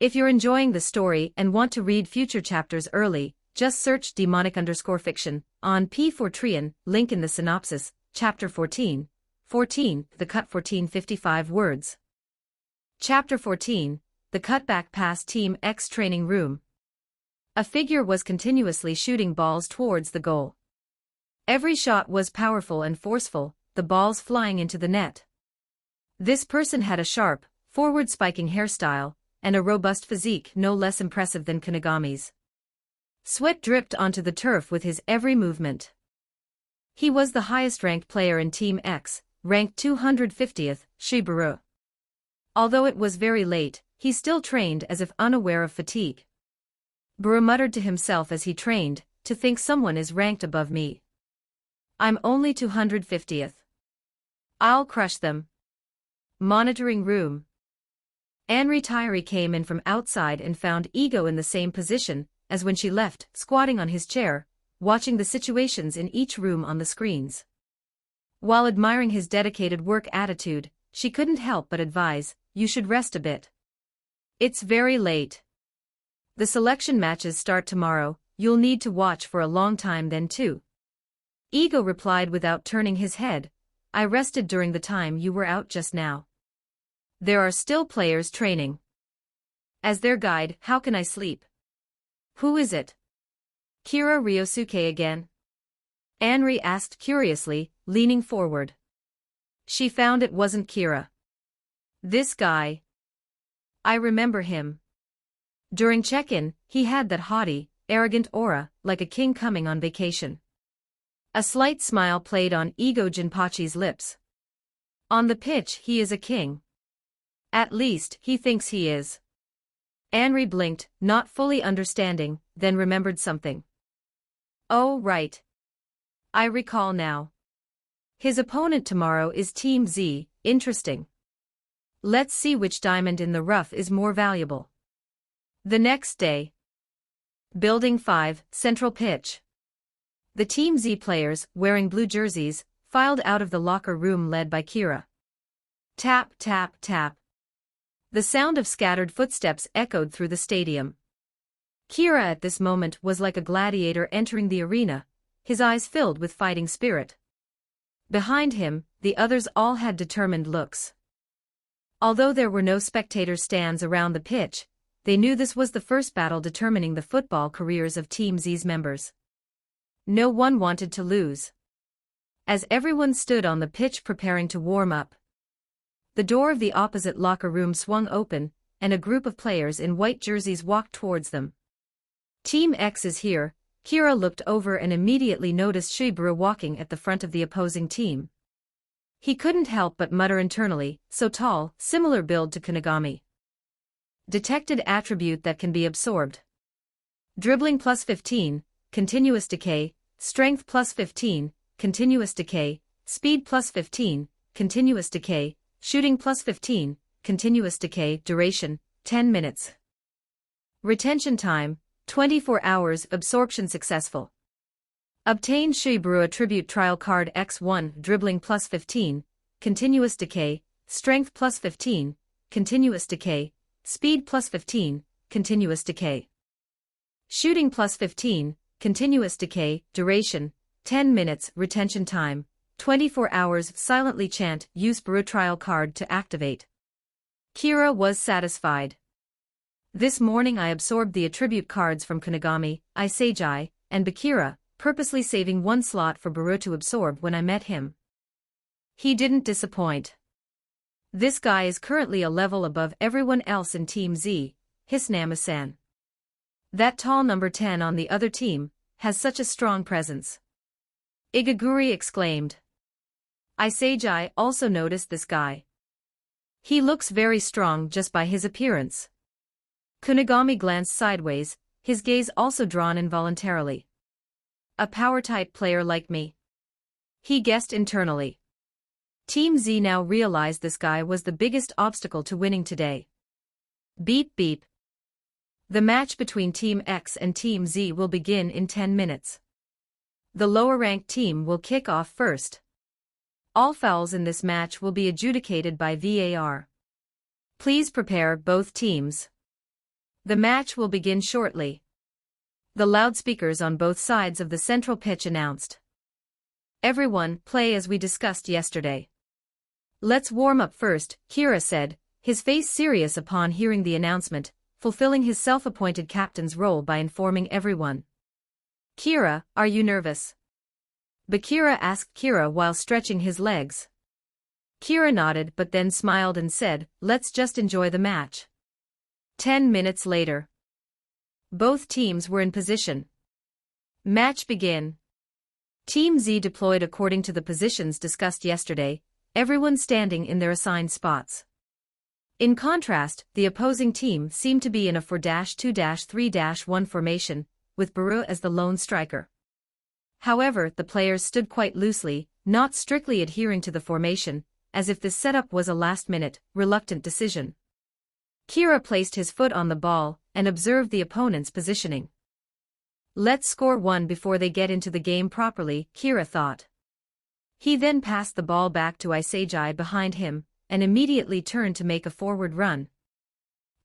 [SPEAKER 2] If you're enjoying the story and want to read future chapters early, just search demonic_fiction on P4trian, link in the synopsis, Chapter 14, The Cut 1455 words. Chapter 14, The Cutback Pass Team X Training Room. A figure was continuously shooting balls towards the goal. Every shot was powerful and forceful, the balls flying into the net. This person had a sharp, forward-spiking hairstyle, and a robust physique no less impressive than Kunigami's. Sweat dripped onto the turf with his every movement. He was the highest-ranked player in Team X, ranked 250th, Shiburu. Although it was very late, he still trained as if unaware of fatigue. Buru muttered to himself as he trained, to think someone is ranked above me. I'm only 250th. I'll crush them. Monitoring room. Anri Tairi came in from outside and found Ego in the same position as when she left, squatting on his chair, watching the situations in each room on the screens. While admiring his dedicated work attitude, she couldn't help but advise, you should rest a bit. It's very late. The selection matches start tomorrow, you'll need to watch for a long time then too. Ego replied without turning his head, I rested during the time you were out just now. There are still players training. As their guide, how can I sleep? Who is it? Kira Ryosuke again? Anri asked curiously, leaning forward. She found it wasn't Kira. This guy. I remember him. During check-in, he had that haughty, arrogant aura, like a king coming on vacation. A slight smile played on Ego Jinpachi's lips. On the pitch he is a king. At least, he thinks he is. Anri blinked, not fully understanding, then remembered something. Oh right. I recall now. His opponent tomorrow is Team Z, interesting. Let's see which diamond in the rough is more valuable. The next day. Building 5, Central Pitch. The Team Z players, wearing blue jerseys, filed out of the locker room led by Kira. Tap, tap, tap. The sound of scattered footsteps echoed through the stadium. Kira at this moment was like a gladiator entering the arena, his eyes filled with fighting spirit. Behind him, the others all had determined looks. Although there were no spectator stands around the pitch, they knew this was the first battle determining the football careers of Team Z's members. No one wanted to lose. As everyone stood on the pitch preparing to warm up, the door of the opposite locker room swung open, and a group of players in white jerseys walked towards them. Team X is here. Kira looked over and immediately noticed Shiburu walking at the front of the opposing team. He couldn't help but mutter internally, so tall, similar build to Kunigami. Detected attribute that can be absorbed. Dribbling plus 15, continuous decay, strength plus 15, continuous decay, speed plus 15, continuous decay, shooting plus 15, continuous decay, duration, 10 minutes. Retention time, 24 hours, absorption successful. Obtain Shibaru attribute trial card X1, dribbling plus 15, continuous decay, strength plus 15, continuous decay, speed plus 15, continuous decay. Shooting plus 15, continuous decay, duration, 10 minutes, retention time, 24 hours, silently chant, use Baru trial card to activate. Kira was satisfied. This morning I absorbed the attribute cards from Kunigami, Isegai, and Bakira, purposely saving one slot for Baru to absorb when I met him. He didn't disappoint. This guy is currently a level above everyone else in Team Z, Hisnama-san. That tall number 10 on the other team has such a strong presence. Igaguri exclaimed. Isegai also noticed this guy. He looks very strong just by his appearance. Kunigami glanced sideways, his gaze also drawn involuntarily. A power-type player like me. He guessed internally. Team Z now realized this guy was the biggest obstacle to winning today. Beep beep. The match between Team X and Team Z will begin in 10 minutes. The lower-ranked team will kick off first. All fouls in this match will be adjudicated by VAR. Please prepare both teams. The match will begin shortly. The loudspeakers on both sides of the central pitch announced. Everyone, play as we discussed yesterday. Let's warm up first, Kira said, his face serious upon hearing the announcement, fulfilling his self-appointed captain's role by informing everyone. Kira, are you nervous? Bakira asked Kira while stretching his legs. Kira nodded but then smiled and said, let's just enjoy the match. 10 minutes later. Both teams were in position. Match begin. Team Z deployed according to the positions discussed yesterday, everyone standing in their assigned spots. In contrast, the opposing team seemed to be in a 4-2-3-1 formation, with Baru as the lone striker. However, the players stood quite loosely, not strictly adhering to the formation, as if this setup was a last-minute, reluctant decision. Kira placed his foot on the ball and observed the opponent's positioning. Let's score one before they get into the game properly, Kira thought. He then passed the ball back to Isegai behind him, and immediately turned to make a forward run.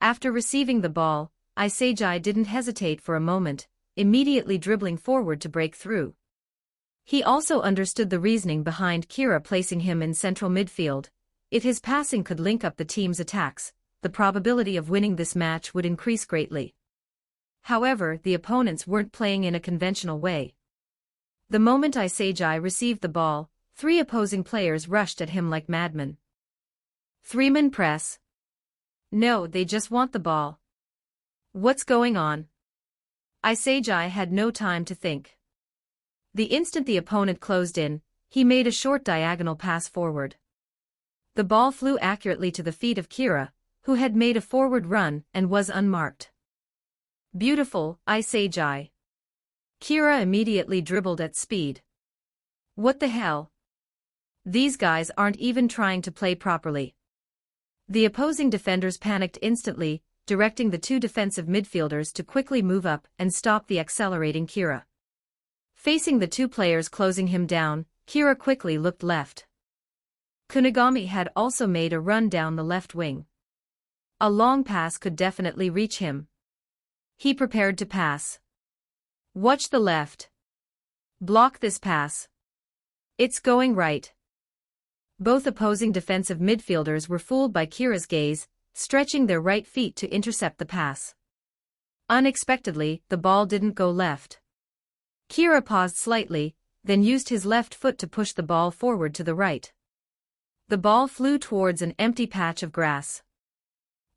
[SPEAKER 2] After receiving the ball, Isegai didn't hesitate for a moment, immediately dribbling forward to break through. He also understood the reasoning behind Kira placing him in central midfield. If his passing could link up the team's attacks, the probability of winning this match would increase greatly. However, the opponents weren't playing in a conventional way. The moment Isegai received the ball, 3 opposing players rushed at him like madmen. 3-man press. No, they just want the ball. What's going on? Isegai had no time to think. The instant the opponent closed in, he made a short diagonal pass forward. The ball flew accurately to the feet of Kira, who had made a forward run and was unmarked. Beautiful, Isegai. Kira immediately dribbled at speed. What the hell? These guys aren't even trying to play properly. The opposing defenders panicked instantly, directing the 2 defensive midfielders to quickly move up and stop the accelerating Kira. Facing the 2 players closing him down, Kira quickly looked left. Kunigami had also made a run down the left wing. A long pass could definitely reach him. He prepared to pass. Watch the left. Block this pass. It's going right. Both opposing defensive midfielders were fooled by Kira's gaze, stretching their right feet to intercept the pass. Unexpectedly, the ball didn't go left. Kira paused slightly, then used his left foot to push the ball forward to the right. The ball flew towards an empty patch of grass.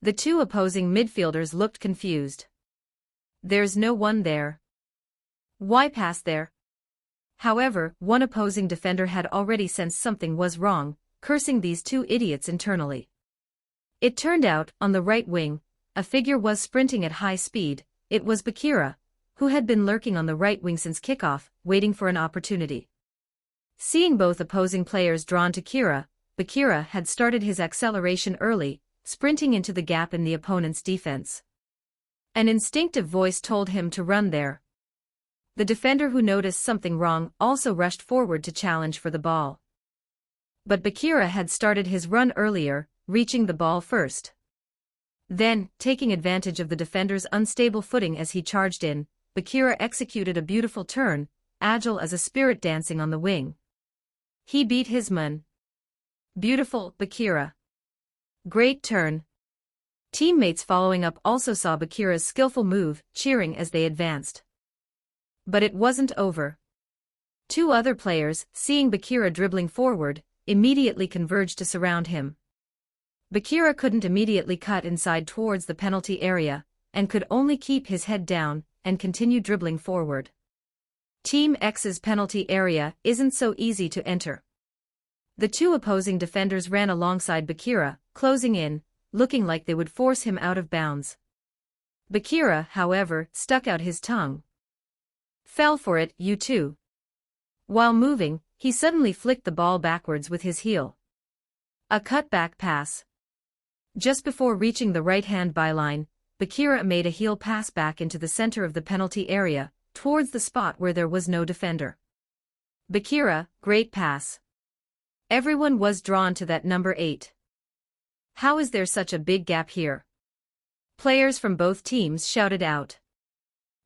[SPEAKER 2] The 2 opposing midfielders looked confused. There's no one there. Why pass there? However, one opposing defender had already sensed something was wrong, cursing these two idiots internally. It turned out, on the right wing, a figure was sprinting at high speed. It was Bakira, who had been lurking on the right wing since kickoff, waiting for an opportunity. Seeing both opposing players drawn to Kira, Bakira had started his acceleration early, sprinting into the gap in the opponent's defense. An instinctive voice told him to run there. The defender, who noticed something wrong, also rushed forward to challenge for the ball. But Bakira had started his run earlier, reaching the ball first. Then, taking advantage of the defender's unstable footing as he charged in, Bakira executed a beautiful turn, agile as a spirit dancing on the wing. He beat his man. Beautiful, Bakira. Great turn. Teammates following up also saw Bakira's skillful move, cheering as they advanced. But it wasn't over. Two other players, seeing Bakira dribbling forward, immediately converged to surround him. Bakira couldn't immediately cut inside towards the penalty area, and could only keep his head down and continue dribbling forward. Team X's penalty area isn't so easy to enter. The two opposing defenders ran alongside Bakira, closing in, looking like they would force him out of bounds. Bakira, however, stuck out his tongue. Fell for it, you two. While moving, he suddenly flicked the ball backwards with his heel. A cutback pass. Just before reaching the right-hand byline, Bakira made a heel pass back into the center of the penalty area, towards the spot where there was no defender. Bakira, great pass. Everyone was drawn to that number 8. How is there such a big gap here? Players from both teams shouted out.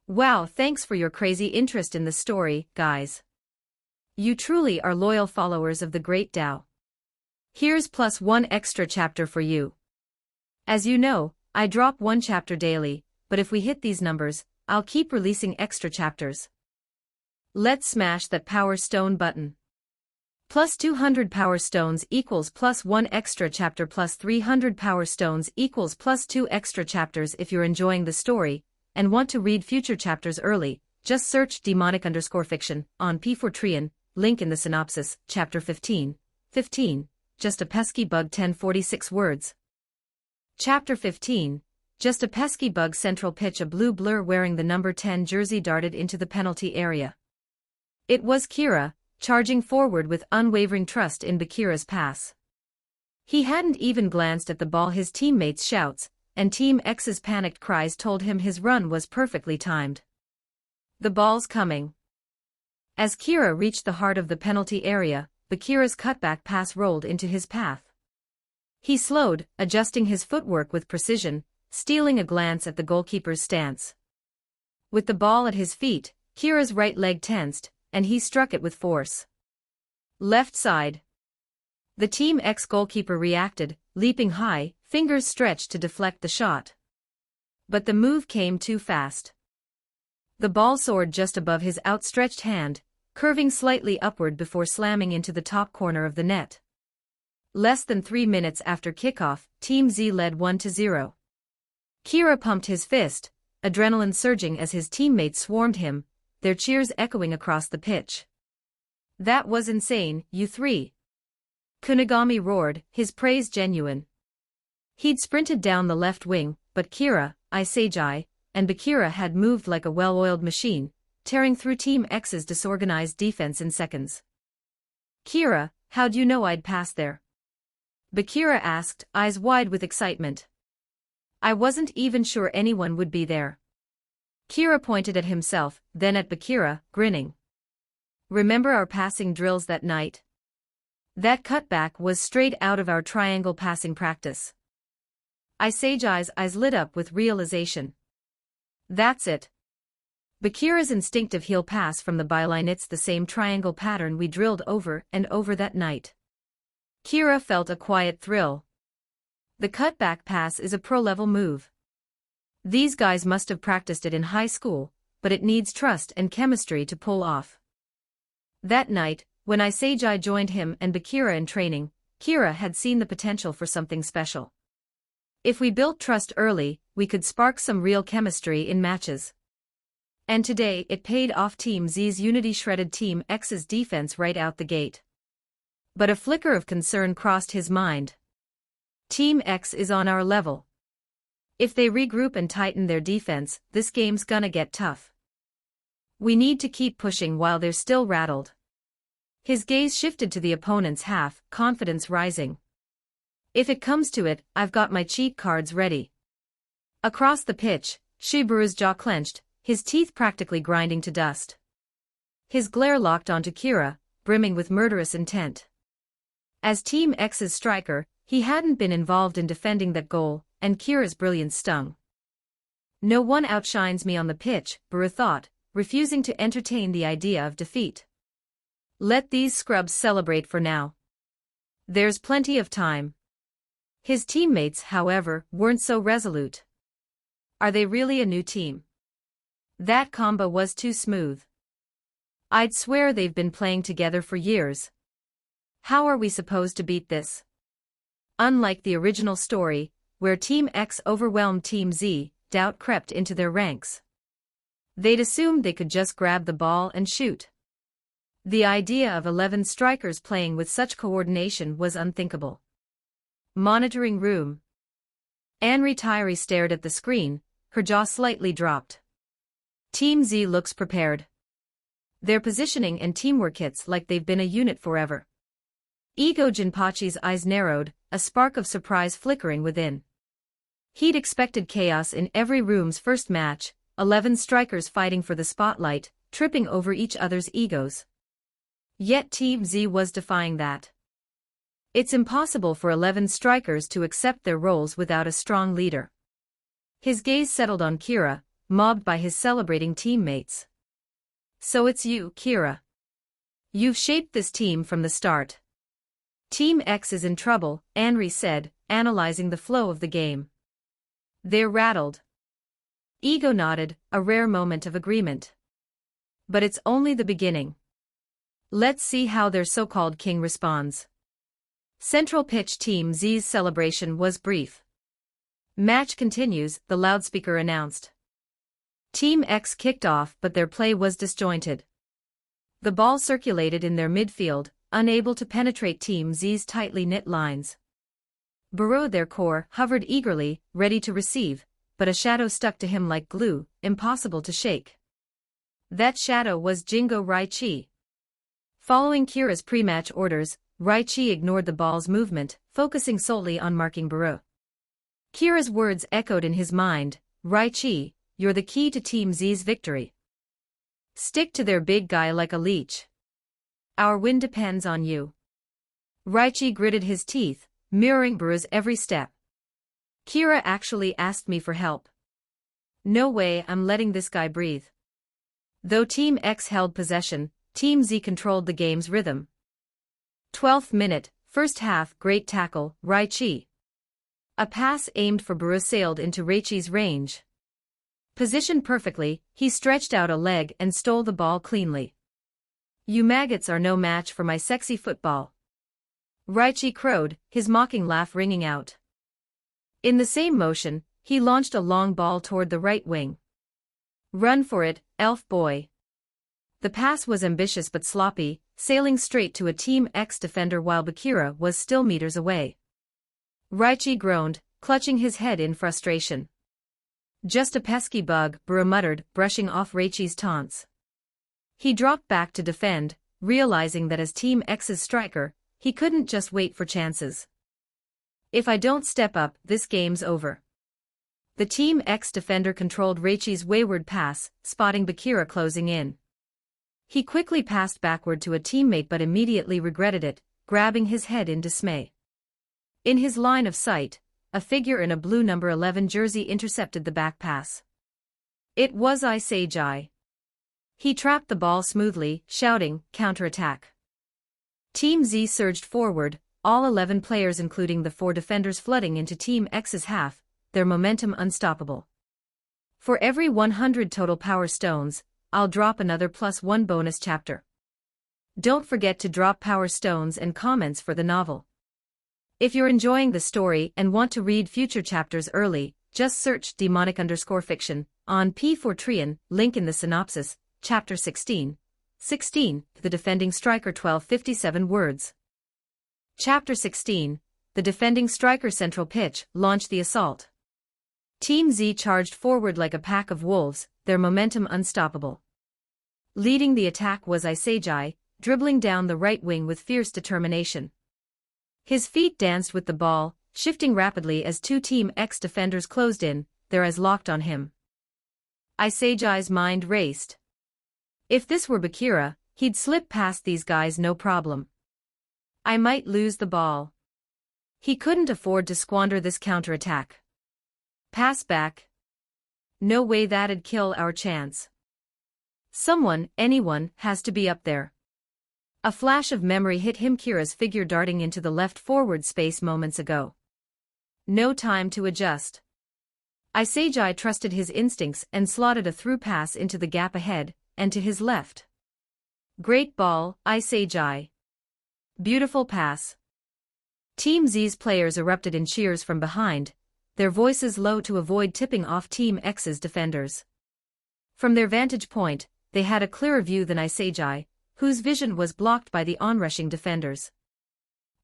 [SPEAKER 2] Wow, thanks for your crazy interest in the story, guys. You truly are loyal followers of the Great Tao. Here's plus one extra chapter for you. As you know, I drop one chapter daily, but if we hit these numbers, I'll keep releasing extra chapters. Let's smash that power stone button. Plus 200 power stones equals plus one extra chapter, plus 300 power stones equals plus 2 extra chapters. If you're enjoying the story and want to read future chapters early, just search demonic_fiction on P4Trian, link in the synopsis, chapter 15, just a pesky bug, 1046 words. Chapter 15, just a pesky bug. Central pitch. A blue blur wearing the number 10 jersey darted into the penalty area. It was Kira, charging forward with unwavering trust in Bakira's pass. He hadn't even glanced at the ball. His teammates' shouts and Team X's panicked cries told him his run was perfectly timed. The ball's coming. As Kira reached the heart of the penalty area, Bakira's cutback pass rolled into his path. He slowed, adjusting his footwork with precision, stealing a glance at the goalkeeper's stance. With the ball at his feet, Kira's right leg tensed, and he struck it with force. Left side. The Team X goalkeeper reacted, leaping high, fingers stretched to deflect the shot. But the move came too fast. The ball soared just above his outstretched hand, curving slightly upward before slamming into the top corner of the net. Less than 3 minutes after kickoff, Team Z led 1-0. Kira pumped his fist, adrenaline surging as his teammates swarmed him, their cheers echoing across the pitch. That was insane, you three. Kunigami roared, his praise genuine. He'd sprinted down the left wing, but Kira, Isagi, and Bakira had moved like a well-oiled machine, tearing through Team X's disorganized defense in seconds. Kira, how'd you know I'd pass there? Bakira asked, eyes wide with excitement. I wasn't even sure anyone would be there. Kira pointed at himself, then at Bakira, grinning. Remember our passing drills that night? That cutback was straight out of our triangle passing practice. Isagi's eyes lit up with realization. That's it. Bakira's instinctive heel pass from the byline, it's the same triangle pattern we drilled over and over that night. Kira felt a quiet thrill. The cutback pass is a pro-level move. These guys must have practiced it in high school, but it needs trust and chemistry to pull off. That night, when Isagi joined him and Bakira in training, Kira had seen the potential for something special. If we built trust early, we could spark some real chemistry in matches. And today it paid off. Team Z's unity shredded Team X's defense right out the gate. But a flicker of concern crossed his mind. Team X is on our level. If they regroup and tighten their defense, this game's gonna get tough. We need to keep pushing while they're still rattled. His gaze shifted to the opponent's half, confidence rising. If it comes to it, I've got my cheat cards ready. Across the pitch, Shiburu's jaw clenched, his teeth practically grinding to dust. His glare locked onto Kira, brimming with murderous intent. As Team X's striker, he hadn't been involved in defending that goal, and Kira's brilliance stung. No one outshines me on the pitch, Buru thought, refusing to entertain the idea of defeat. Let these scrubs celebrate for now. There's plenty of time. His teammates, however, weren't so resolute. Are they really a new team? That combo was too smooth. I'd swear they've been playing together for years. How are we supposed to beat this? Unlike the original story, where Team X overwhelmed Team Z, doubt crept into their ranks. They'd assumed they could just grab the ball and shoot. The idea of 11 strikers playing with such coordination was unthinkable. Monitoring room. Anri Tyree stared at the screen, her jaw slightly dropped. Team Z looks prepared. Their positioning and teamwork hits like they've been a unit forever. Ego Jinpachi's eyes narrowed, a spark of surprise flickering within. He'd expected chaos in every room's first match, 11 strikers fighting for the spotlight, tripping over each other's egos. Yet Team Z was defying that. It's impossible for 11 strikers to accept their roles without a strong leader. His gaze settled on Kira, mobbed by his celebrating teammates. So it's you, Kira. You've shaped this team from the start. Team X is in trouble, Anri said, analyzing the flow of the game. They're rattled. Ego nodded, a rare moment of agreement. But it's only the beginning. Let's see how their so-called king responds. Central pitch Team Z's celebration was brief. Match continues, the loudspeaker announced. Team X kicked off, but their play was disjointed. The ball circulated in their midfield, unable to penetrate Team Z's tightly knit lines. Buru, their core, hovered eagerly, ready to receive, but a shadow stuck to him like glue, impossible to shake. That shadow was Jingo Raichi. Following Kira's pre-match orders, Raichi ignored the ball's movement, focusing solely on marking Buru. Kira's words echoed in his mind, Raichi, you're the key to Team Z's victory. Stick to their big guy like a leech. Our win depends on you. Raichi gritted his teeth, mirroring Buru's every step. Kira actually asked me for help. No way I'm letting this guy breathe. Though Team X held possession, Team Z controlled the game's rhythm. 12th minute, first half, great tackle, Raichi. A pass aimed for Buru sailed into Raichi's range. Positioned perfectly, he stretched out a leg and stole the ball cleanly. You maggots are no match for my sexy football. Raichi crowed, his mocking laugh ringing out. In the same motion, he launched a long ball toward the right wing. Run for it, elf boy. The pass was ambitious but sloppy, sailing straight to a Team X defender while Bakira was still meters away. Raichi groaned, clutching his head in frustration. Just a pesky bug, Buru muttered, brushing off Raichi's taunts. He dropped back to defend, realizing that as Team X's striker, he couldn't just wait for chances. If I don't step up, this game's over. The Team X defender controlled Raichi's wayward pass, spotting Bakira closing in. He quickly passed backward to a teammate but immediately regretted it, grabbing his head in dismay. In his line of sight, a figure in a blue number 11 jersey intercepted the back pass. It was Isagi. He trapped the ball smoothly, shouting, "Counterattack." Team Z surged forward, all 11 players including the 4 defenders flooding into Team X's half, their momentum unstoppable. For every 100 total power stones, I'll drop another +1 bonus chapter. Don't forget to drop power stones and comments for the novel. If you're enjoying the story and want to read future chapters early, just search demonic_fiction on P4trian, link in the synopsis, chapter 16. The defending striker 1257 words. Chapter 16, the defending striker central pitch launched the assault. Team Z charged forward like a pack of wolves, their momentum unstoppable. Leading the attack was Isagi, dribbling down the right wing with fierce determination. His feet danced with the ball, shifting rapidly as two Team X defenders closed in, their eyes locked on him. Isagi's mind raced. If this were Bakira, he'd slip past these guys no problem. I might lose the ball. He couldn't afford to squander this counterattack. Pass back. No way that'd kill our chance. Someone, anyone, has to be up there. A flash of memory hit him, Kira's figure darting into the left forward space moments ago. No time to adjust. Isagi trusted his instincts and slotted a through pass into the gap ahead, and to his left. Great ball, Isagi. Beautiful pass. Team Z's players erupted in cheers from behind, their voices low to avoid tipping off Team X's defenders. From their vantage point, they had a clearer view than Isagi, whose vision was blocked by the onrushing defenders.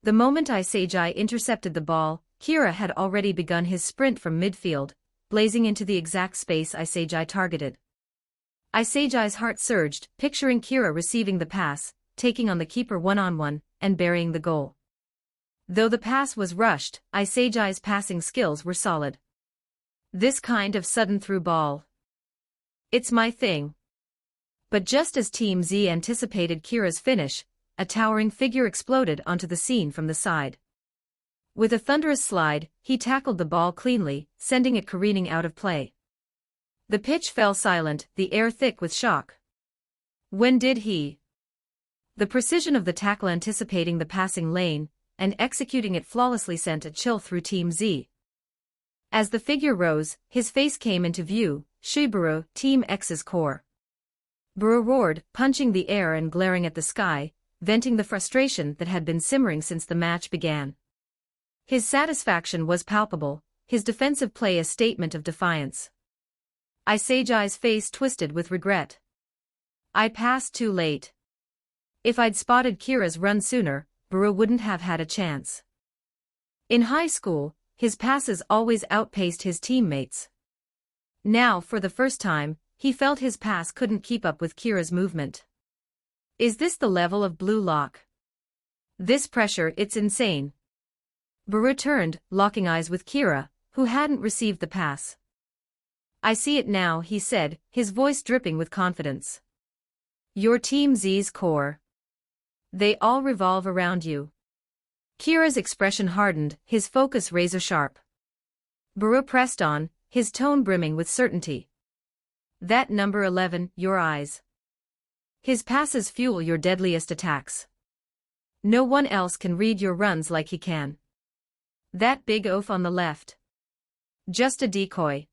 [SPEAKER 2] The moment Isagi intercepted the ball, Kira had already begun his sprint from midfield, blazing into the exact space Isagi targeted. Isagi's heart surged, picturing Kira receiving the pass, taking on the keeper one-on-one, and burying the goal. Though the pass was rushed, Isagi's passing skills were solid. This kind of sudden through ball. It's my thing. But just as Team Z anticipated Kira's finish, a towering figure exploded onto the scene from the side. With a thunderous slide, he tackled the ball cleanly, sending it careening out of play. The pitch fell silent, the air thick with shock. When did he? The precision of the tackle, anticipating the passing lane and executing it flawlessly, sent a chill through Team Z. As the figure rose, his face came into view, Shibaru, Team X's core. Buru roared, punching the air and glaring at the sky, venting the frustration that had been simmering since the match began. His satisfaction was palpable, his defensive play a statement of defiance. Isagi's face twisted with regret. I passed too late. If I'd spotted Kira's run sooner, Buru wouldn't have had a chance. In high school, his passes always outpaced his teammates. Now, for the first time, he felt his pass couldn't keep up with Kira's movement. Is this the level of blue lock? This pressure, it's insane. Buru turned, locking eyes with Kira, who hadn't received the pass. I see it now, he said, his voice dripping with confidence. Your Team Z's core. They all revolve around you. Kira's expression hardened, his focus razor-sharp. Buru pressed on, his tone brimming with certainty. That number 11, your eyes. His passes fuel your deadliest attacks. No one else can read your runs like he can. That big oaf on the left. Just a decoy.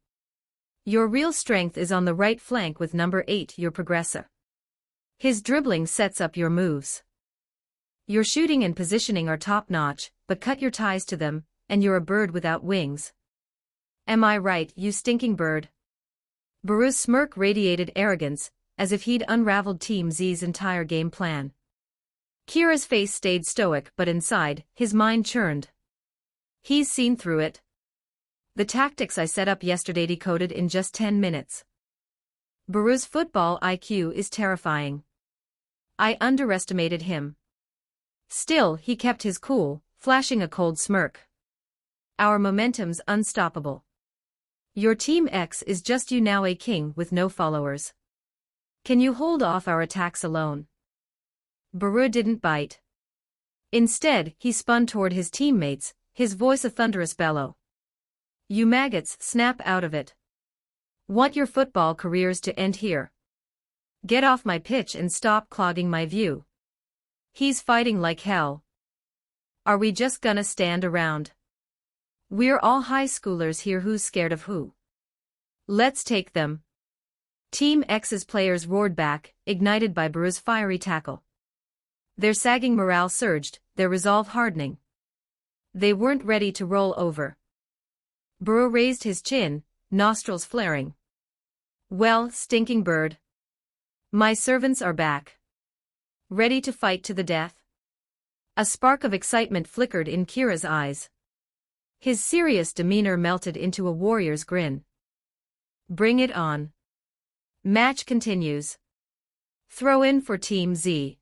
[SPEAKER 2] Your real strength is on the right flank with number 8, your progressor. His dribbling sets up your moves. Your shooting and positioning are top-notch, but cut your ties to them, and you're a bird without wings. Am I right, you stinking bird? Buru's smirk radiated arrogance, as if he'd unraveled Team Z's entire game plan. Kira's face stayed stoic, but inside, his mind churned. He's seen through it. The tactics I set up yesterday decoded in just 10 minutes. Buru's football IQ is terrifying. I underestimated him. Still, he kept his cool, flashing a cold smirk. Our momentum's unstoppable. Your Team X is just you now, a king with no followers. Can you hold off our attacks alone? Buru didn't bite. Instead, he spun toward his teammates, his voice a thunderous bellow. You maggots, snap out of it. Want your football careers to end here? Get off my pitch and stop clogging my view. He's fighting like hell. Are we just gonna stand around? We're all high schoolers here, who's scared of who? Let's take them. Team X's players roared back, ignited by Buru's fiery tackle. Their sagging morale surged, their resolve hardening. They weren't ready to roll over. Buru raised his chin, nostrils flaring. Well, stinking bird. My servants are back. Ready to fight to the death? A spark of excitement flickered in Kira's eyes. His serious demeanor melted into a warrior's grin. Bring it on. Match continues. Throw in for Team Z.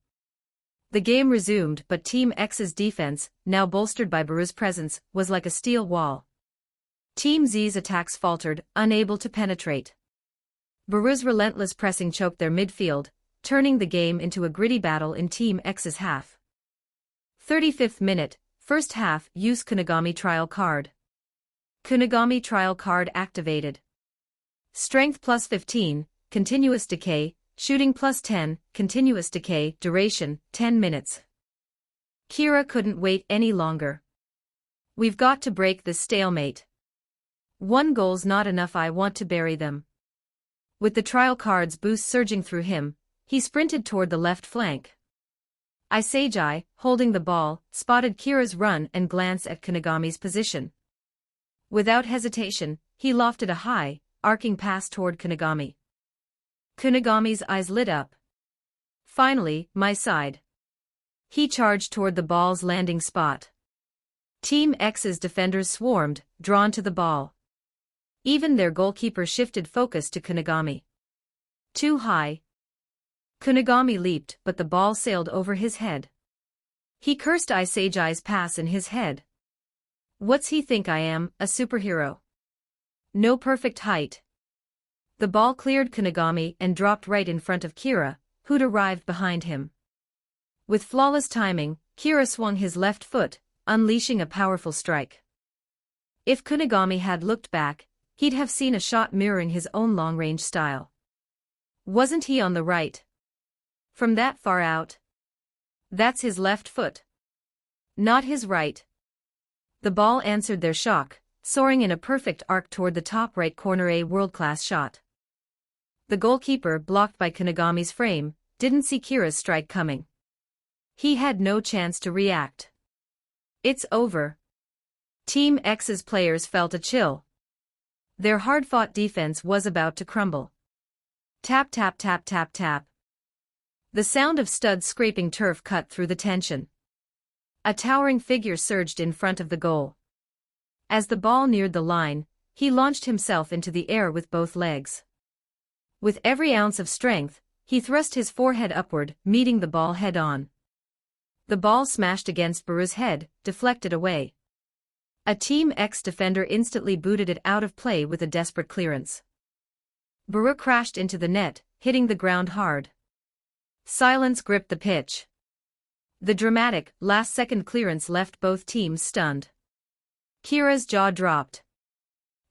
[SPEAKER 2] The game resumed, but Team X's defense, now bolstered by Baru's presence, was like a steel wall. Team Z's attacks faltered, unable to penetrate. Baru's relentless pressing choked their midfield, turning the game into a gritty battle in Team X's half. 35th minute, first half. Use Kunigami trial card. Kunigami trial card activated. Strength plus 15, continuous decay, shooting plus 10, continuous decay, duration, 10 minutes. Kira couldn't wait any longer. We've got to break this stalemate. 1 goal's not enough, I want to bury them. With the trial card's boost surging through him, he sprinted toward the left flank. Isagi, holding the ball, spotted Kira's run and glanced at Kunigami's position. Without hesitation, he lofted a high, arcing pass toward Kunigami. Kunigami's eyes lit up. Finally, my side. He charged toward the ball's landing spot. Team X's defenders swarmed, drawn to the ball. Even their goalkeeper shifted focus to Kunigami. Too high. Kunigami leaped, but the ball sailed over his head. He cursed Isagi's pass in his head. What's he think I am, a superhero? No perfect height. The ball cleared Kunigami and dropped right in front of Kira, who'd arrived behind him. With flawless timing, Kira swung his left foot, unleashing a powerful strike. If Kunigami had looked back, he'd have seen a shot mirroring his own long-range style. Wasn't he on the right? From that far out? That's his left foot. Not his right. The ball answered their shock, soaring in a perfect arc toward the top right corner, a world-class shot. The goalkeeper, blocked by Kunigami's frame, didn't see Kira's strike coming. He had no chance to react. It's over. Team X's players felt a chill. Their hard-fought defense was about to crumble. Tap tap tap tap tap. The sound of studs scraping turf cut through the tension. A towering figure surged in front of the goal. As the ball neared the line, he launched himself into the air with both legs. With every ounce of strength, he thrust his forehead upward, meeting the ball head-on. The ball smashed against Baru's head, deflected away. A Team X defender instantly booted it out of play with a desperate clearance. Baru crashed into the net, hitting the ground hard. Silence gripped the pitch. The dramatic, last-second clearance left both teams stunned. Kira's jaw dropped.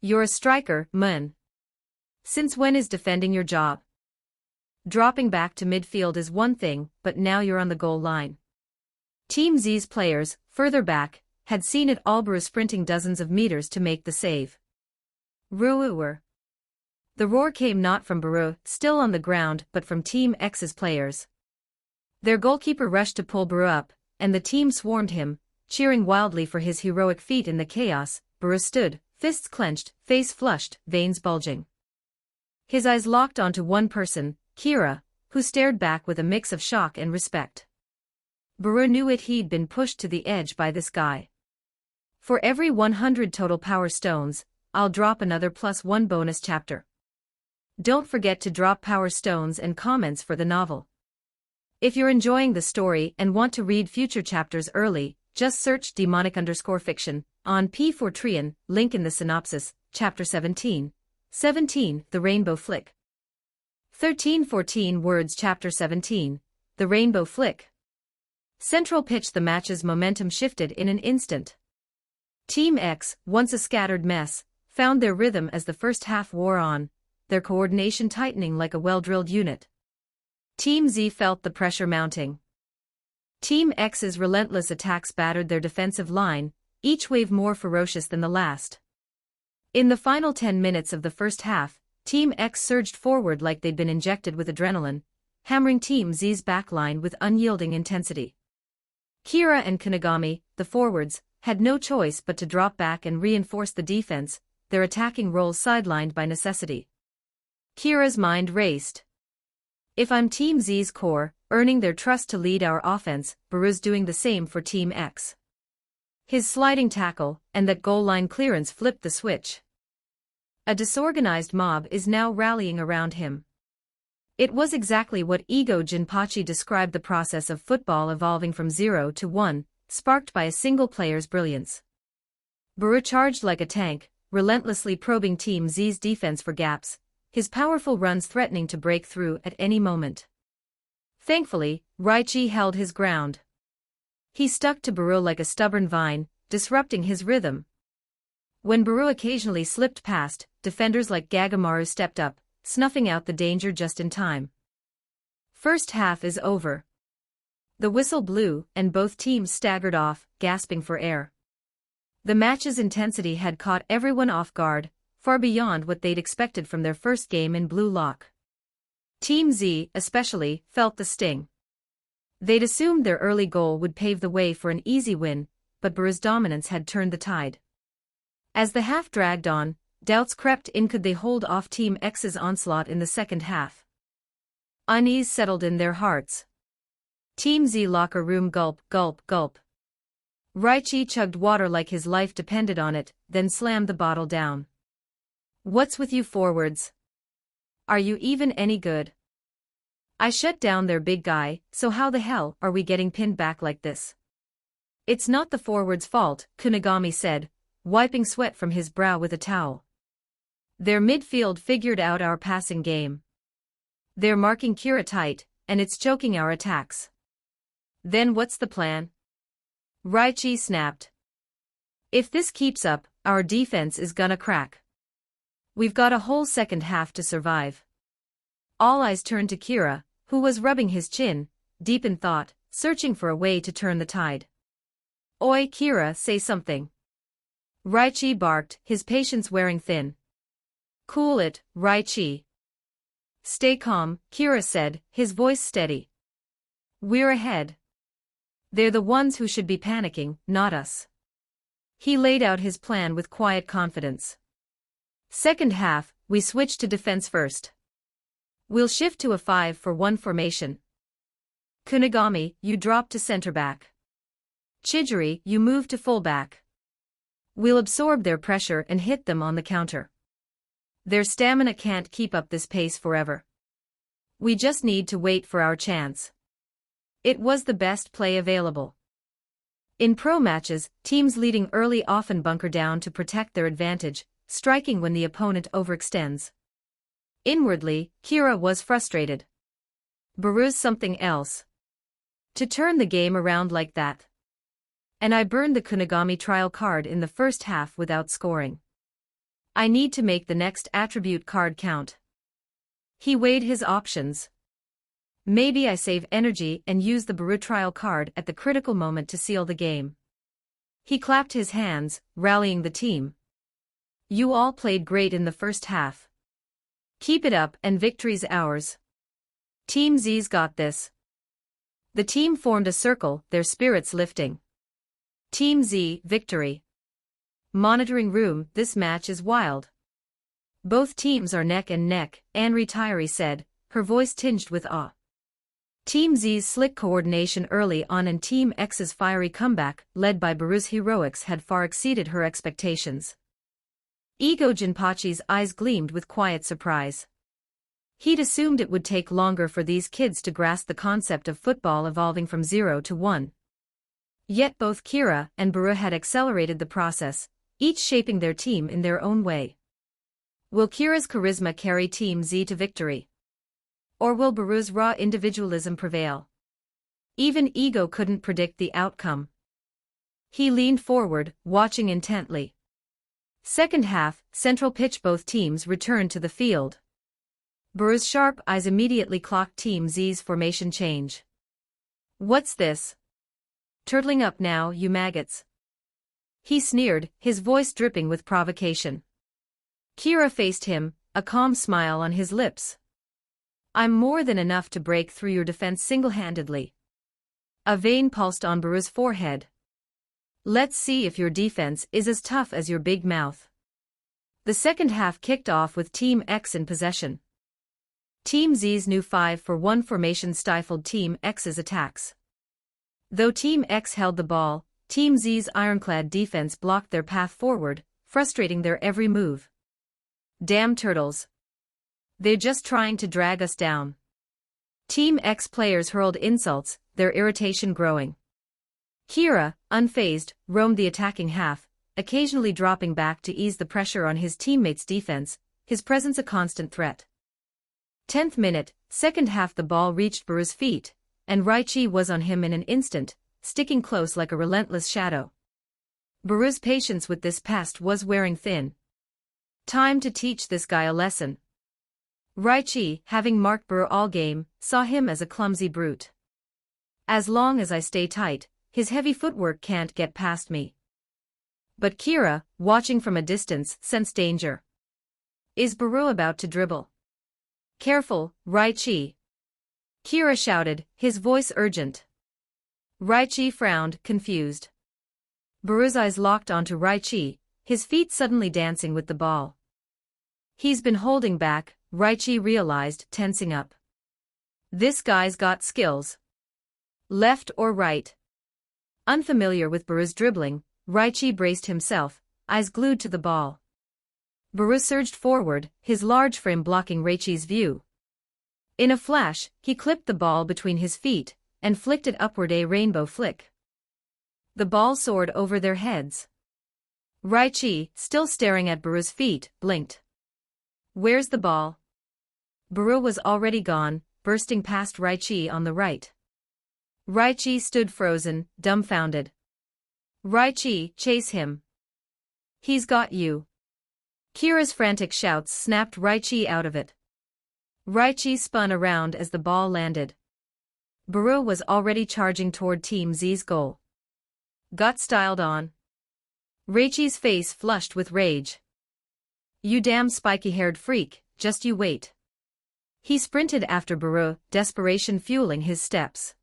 [SPEAKER 2] You're a striker, man. Since when is defending your job? Dropping back to midfield is one thing, but now you're on the goal line. Team Z's players, further back, had seen it all. Baru sprinting dozens of meters to make the save. Ruer. The roar came not from Baru, still on the ground, but from Team X's players. Their goalkeeper rushed to pull Baru up, and the team swarmed him, cheering wildly for his heroic feat in the chaos. Baru stood, fists clenched, face flushed, veins bulging. His eyes locked onto one person, Kira, who stared back with a mix of shock and respect. Baru knew he'd been pushed to the edge by this guy. For every 100 total power stones, I'll drop another +1 bonus chapter. Don't forget to drop power stones and comments for the novel. If you're enjoying the story and want to read future chapters early, just search demonic_fiction on P4trian, link in the synopsis, chapter 17. 17, The Rainbow Flick. 1314 words, chapter 17, The Rainbow Flick. Central pitch. The match's momentum shifted in an instant. Team X, once a scattered mess, found their rhythm as the first half wore on, their coordination tightening like a well-drilled unit. Team Z felt the pressure mounting. Team X's relentless attacks battered their defensive line, each wave more ferocious than the last. In the final 10 minutes of the first half, Team X surged forward like they'd been injected with adrenaline, hammering Team Z's backline with unyielding intensity. Kira and Kunigami, the forwards, had no choice but to drop back and reinforce the defense, their attacking roles sidelined by necessity. Kira's mind raced. If I'm Team Z's core, earning their trust to lead our offense, Baru's doing the same for Team X. His sliding tackle, and that goal line clearance flipped the switch. A disorganized mob is now rallying around him. It was exactly what Ego Jinpachi described the process of football evolving from 0 to 1, sparked by a single player's brilliance. Baru charged like a tank, relentlessly probing Team Z's defense for gaps, his powerful runs threatening to break through at any moment. Thankfully, Raichi held his ground. He stuck to Baru like a stubborn vine, disrupting his rhythm. When Baru occasionally slipped past, defenders like Gagamaru stepped up, snuffing out the danger just in time. First half is over. The whistle blew, and both teams staggered off, gasping for air. The match's intensity had caught everyone off guard, far beyond what they'd expected from their first game in Blue Lock. Team Z, especially, felt the sting. They'd assumed their early goal would pave the way for an easy win, but Baru's dominance had turned the tide. As the half dragged on, doubts crept in: could they hold off Team X's onslaught in the second half? Unease settled in their hearts. Team Z locker room: gulp, gulp, gulp. Raichi chugged water like his life depended on it, then slammed the bottle down. What's with you forwards? Are you even any good? I shut down their big guy, so how the hell are we getting pinned back like this? It's not the forwards' fault, Kunigami said, wiping sweat from his brow with a towel. Their midfield figured out our passing game. They're marking Kira tight, and it's choking our attacks. Then what's the plan? Raichi snapped. If this keeps up, our defense is gonna crack. We've got a whole second half to survive. All eyes turned to Kira, who was rubbing his chin, deep in thought, searching for a way to turn the tide. Oi Kira, say something. Raichi barked, his patience wearing thin. Cool it, Raichi. Stay calm, Kira said, his voice steady. We're ahead. They're the ones who should be panicking, not us. He laid out his plan with quiet confidence. Second half, we switch to defense first. We'll shift to a 5-for-1 formation. Kunigami, you drop to center back. Chijiri, you move to fullback. We'll absorb their pressure and hit them on the counter. Their stamina can't keep up this pace forever. We just need to wait for our chance. It was the best play available. In pro matches, teams leading early often bunker down to protect their advantage, striking when the opponent overextends. Inwardly, Kira was frustrated. Baru's something else. To turn the game around like that. And I burned the Kunigami trial card in the first half without scoring. I need to make the next attribute card count. He weighed his options. Maybe I save energy and use the Baru trial card at the critical moment to seal the game. He clapped his hands, rallying the team. You all played great in the first half. Keep it up and victory's ours. Team Z's got this. The team formed a circle, their spirits lifting. Team Z, victory. Monitoring room, this match is wild. Both teams are neck and neck, Anri Tyree said, her voice tinged with awe. Team Z's slick coordination early on and Team X's fiery comeback, led by Baru's heroics, had far exceeded her expectations. Ego Jinpachi's eyes gleamed with quiet surprise. He'd assumed it would take longer for these kids to grasp the concept of football evolving from 0 to 1. Yet both Kira and Baru had accelerated the process, each shaping their team in their own way. Will Kira's charisma carry Team Z to victory? Or will Baru's raw individualism prevail? Even Ego couldn't predict the outcome. He leaned forward, watching intently. Second half, central pitch, both teams returned to the field. Baru's sharp eyes immediately clocked Team Z's formation change. What's this? Turtling up now, you maggots. He sneered, his voice dripping with provocation. Kira faced him, a calm smile on his lips. I'm more than enough to break through your defense single-handedly. A vein pulsed on Baru's forehead. Let's see if your defense is as tough as your big mouth. The second half kicked off with Team X in possession. Team Z's new 5-for-1 formation stifled Team X's attacks. Though Team X held the ball, Team Z's ironclad defense blocked their path forward, frustrating their every move. Damn turtles. They're just trying to drag us down. Team X players hurled insults, their irritation growing. Kira, unfazed, roamed the attacking half, occasionally dropping back to ease the pressure on his teammates' defense, his presence a constant threat. 10th minute, second half. The ball reached Baru's feet, and Raichi was on him in an instant, sticking close like a relentless shadow. Baru's patience with this pest was wearing thin. Time to teach this guy a lesson. Raichi, having marked Baru all game, saw him as a clumsy brute. As long as I stay tight, his heavy footwork can't get past me. But Kira, watching from a distance, sensed danger. Is Baru about to dribble? Careful, Raichi. Kira shouted, his voice urgent. Raichi frowned, confused. Baru's eyes locked onto Raichi, his feet suddenly dancing with the ball. He's been holding back, Raichi realized, tensing up. This guy's got skills. Left or right? Unfamiliar with Baru's dribbling, Raichi braced himself, eyes glued to the ball. Baru surged forward, his large frame blocking Raichi's view. In a flash, he clipped the ball between his feet, and flicked it upward, a rainbow flick. The ball soared over their heads. Raichi, still staring at Baru's feet, blinked. Where's the ball? Baru was already gone, bursting past Raichi on the right. Raichi stood frozen, dumbfounded. Raichi, chase him. He's got you. Kira's frantic shouts snapped Raichi out of it. Raichi spun around as the ball landed. Baru was already charging toward Team Z's goal. Got styled on. Raichi's face flushed with rage. You damn spiky-haired freak, just you wait. He sprinted after Baru, desperation fueling his steps.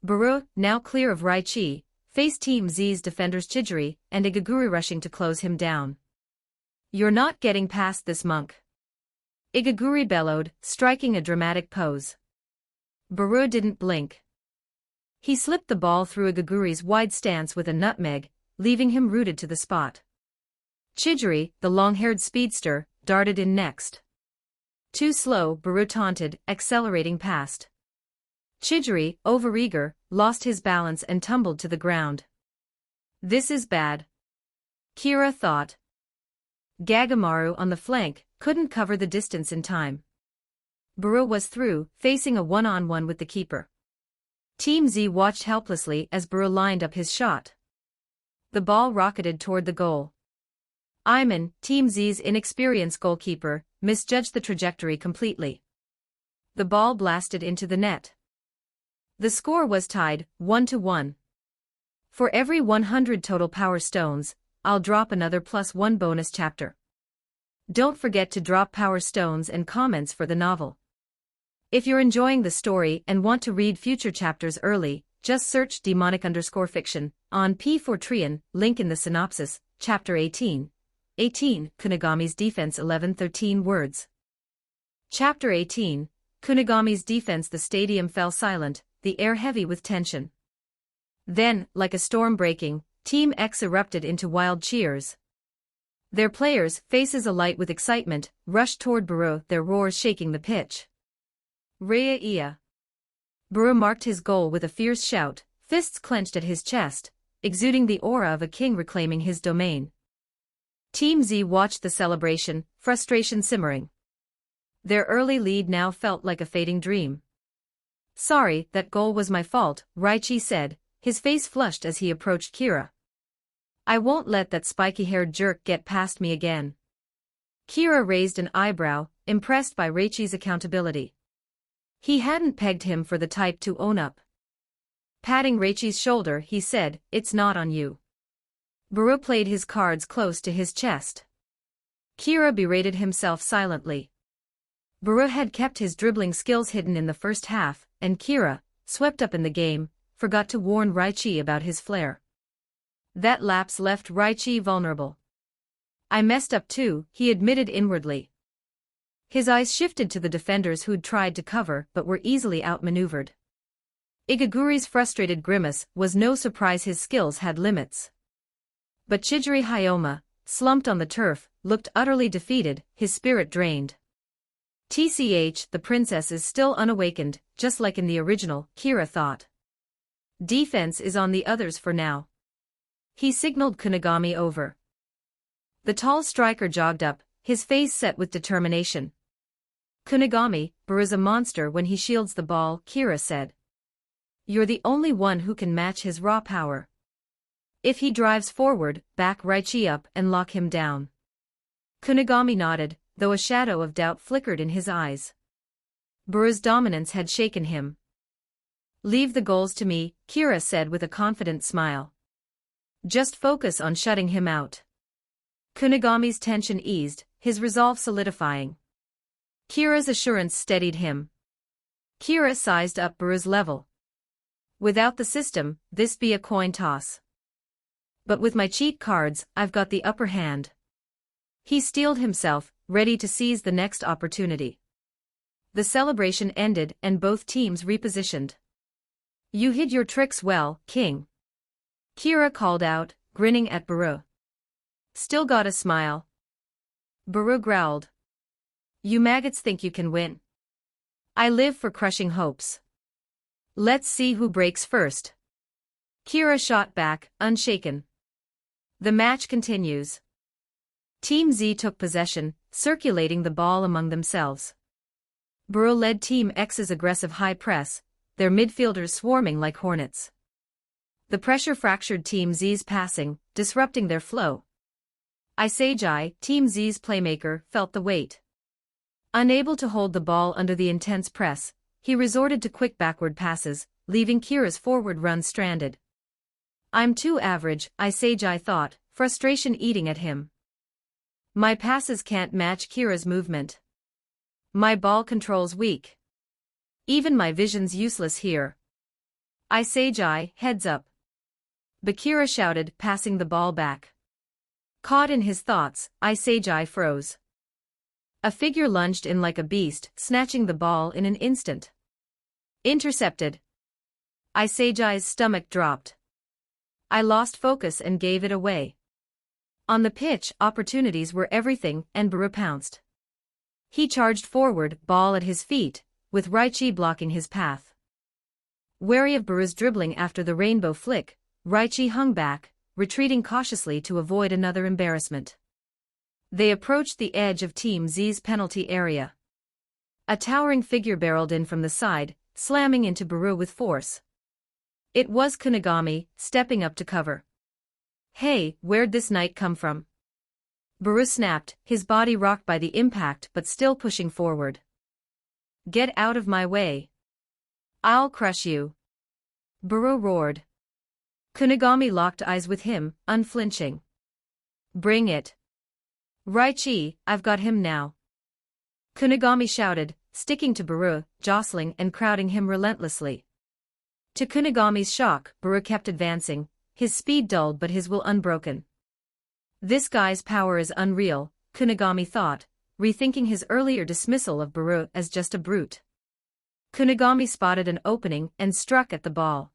[SPEAKER 2] Baru, now clear of Raichi, faced Team Z's defenders Chijiri and Igaguri rushing to close him down. You're not getting past this monk. Igaguri bellowed, striking a dramatic pose. Baru didn't blink. He slipped the ball through Igaguri's wide stance with a nutmeg, leaving him rooted to the spot. Chijiri, the long-haired speedster, darted in next. Too slow, Baru taunted, accelerating past. Chijiri, overeager, lost his balance and tumbled to the ground. This is bad. Kira thought. Gagamaru on the flank couldn't cover the distance in time. Baru was through, facing a one-on-one with the keeper. Team Z watched helplessly as Baru lined up his shot. The ball rocketed toward the goal. Ayman, Team Z's inexperienced goalkeeper, misjudged the trajectory completely. The ball blasted into the net. The score was tied, 1-1. For every 100 total power stones, I'll drop another +1 bonus chapter. Don't forget to drop power stones and comments for the novel. If you're enjoying the story and want to read future chapters early, just search demonic_fiction on P4trian, link in the synopsis, Chapter 18. 18, Kunigami's Defense 11-13 words. Chapter 18, Kunigami's Defense. The stadium fell silent, the air heavy with tension. Then, like a storm breaking, Team X erupted into wild cheers. Their players, faces alight with excitement, rushed toward Baru, their roars shaking the pitch. Rhea Ia. Baru marked his goal with a fierce shout, fists clenched at his chest, exuding the aura of a king reclaiming his domain. Team Z watched the celebration, frustration simmering. Their early lead now felt like a fading dream. Sorry, that goal was my fault, Raichi said, his face flushed as he approached Kira. I won't let that spiky-haired jerk get past me again. Kira raised an eyebrow, impressed by Raichi's accountability. He hadn't pegged him for the type to own up. Patting Raichi's shoulder, he said, it's not on you. Baru played his cards close to his chest. Kira berated himself silently. Baru had kept his dribbling skills hidden in the first half, and Kira, swept up in the game, forgot to warn Raichi about his flair. That lapse left Raichi vulnerable. I messed up too, he admitted inwardly. His eyes shifted to the defenders who'd tried to cover but were easily outmaneuvered. Igaguri's frustrated grimace was no surprise, his skills had limits. But Chijiri Hyoma, slumped on the turf, looked utterly defeated, his spirit drained. TCH, the princess is still unawakened, just like in the original, Kira thought. Defense is on the others for now. He signaled Kunigami over. The tall striker jogged up, his face set with determination. Kunigami, Buru's a monster when he shields the ball, Kira said. You're the only one who can match his raw power. If he drives forward, back Raichi up and lock him down. Kunigami nodded, though a shadow of doubt flickered in his eyes. Buru's dominance had shaken him. Leave the goals to me, Kira said with a confident smile. Just focus on shutting him out. Kunigami's tension eased, his resolve solidifying. Kira's assurance steadied him. Kira sized up Buru's level. Without the system, this be a coin toss. But with my cheat cards, I've got the upper hand. He steeled himself, ready to seize the next opportunity. The celebration ended and both teams repositioned. You hid your tricks well, King. Kira called out, grinning at Buru. Still got a smile. Buru growled. You maggots think you can win. I live for crushing hopes. Let's see who breaks first. Kira shot back, unshaken. The match continues. Team Z took possession, circulating the ball among themselves. Buru led Team X's aggressive high press, their midfielders swarming like hornets. The pressure fractured Team Z's passing, disrupting their flow. Isagi, Team Z's playmaker, felt the weight. Unable to hold the ball under the intense press, he resorted to quick backward passes, leaving Kira's forward run stranded. I'm too average, Isagi thought, frustration eating at him. My passes can't match Kira's movement. My ball control's weak. Even my vision's useless here. Isagi, heads up. Bakira shouted, passing the ball back. Caught in his thoughts, Isagi froze. A figure lunged in like a beast, snatching the ball in an instant. Intercepted. Isagi's stomach dropped. I lost focus and gave it away. On the pitch, opportunities were everything, and Buru pounced. He charged forward, ball at his feet, with Raichi blocking his path. Wary of Buru's dribbling after the rainbow flick, Raichi hung back, retreating cautiously to avoid another embarrassment. They approached the edge of Team Z's penalty area. A towering figure barreled in from the side, slamming into Buru with force. It was Kunigami, stepping up to cover. Hey, where'd this knight come from? Buru snapped, his body rocked by the impact but still pushing forward. Get out of my way. I'll crush you. Buru roared. Kunigami locked eyes with him, unflinching. Bring it. Raichi, I've got him now. Kunigami shouted, sticking to Buru, jostling and crowding him relentlessly. To Kunigami's shock, Buru kept advancing, his speed dulled but his will unbroken. This guy's power is unreal, Kunigami thought, rethinking his earlier dismissal of Buru as just a brute. Kunigami spotted an opening and struck at the ball.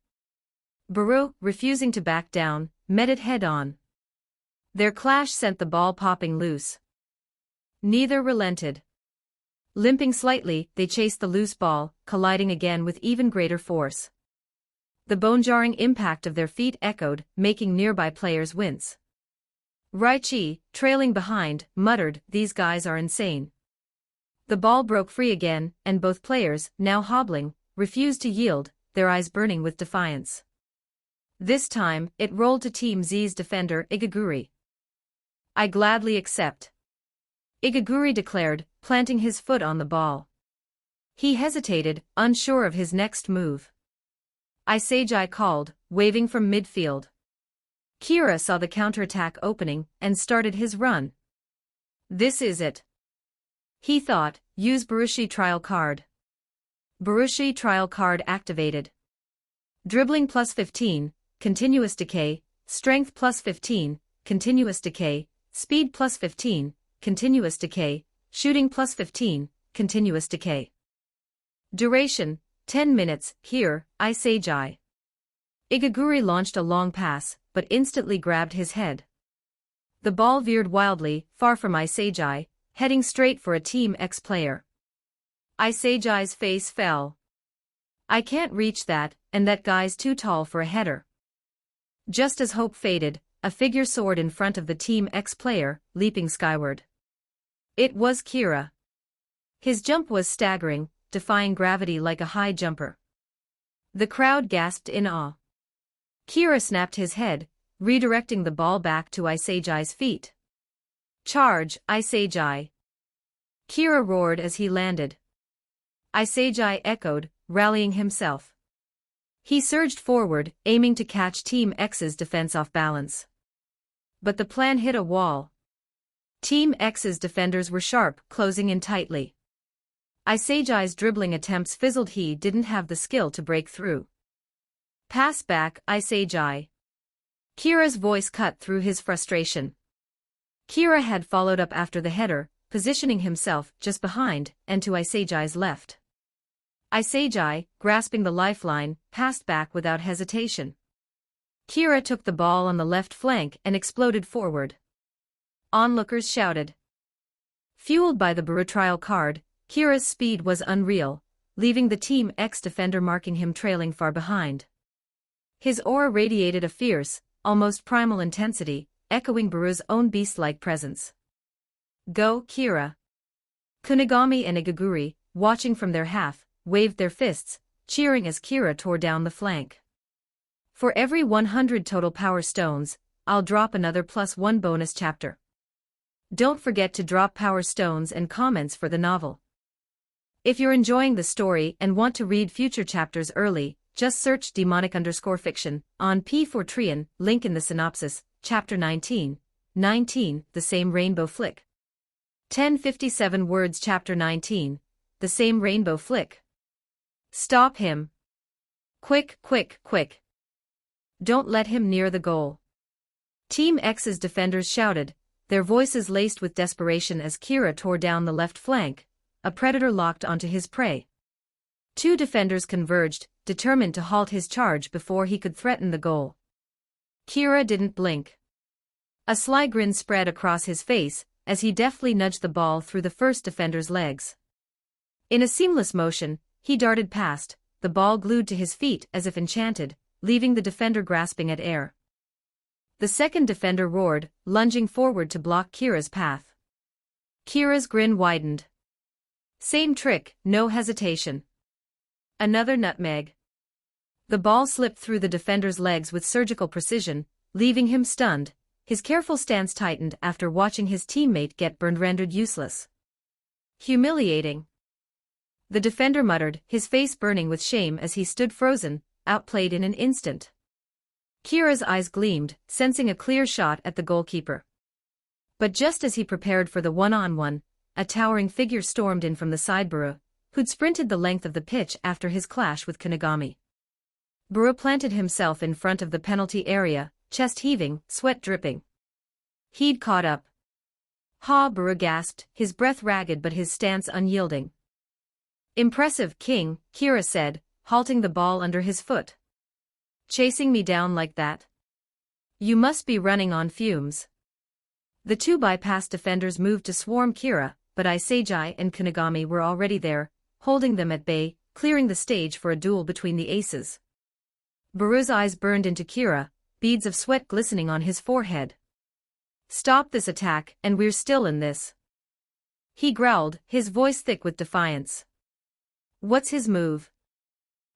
[SPEAKER 2] Buru, refusing to back down, met it head-on. Their clash sent the ball popping loose. Neither relented. Limping slightly, they chased the loose ball, colliding again with even greater force. The bone-jarring impact of their feet echoed, making nearby players wince. Raichi, trailing behind, muttered, "These guys are insane." The ball broke free again, and both players, now hobbling, refused to yield, their eyes burning with defiance. This time, it rolled to Team Z's defender, Igaguri. "I gladly accept," Igaguri declared, planting his foot on the ball. He hesitated, unsure of his next move. Isagi called, waving from midfield. Kira saw the counterattack opening and started his run. This is it. He thought, use Burushi trial card. Burushi trial card activated. Dribbling plus 15, continuous decay, strength plus 15, continuous decay, speed plus 15, continuous decay, shooting plus 15, continuous decay. Duration, 10 minutes, here, Isagi. Igaguri launched a long pass, but instantly grabbed his head. The ball veered wildly, far from Isagi, heading straight for a Team X player. Isagi's face fell. I can't reach that, and that guy's too tall for a header. Just as hope faded, a figure soared in front of the Team X player, leaping skyward. It was Kira. His jump was staggering, defying gravity like a high jumper. The crowd gasped in awe. Kira snapped his head, redirecting the ball back to Isagi's feet. Charge, Isagi! Kira roared as he landed. Isagi echoed, rallying himself. He surged forward, aiming to catch Team X's defense off balance. But the plan hit a wall. Team X's defenders were sharp, closing in tightly. Isagi's dribbling attempts fizzled. He didn't have the skill to break through. Pass back, Isagi. Kira's voice cut through his frustration. Kira had followed up after the header, positioning himself just behind and to Isagi's left. Isagi, grasping the lifeline, passed back without hesitation. Kira took the ball on the left flank and exploded forward. Onlookers shouted. Fueled by the Buru trial card, Kira's speed was unreal, leaving the Team X defender marking him trailing far behind. His aura radiated a fierce, almost primal intensity, echoing Buru's own beast-like presence. Go, Kira! Kunigami and Igaguri, watching from their half, waved their fists, cheering as Kira tore down the flank. For every 100 total power stones, I'll drop another +1 bonus chapter. Don't forget to drop power stones and comments for the novel. If you're enjoying the story and want to read future chapters early, just search demonic_fiction on P4trian, link in the synopsis, Chapter 19, The Same Rainbow Flick. 1057 words. Chapter 19, The Same Rainbow Flick. Stop him. Quick, quick, quick. Don't let him near the goal. Team X's defenders shouted, their voices laced with desperation as Kira tore down the left flank, a predator locked onto his prey. Two defenders converged, determined to halt his charge before he could threaten the goal. Kira didn't blink. A sly grin spread across his face as he deftly nudged the ball through the first defender's legs. In a seamless motion, he darted past, the ball glued to his feet as if enchanted, leaving the defender grasping at air. The second defender roared, lunging forward to block Kira's path. Kira's grin widened. Same trick, no hesitation. Another nutmeg. The ball slipped through the defender's legs with surgical precision, leaving him stunned, his careful stance tightened after watching his teammate get burned, rendered useless. Humiliating. The defender muttered, his face burning with shame as he stood frozen, outplayed in an instant. Kira's eyes gleamed, sensing a clear shot at the goalkeeper. But just as he prepared for the one-on-one, a towering figure stormed in from the side. Buru, who'd sprinted the length of the pitch after his clash with Kunigami. Buru planted himself in front of the penalty area, chest heaving, sweat dripping. He'd caught up. Ha! Buru gasped, his breath ragged but his stance unyielding. Impressive, King, Kira said, halting the ball under his foot. Chasing me down like that? You must be running on fumes. The two bypassed defenders moved to swarm Kira, but Isagi and Kunigami were already there, holding them at bay, clearing the stage for a duel between the aces. Buru's eyes burned into Kira, beads of sweat glistening on his forehead. Stop this attack, and we're still in this. He growled, his voice thick with defiance. What's his move?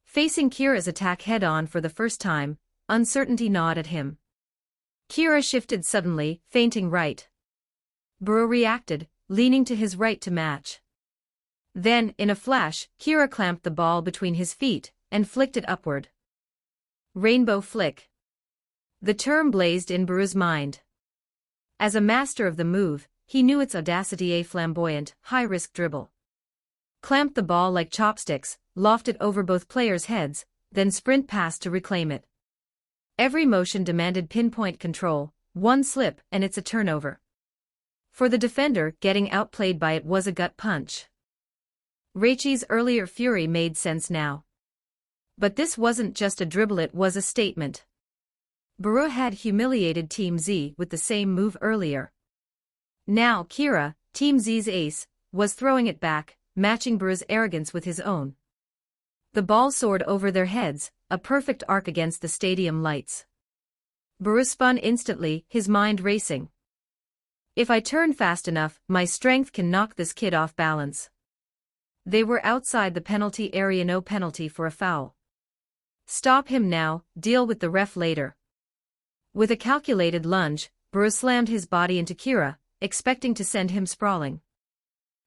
[SPEAKER 2] Facing Kira's attack head-on for the first time, uncertainty gnawed at him. Kira shifted suddenly, feinting right. Buru reacted, leaning to his right to match. Then, in a flash, Kira clamped the ball between his feet and flicked it upward. Rainbow flick. The term blazed in Buru's mind. As a master of the move, he knew its audacity, a flamboyant, high-risk dribble. Clamp the ball like chopsticks, loft it over both players' heads, then sprint past to reclaim it. Every motion demanded pinpoint control, one slip and it's a turnover. For the defender, getting outplayed by it was a gut punch. Raichi's earlier fury made sense now. But this wasn't just a dribble, it was a statement. Baru had humiliated Team Z with the same move earlier. Now Kira, Team Z's ace, was throwing it back, matching Baru's arrogance with his own. The ball soared over their heads, a perfect arc against the stadium lights. Baru spun instantly, his mind racing. If I turn fast enough, my strength can knock this kid off balance. They were outside the penalty area, no penalty for a foul. Stop him now, deal with the ref later. With a calculated lunge, Baru slammed his body into Kira, expecting to send him sprawling.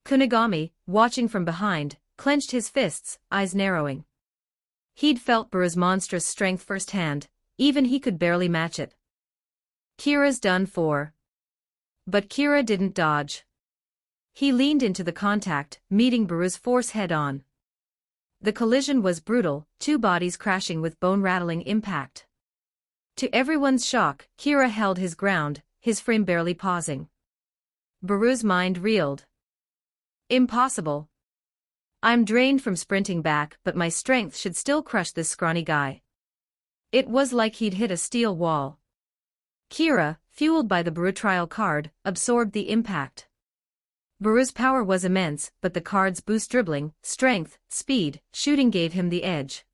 [SPEAKER 2] Kunigami, watching from behind, clenched his fists, eyes narrowing. He'd felt Baru's monstrous strength firsthand, even he could barely match it. Kira's done for. But Kira didn't dodge. He leaned into the contact, meeting Baru's force head-on. The collision was brutal, two bodies crashing with bone-rattling impact. To everyone's shock, Kira held his ground, his frame barely pausing. Baru's mind reeled. Impossible. I'm drained from sprinting back, but my strength should still crush this scrawny guy. It was like he'd hit a steel wall. Kira, fueled by the Baru trial card, absorbed the impact. Baru's power was immense, but the card's boost dribbling, strength, speed, shooting gave him the edge.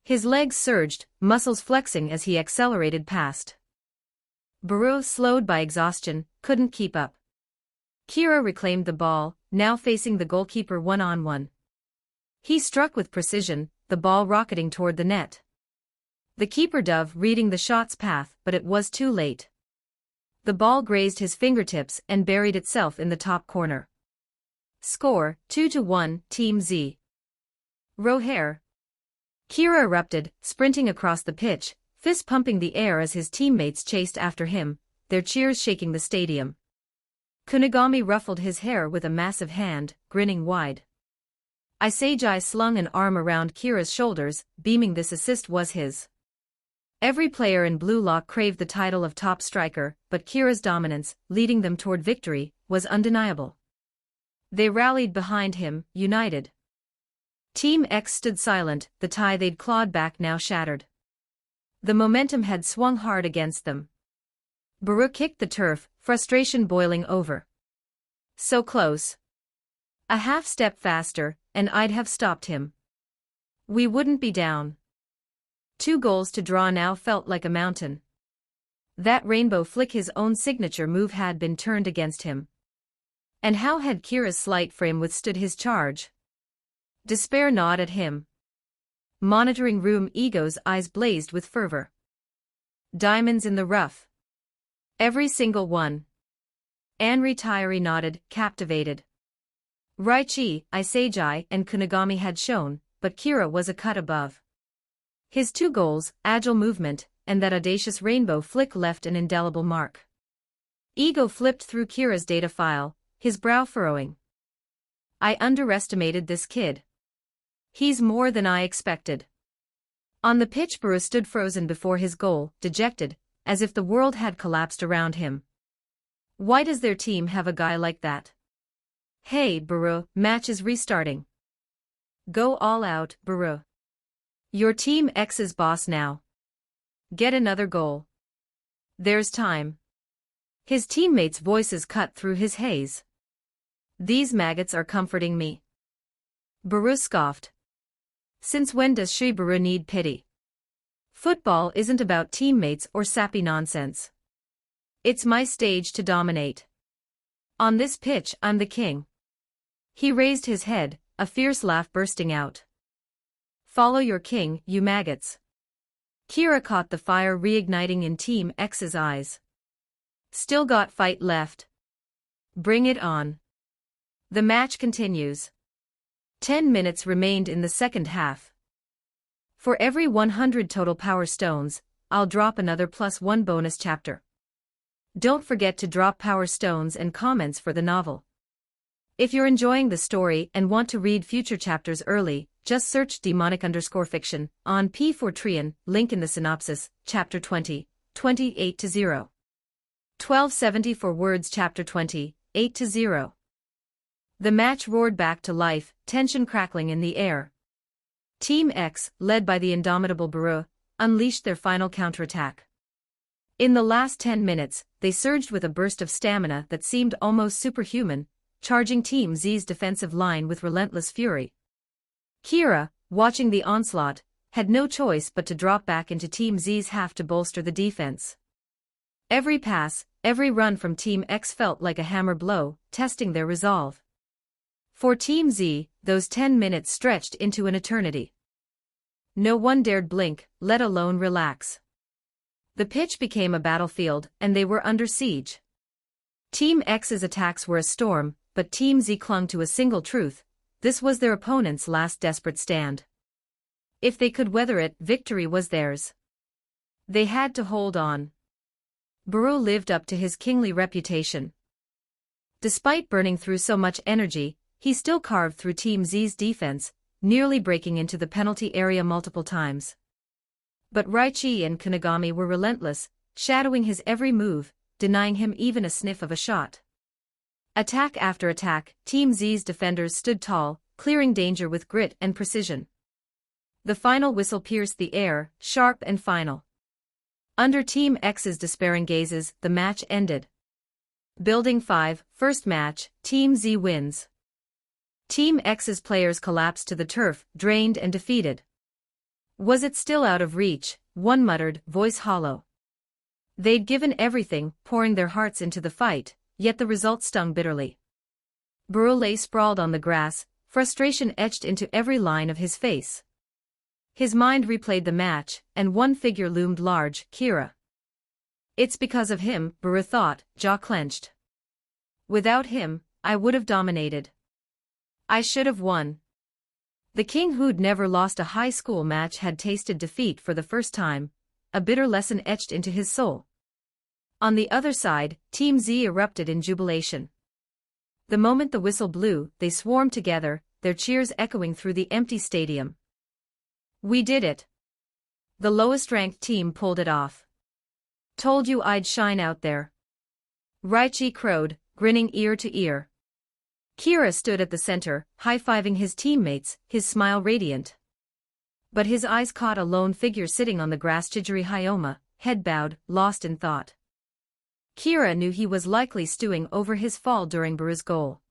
[SPEAKER 2] His legs surged, muscles flexing as he accelerated past. Baru, slowed by exhaustion, couldn't keep up. Kira reclaimed the ball, now facing the goalkeeper one-on-one. He struck with precision, the ball rocketing toward the net. The keeper dove reading the shot's path, but it was too late. The ball grazed his fingertips and buried itself in the top corner. Score, 2-1, Team Z. Roher. Kira erupted, sprinting across the pitch, fist pumping the air as his teammates chased after him, their cheers shaking the stadium. Kunigami ruffled his hair with a massive hand, grinning wide. Isagi slung an arm around Kira's shoulders, beaming this assist was his. Every player in Blue Lock craved the title of top striker, but Kira's dominance, leading them toward victory, was undeniable. They rallied behind him, united. Team X stood silent, the tie they'd clawed back now shattered. The momentum had swung hard against them. Baru kicked the turf, frustration boiling over. So close. A half step faster, and I'd have stopped him. We wouldn't be down. 2 goals to draw now felt like a mountain. That rainbow flick, his own signature move, had been turned against him. And how had Kira's slight frame withstood his charge? Despair gnawed at him. Monitoring room Ego's eyes blazed with fervor. Diamonds in the rough. Every single one. Anri Tairi nodded, captivated. Raichi, Isagi, and Kunigami had shown, but Kira was a cut above. His 2 goals, agile movement, and that audacious rainbow flick left an indelible mark. Ego flipped through Kira's data file, his brow furrowing. I underestimated this kid. He's more than I expected. On the pitch, Baru stood frozen before his goal, dejected, as if the world had collapsed around him. Why does their team have a guy like that? Hey, Baru, match is restarting. Go all out, Baru. You're Team X's boss now. Get another goal. There's time. His teammates' voices cut through his haze. These maggots are comforting me. Baru scoffed. Since when does Sri Baru need pity? Football isn't about teammates or sappy nonsense. It's my stage to dominate. On this pitch, I'm the king. He raised his head, a fierce laugh bursting out. Follow your king, you maggots. Kira caught the fire reigniting in Team X's eyes. Still got fight left. Bring it on. The match continues. 10 minutes remained in the second half. For every 100 total power stones, I'll drop another +1 bonus chapter. Don't forget to drop power stones and comments for the novel. If you're enjoying the story and want to read future chapters early, just search demonic_fiction on P4Trian, link in the synopsis, chapter 20, 28-0. 1274 words Chapter 20, 8-0. The match roared back to life, tension crackling in the air. Team X, led by the indomitable Baru, unleashed their final counterattack. In the last 10 minutes, they surged with a burst of stamina that seemed almost superhuman, charging Team Z's defensive line with relentless fury. Kira, watching the onslaught, had no choice but to drop back into Team Z's half to bolster the defense. Every pass, every run from Team X felt like a hammer blow, testing their resolve. For Team Z, those 10 minutes stretched into an eternity. No one dared blink, let alone relax. The pitch became a battlefield, and they were under siege. Team X's attacks were a storm, but Team Z clung to a single truth: this was their opponent's last desperate stand. If they could weather it, victory was theirs. They had to hold on. Baru lived up to his kingly reputation. Despite burning through so much energy, he still carved through Team Z's defense, nearly breaking into the penalty area multiple times. But Raichi and Kunigami were relentless, shadowing his every move, denying him even a sniff of a shot. Attack after attack, Team Z's defenders stood tall, clearing danger with grit and precision. The final whistle pierced the air, sharp and final. Under Team X's despairing gazes, the match ended. Building 5, first match, Team Z wins. Team X's players collapsed to the turf, drained and defeated. Was it still out of reach? One muttered, voice hollow. They'd given everything, pouring their hearts into the fight, yet the result stung bitterly. Baru lay sprawled on the grass, frustration etched into every line of his face. His mind replayed the match, and one figure loomed large: Kira. It's because of him, Baru thought, jaw clenched. Without him, I would have dominated. I should have won. The king who'd never lost a high school match had tasted defeat for the first time, a bitter lesson etched into his soul. On the other side, Team Z erupted in jubilation. The moment the whistle blew, they swarmed together, their cheers echoing through the empty stadium. We did it. The lowest-ranked team pulled it off. Told you I'd shine out there. Raichi crowed, grinning ear to ear. Kira stood at the center, high-fiving his teammates, his smile radiant. But his eyes caught a lone figure sitting on the grass: Chijiri Hyoma, head bowed, lost in thought. Kira knew he was likely stewing over his fall during Baru's goal.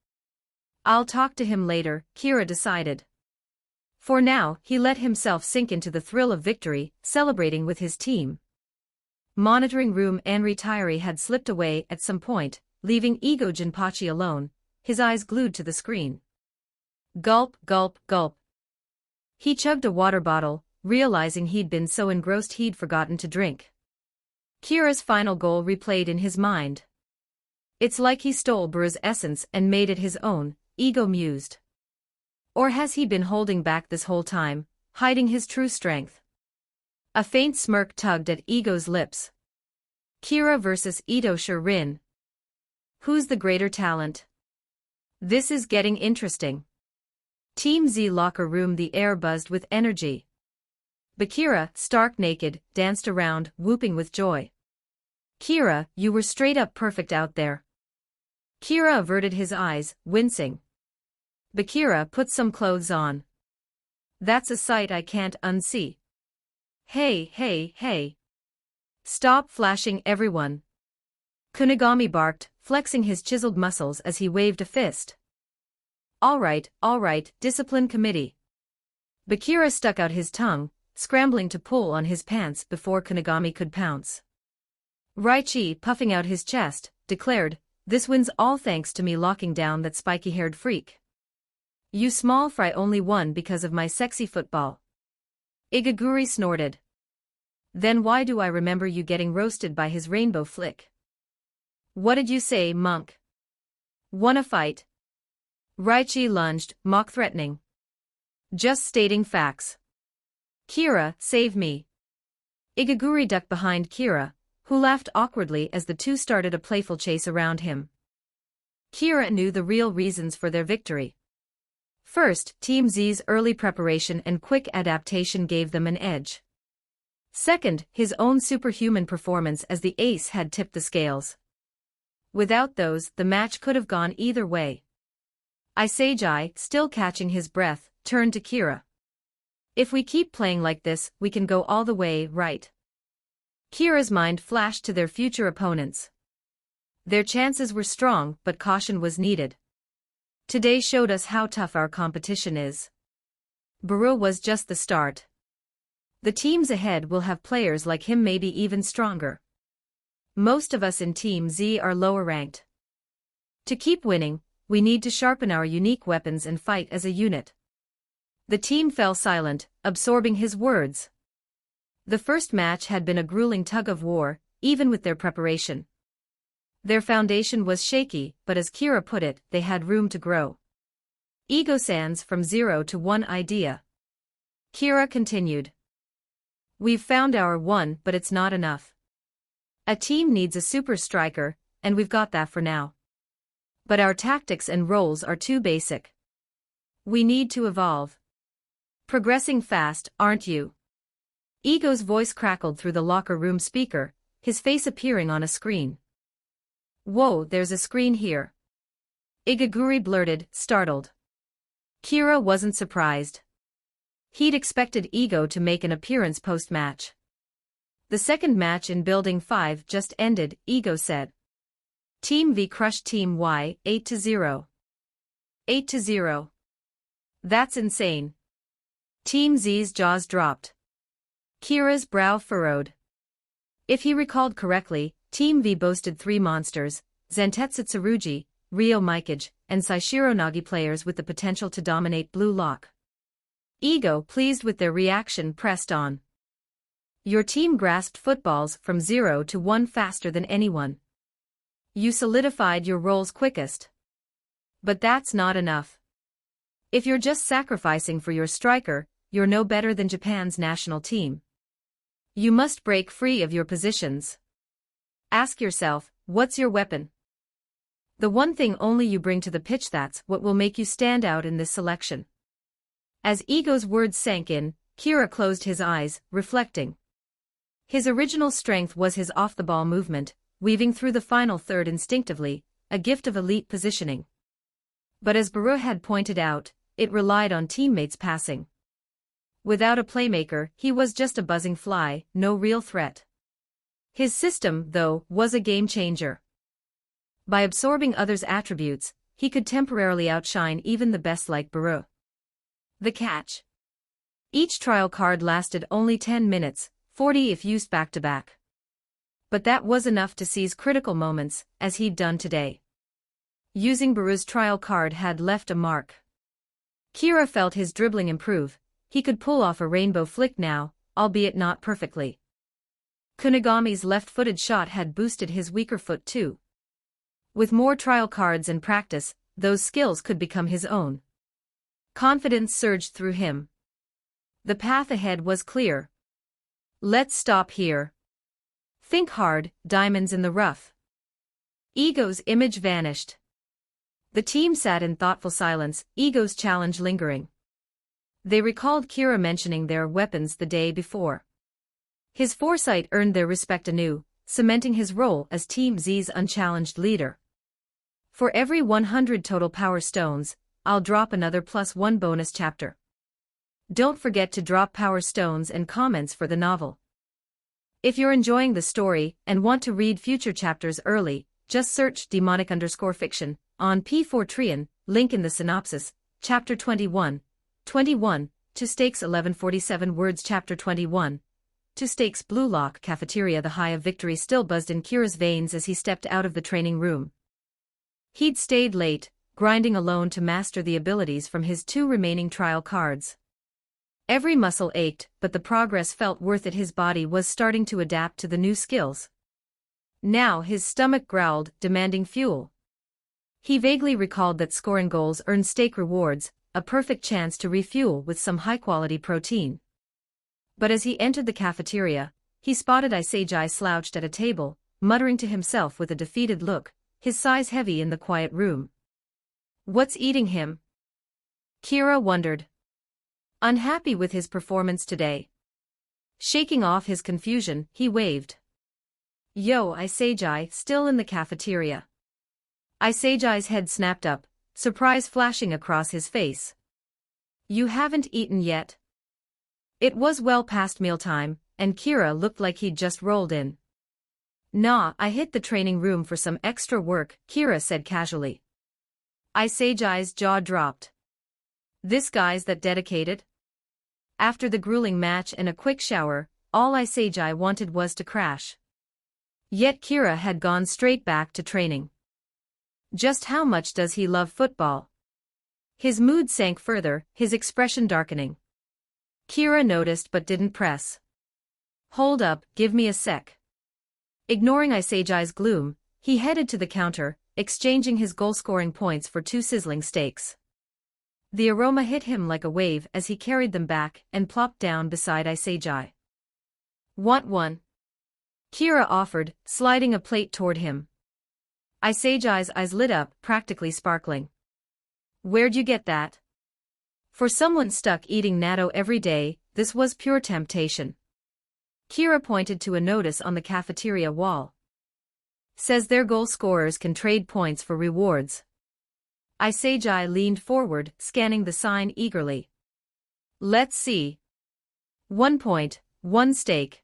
[SPEAKER 2] I'll talk to him later, Kira decided. For now, he let himself sink into the thrill of victory, celebrating with his team. Monitoring room Anri Tairi had slipped away at some point, leaving Ego Jinpachi alone, his eyes glued to the screen. Gulp, gulp, gulp. He chugged a water bottle, realizing he'd been so engrossed he'd forgotten to drink. Kira's final goal replayed in his mind. It's like he stole Baru's essence and made it his own, Ego mused. Or has he been holding back this whole time, hiding his true strength? A faint smirk tugged at Ego's lips. Kira versus Ito Shirin. Who's the greater talent? This is getting interesting. Team Z locker room, the air buzzed with energy. Bakira, stark naked, danced around, whooping with joy. Kira, you were straight up perfect out there. Kira averted his eyes, wincing. Bakira, put some clothes on. That's a sight I can't unsee. Hey, hey, hey. Stop flashing, everyone. Kunigami barked, flexing his chiseled muscles as he waved a fist. All right, discipline committee. Bakira stuck out his tongue, scrambling to pull on his pants before Kunigami could pounce. Raichi, puffing out his chest, declared, this win's all thanks to me locking down that spiky-haired freak. You small fry only won because of my sexy football. Igaguri snorted. Then why do I remember you getting roasted by his rainbow flick? What did you say, monk? Wanna fight? Raichi lunged, mock-threatening. Just stating facts. Kira, save me. Igaguri ducked behind Kira, who laughed awkwardly as the two started a playful chase around him. Kira knew the real reasons for their victory. First, Team Z's early preparation and quick adaptation gave them an edge. Second, his own superhuman performance as the ace had tipped the scales. Without those, the match could have gone either way. Isagi, still catching his breath, turned to Kira. If we keep playing like this, we can go all the way, right? Kira's mind flashed to their future opponents. Their chances were strong, but caution was needed. Today showed us how tough our competition is. Baru was just the start. The teams ahead will have players like him, maybe even stronger. Most of us in Team Z are lower ranked. To keep winning, we need to sharpen our unique weapons and fight as a unit. The team fell silent, absorbing his words. The first match had been a grueling tug of war, even with their preparation. Their foundation was shaky, but as Kira put it, they had room to grow. Ego sands from 0 to 1 idea. Kira continued. We've found our one, but it's not enough. A team needs a super striker, and we've got that for now. But our tactics and roles are too basic. We need to evolve. Progressing fast, aren't you? Ego's voice crackled through the locker room speaker, his face appearing on a screen. Whoa, there's a screen here. Igaguri blurted, startled. Kira wasn't surprised. He'd expected Ego to make an appearance post-match. The second match in Building 5 just ended, Ego said. Team V crushed Team Y, 8-0. 8-0. That's insane. Team Z's jaws dropped. Kira's brow furrowed. If he recalled correctly, Team V boasted 3 monsters, Zentetsu Tsurugi, Ryo Mikage, and Saishiro Nagi, players with the potential to dominate Blue Lock. Ego, pleased with their reaction, pressed on. Your team grasped footballs from 0 to 1 faster than anyone. You solidified your roles quickest. But that's not enough. If you're just sacrificing for your striker, you're no better than Japan's national team. You must break free of your positions. Ask yourself, what's your weapon? The one thing only you bring to the pitch, that's what will make you stand out in this selection. As Ego's words sank in, Kira closed his eyes, reflecting. His original strength was his off-the-ball movement, weaving through the final third instinctively, a gift of elite positioning. But as Baru had pointed out, it relied on teammates passing. Without a playmaker, he was just a buzzing fly, no real threat. His system, though, was a game-changer. By absorbing others' attributes, he could temporarily outshine even the best like Baru. The catch. Each trial card lasted only 10 minutes, 40 if used back-to-back. But that was enough to seize critical moments, as he'd done today. Using Baru's trial card had left a mark. Kira felt his dribbling improve. He could pull off a rainbow flick now, albeit not perfectly. Kunigami's left-footed shot had boosted his weaker foot too. With more trial cards and practice, those skills could become his own. Confidence surged through him. The path ahead was clear. Let's stop here. Think hard, diamonds in the rough. Ego's image vanished. The team sat in thoughtful silence, Ego's challenge lingering. They recalled Kira mentioning their weapons the day before. His foresight earned their respect anew, cementing his role as Team Z's unchallenged leader. For every 100 total power stones, I'll drop another +1 bonus chapter. Don't forget to drop power stones and comments for the novel. If you're enjoying the story and want to read future chapters early, just search demonic_fiction on P4trian, link in the synopsis, Chapter 21. 21, to stakes 1147 words. Chapter 21. To stakes. Blue Lock cafeteria. The high of victory still buzzed in Kira's veins as he stepped out of the training room. He'd stayed late, grinding alone to master the abilities from his 2 remaining trial cards. Every muscle ached, but the progress felt worth it. His body was starting to adapt to the new skills. Now his stomach growled, demanding fuel. He vaguely recalled that scoring goals earned stake rewards, a perfect chance to refuel with some high-quality protein. But as he entered the cafeteria, he spotted Isagi slouched at a table, muttering to himself with a defeated look, his sighs heavy in the quiet room. What's eating him? Kira wondered. Unhappy with his performance today. Shaking off his confusion, he waved. Yo, Isagi, still in the cafeteria. Isai's head snapped up, surprise flashing across his face. You haven't eaten yet? It was well past mealtime, and Kira looked like he'd just rolled in. Nah, I hit the training room for some extra work, Kira said casually. Isai's jaw dropped. This guy's that dedicated? After the grueling match and a quick shower, all Isai wanted was to crash. Yet Kira had gone straight back to training. Just how much does he love football? His mood sank further, his expression darkening. Kira noticed but didn't press. Hold up, give me a sec. Ignoring Isai's gloom, he headed to the counter, exchanging his goal-scoring points for 2 sizzling steaks. The aroma hit him like a wave as he carried them back and plopped down beside Isai. Want one? Kira offered, sliding a plate toward him. Isai's eyes lit up, practically sparkling. Where'd you get that? For someone stuck eating natto every day, this was pure temptation. Kira pointed to a notice on the cafeteria wall. Says their goal scorers can trade points for rewards. Isai leaned forward, scanning the sign eagerly. Let's see. 1 point, 1 steak.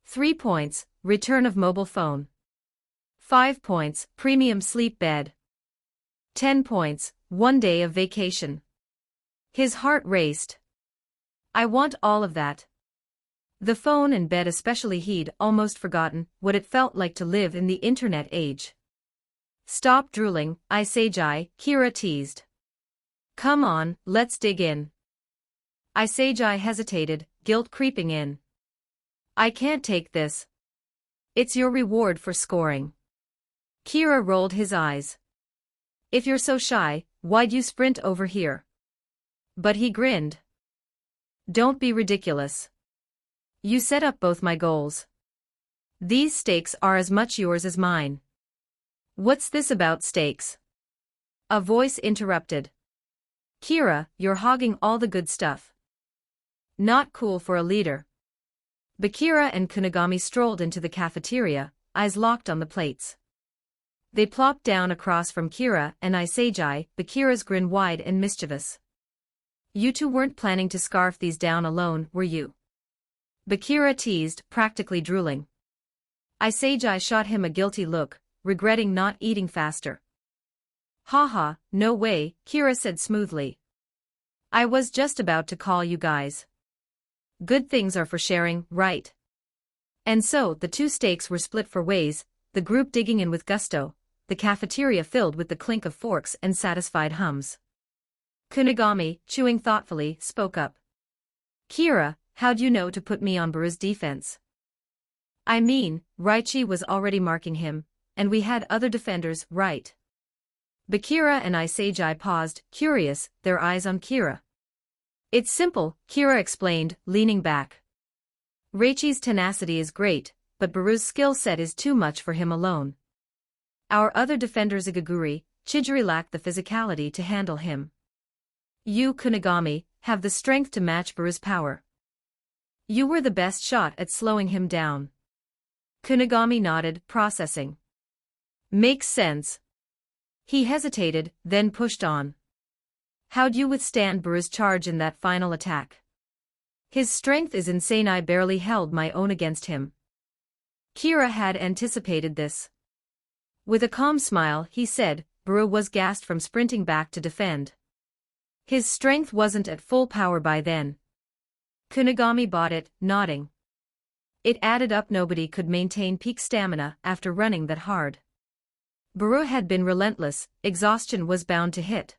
[SPEAKER 2] 3 points, return of mobile phone. 5 points, premium sleep bed. 10 points, 1 day of vacation. His heart raced. I want all of that. The phone and bed especially. He'd almost forgotten what it felt like to live in the internet age. Stop drooling, Isai, Kira teased. Come on, let's dig in. Isai hesitated, guilt creeping in. I can't take this. It's your reward for scoring. Kira rolled his eyes. If you're so shy, why'd you sprint over here? But he grinned. Don't be ridiculous. You set up both my goals. These steaks are as much yours as mine. What's this about steaks? A voice interrupted. Kira, you're hogging all the good stuff. Not cool for a leader. Bakira and Kunigami strolled into the cafeteria, eyes locked on the plates. They plopped down across from Kira and Isai, Bakira's grin wide and mischievous. You two weren't planning to scarf these down alone, were you? Bakira teased, practically drooling. Isai shot him a guilty look, regretting not eating faster. Haha, no way, Kira said smoothly. I was just about to call you guys. Good things are for sharing, right? And so the 2 steaks were split for ways, the group digging in with gusto, the cafeteria filled with the clink of forks and satisfied hums. Kunigami, chewing thoughtfully, spoke up. Kira, how'd you know to put me on Baru's defense? I mean, Raichi was already marking him, and we had other defenders, right? Bakira and Isai paused, curious, their eyes on Kira. It's simple, Kira explained, leaning back. Raichi's tenacity is great, but Baru's skill set is too much for him alone. Our other defenders Igaguri, Chijiri lack the physicality to handle him. You, Kunigami, have the strength to match Baru's power. You were the best shot at slowing him down. Kunigami nodded, processing. Makes sense. He hesitated, then pushed on. How'd you withstand Baru's charge in that final attack? His strength is insane. I barely held my own against him. Kira had anticipated this. With a calm smile, he said, Baru was gassed from sprinting back to defend. His strength wasn't at full power by then. Kunigami bought it, nodding. It added up. Nobody could maintain peak stamina after running that hard. Baru had been relentless, exhaustion was bound to hit.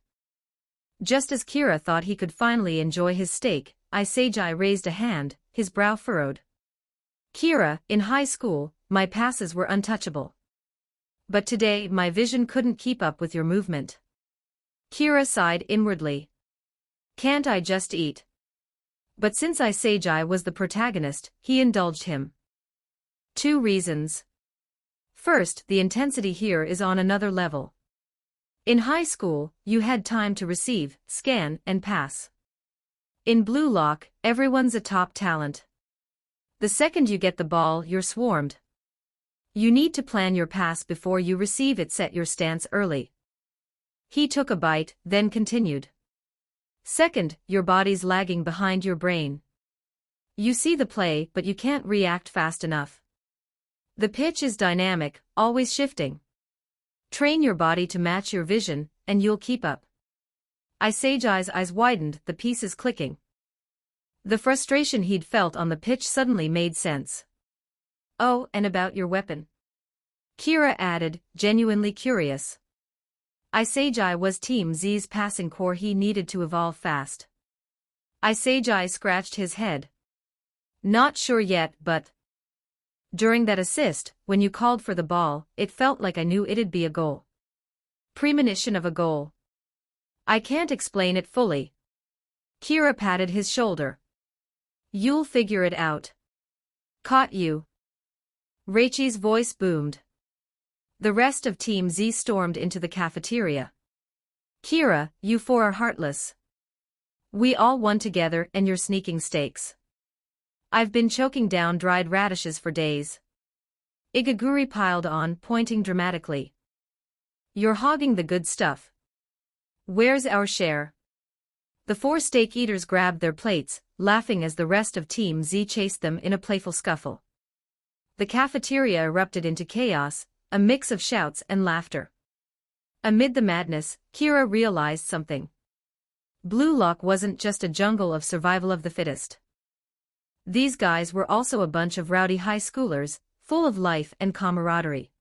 [SPEAKER 2] Just as Kira thought he could finally enjoy his steak, Isai raised a hand, his brow furrowed. Kira, in high school, my passes were untouchable. But today my vision couldn't keep up with your movement. Kira sighed inwardly. Can't I just eat? But since Isai was the protagonist, he indulged him. 2 reasons. First, the intensity here is on another level. In high school, you had time to receive, scan, and pass. In Blue Lock, everyone's a top talent. The second you get the ball, you're swarmed. You need to plan your pass before you receive it. Set your stance early. He took a bite, then continued. Second, your body's lagging behind your brain. You see the play, but you can't react fast enough. The pitch is dynamic, always shifting. Train your body to match your vision, and you'll keep up. Isai's eyes widened, the pieces clicking. The frustration he'd felt on the pitch suddenly made sense. Oh, and about your weapon? Kira added, genuinely curious. Isai was Team Z's passing core. He needed to evolve fast. Isai scratched his head. Not sure yet, but... During that assist, when you called for the ball, it felt like I knew it'd be a goal. Premonition of a goal. I can't explain it fully. Kira patted his shoulder. You'll figure it out. Caught you. Reichi's voice boomed. The rest of Team Z stormed into the cafeteria. Kira, you four are heartless. We all won together and you're sneaking stakes. I've been choking down dried radishes for days. Igaguri piled on, pointing dramatically. You're hogging the good stuff. Where's our share? The four steak eaters grabbed their plates, laughing as the rest of Team Z chased them in a playful scuffle. The cafeteria erupted into chaos, a mix of shouts and laughter. Amid the madness, Kira realized something. Blue Lock wasn't just a jungle of survival of the fittest. These guys were also a bunch of rowdy high schoolers, full of life and camaraderie.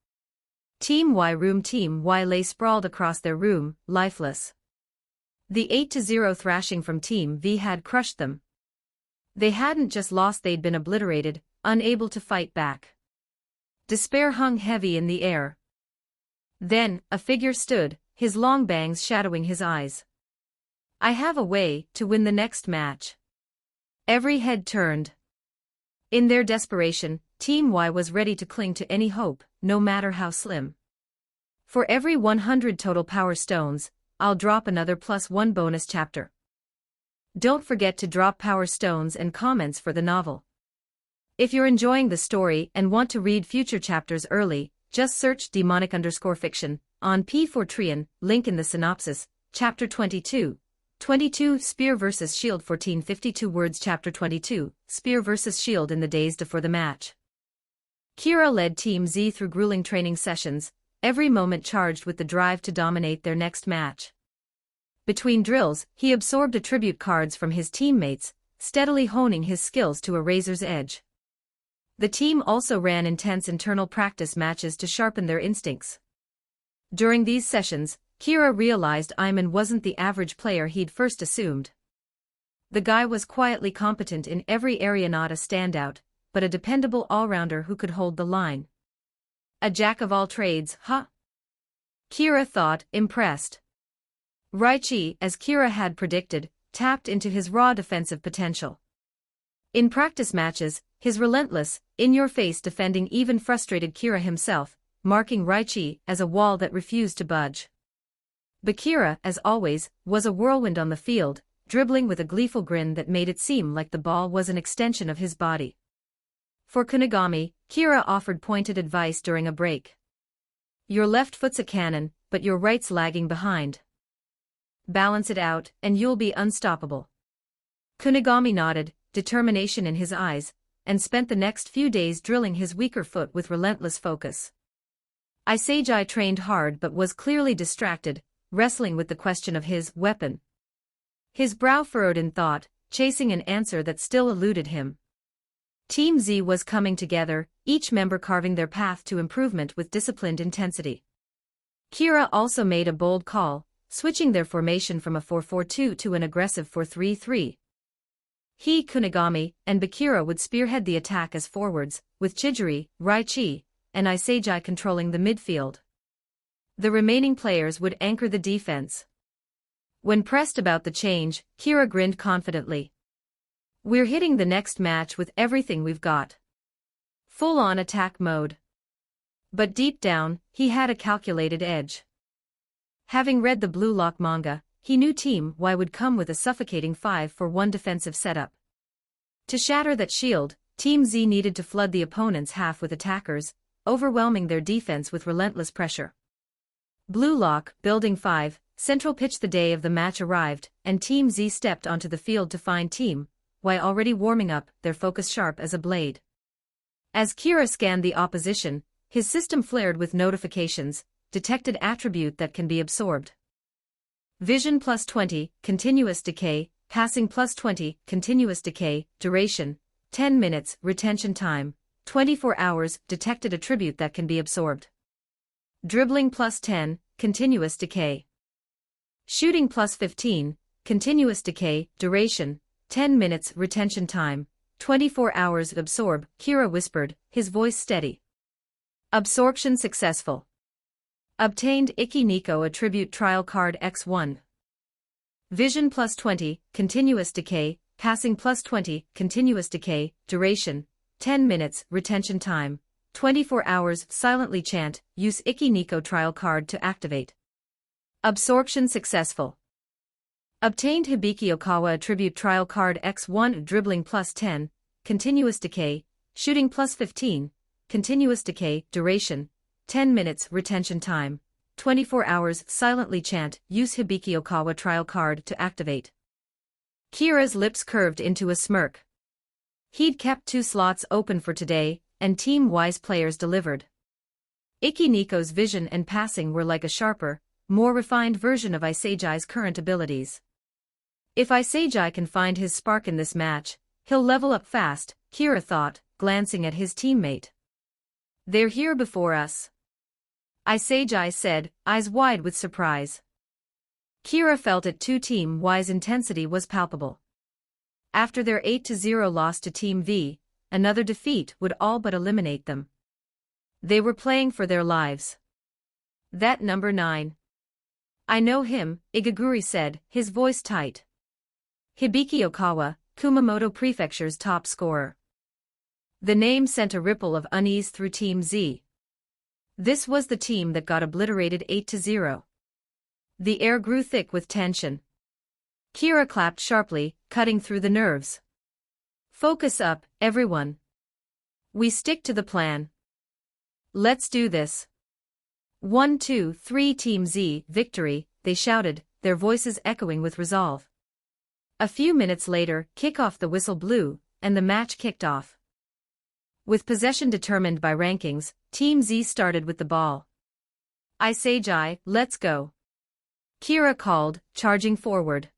[SPEAKER 2] Team Y lay sprawled across their room, lifeless. The 8-0 thrashing from Team V had crushed them. They hadn't just lost, they'd been obliterated, unable to fight back. Despair hung heavy in the air. Then, a figure stood, his long bangs shadowing his eyes. I have a way to win the next match. Every head turned. In their desperation, Team Y was ready to cling to any hope, no matter how slim. For every 100 total power stones, I'll drop another +1 bonus chapter. Don't forget to drop power stones and comments for the novel. If you're enjoying the story and want to read future chapters early, just search demonic_fiction on P4trian, link in the synopsis. Chapter 22. 22 Spear vs. Shield. 1452 words. Chapter 22 Spear vs. Shield. In the days before the match, Kira led Team Z through grueling training sessions, every moment charged with the drive to dominate their next match. Between drills, he absorbed attribute cards from his teammates, steadily honing his skills to a razor's edge. The team also ran intense internal practice matches to sharpen their instincts. During these sessions, Kira realized Iman wasn't the average player he'd first assumed. The guy was quietly competent in every area, not a standout, but a dependable all-rounder who could hold the line. A jack of all trades, huh? Kira thought, impressed. Reichi, as Kira had predicted, tapped into his raw defensive potential. In practice matches, his relentless, in-your-face defending even frustrated Kira himself, marking Reichi as a wall that refused to budge. Bakira, as always, was a whirlwind on the field, dribbling with a gleeful grin that made it seem like the ball was an extension of his body. For Kunigami, Kira offered pointed advice during a break. Your left foot's a cannon, but your right's lagging behind. Balance it out, and you'll be unstoppable. Kunigami nodded, determination in his eyes, and spent the next few days drilling his weaker foot with relentless focus. Isai trained hard but was clearly distracted, wrestling with the question of his weapon. His brow furrowed in thought, chasing an answer that still eluded him. Team Z was coming together, each member carving their path to improvement with disciplined intensity. Kira also made a bold call, switching their formation from a 4-4-2 to an aggressive 4-3-3. He, Kunigami, and Bakira would spearhead the attack as forwards, with Chijiri, Reichi, and Isai controlling the midfield. The remaining players would anchor the defense. When pressed about the change, Kira grinned confidently. We're hitting the next match with everything we've got. Full-on attack mode. But deep down, he had a calculated edge. Having read the Blue Lock manga, he knew Team Y would come with a suffocating 5-for-1 defensive setup. To shatter that shield, Team Z needed to flood the opponent's half with attackers, overwhelming their defense with relentless pressure. Blue Lock, Building 5, Central Pitch. The day of the match arrived, and Team Z stepped onto the field to find Team Y already warming up, their focus sharp as a blade. As Kira scanned the opposition, his system flared with notifications, detected attribute that can be absorbed. Vision +20, continuous decay, passing +20, continuous decay, duration, 10 minutes, retention time, 24 hours, detected attribute that can be absorbed. Dribbling +10, continuous decay. Shooting +15, continuous decay, duration, 10 minutes, retention time, 24 hours, absorb, Kira whispered, his voice steady. Absorption successful. Obtained Iki Nico attribute trial card X1. Vision +20, continuous decay, passing +20, continuous decay, duration, 10 minutes, retention time, 24 hours, silently chant, use Iki Nico trial card to activate. Absorption successful. Obtained Hibiki Okawa attribute trial card X1, dribbling +10, continuous decay, shooting +15, continuous decay, duration, 10 minutes, retention time, 24 hours, silently chant, use Hibiki Okawa trial card to activate. Kira's lips curved into a smirk. He'd kept 2 slots open for today, and Team Y's players delivered. Iki Nico's vision and passing were like a sharper, more refined version of Isagai's current abilities. If Isagai can find his spark in this match, he'll level up fast, Kira thought, glancing at his teammate. They're here before us, Isagai said, eyes wide with surprise. Kira felt it too. Team Y's intensity was palpable. After their 8-0 loss to Team V, another defeat would all but eliminate them. They were playing for their lives. That number 9. I know him, Igaguri said, his voice tight. Hibiki Okawa, Kumamoto Prefecture's top scorer. The name sent a ripple of unease through Team Z. This was the team that got obliterated 8-0. The air grew thick with tension. Kira clapped sharply, cutting through the nerves. Focus up, everyone. We stick to the plan. Let's do this. 1, 2, 3 Team Z, victory, they shouted, their voices echoing with resolve. A few minutes later, kickoff the whistle blew, and the match kicked off. With possession determined by rankings, Team Z started with the ball. Isagai, let's go. Kira called, charging forward.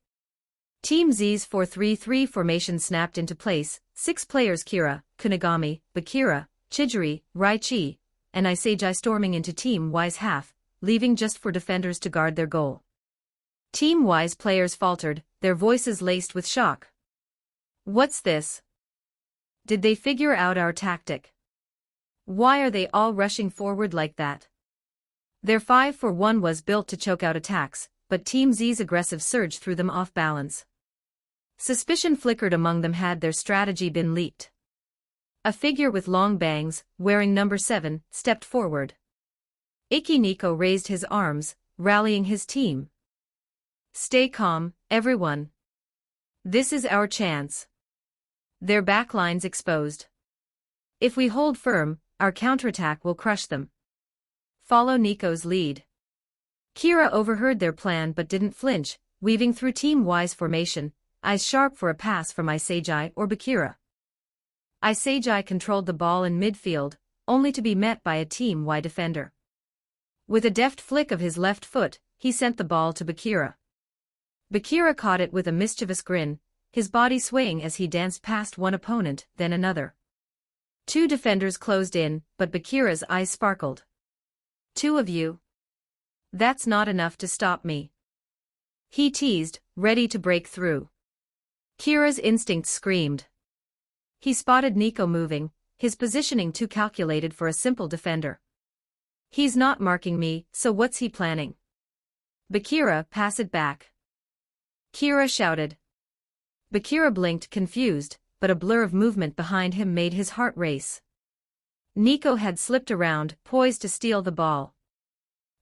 [SPEAKER 2] Team Z's 4-3-3 formation snapped into place, 6 players Kira, Kunigami, Bakira, Chijiri, Raichi, and Isagai storming into Team Y's half, leaving just 4 defenders to guard their goal. Team Y's players faltered, their voices laced with shock. What's this? Did they figure out our tactic? Why are they all rushing forward like that? Their 5-for-1 was built to choke out attacks, but Team Z's aggressive surge threw them off balance. Suspicion flickered among them. Had their strategy been leaked? A figure with long bangs, wearing number 7, stepped forward. Iki Nico raised his arms, rallying his team. Stay calm, everyone. This is our chance. Their backlines exposed. If we hold firm, our counterattack will crush them. Follow Nico's lead. Kira overheard their plan but didn't flinch, weaving through Team Y's formation, eyes sharp for a pass from Isagai or Bakira. Isagai controlled the ball in midfield, only to be met by a Team Y defender. With a deft flick of his left foot, he sent the ball to Bakira. Bakira caught it with a mischievous grin, his body swaying as he danced past one opponent, then another. 2 defenders closed in, but Bakira's eyes sparkled. 2 of you? That's not enough to stop me. He teased, ready to break through. Kira's instincts screamed. He spotted Nico moving, his positioning too calculated for a simple defender. He's not marking me, so what's he planning? Bakira, pass it back. Kira shouted. Bakira blinked, confused, but a blur of movement behind him made his heart race. Nico had slipped around, poised to steal the ball.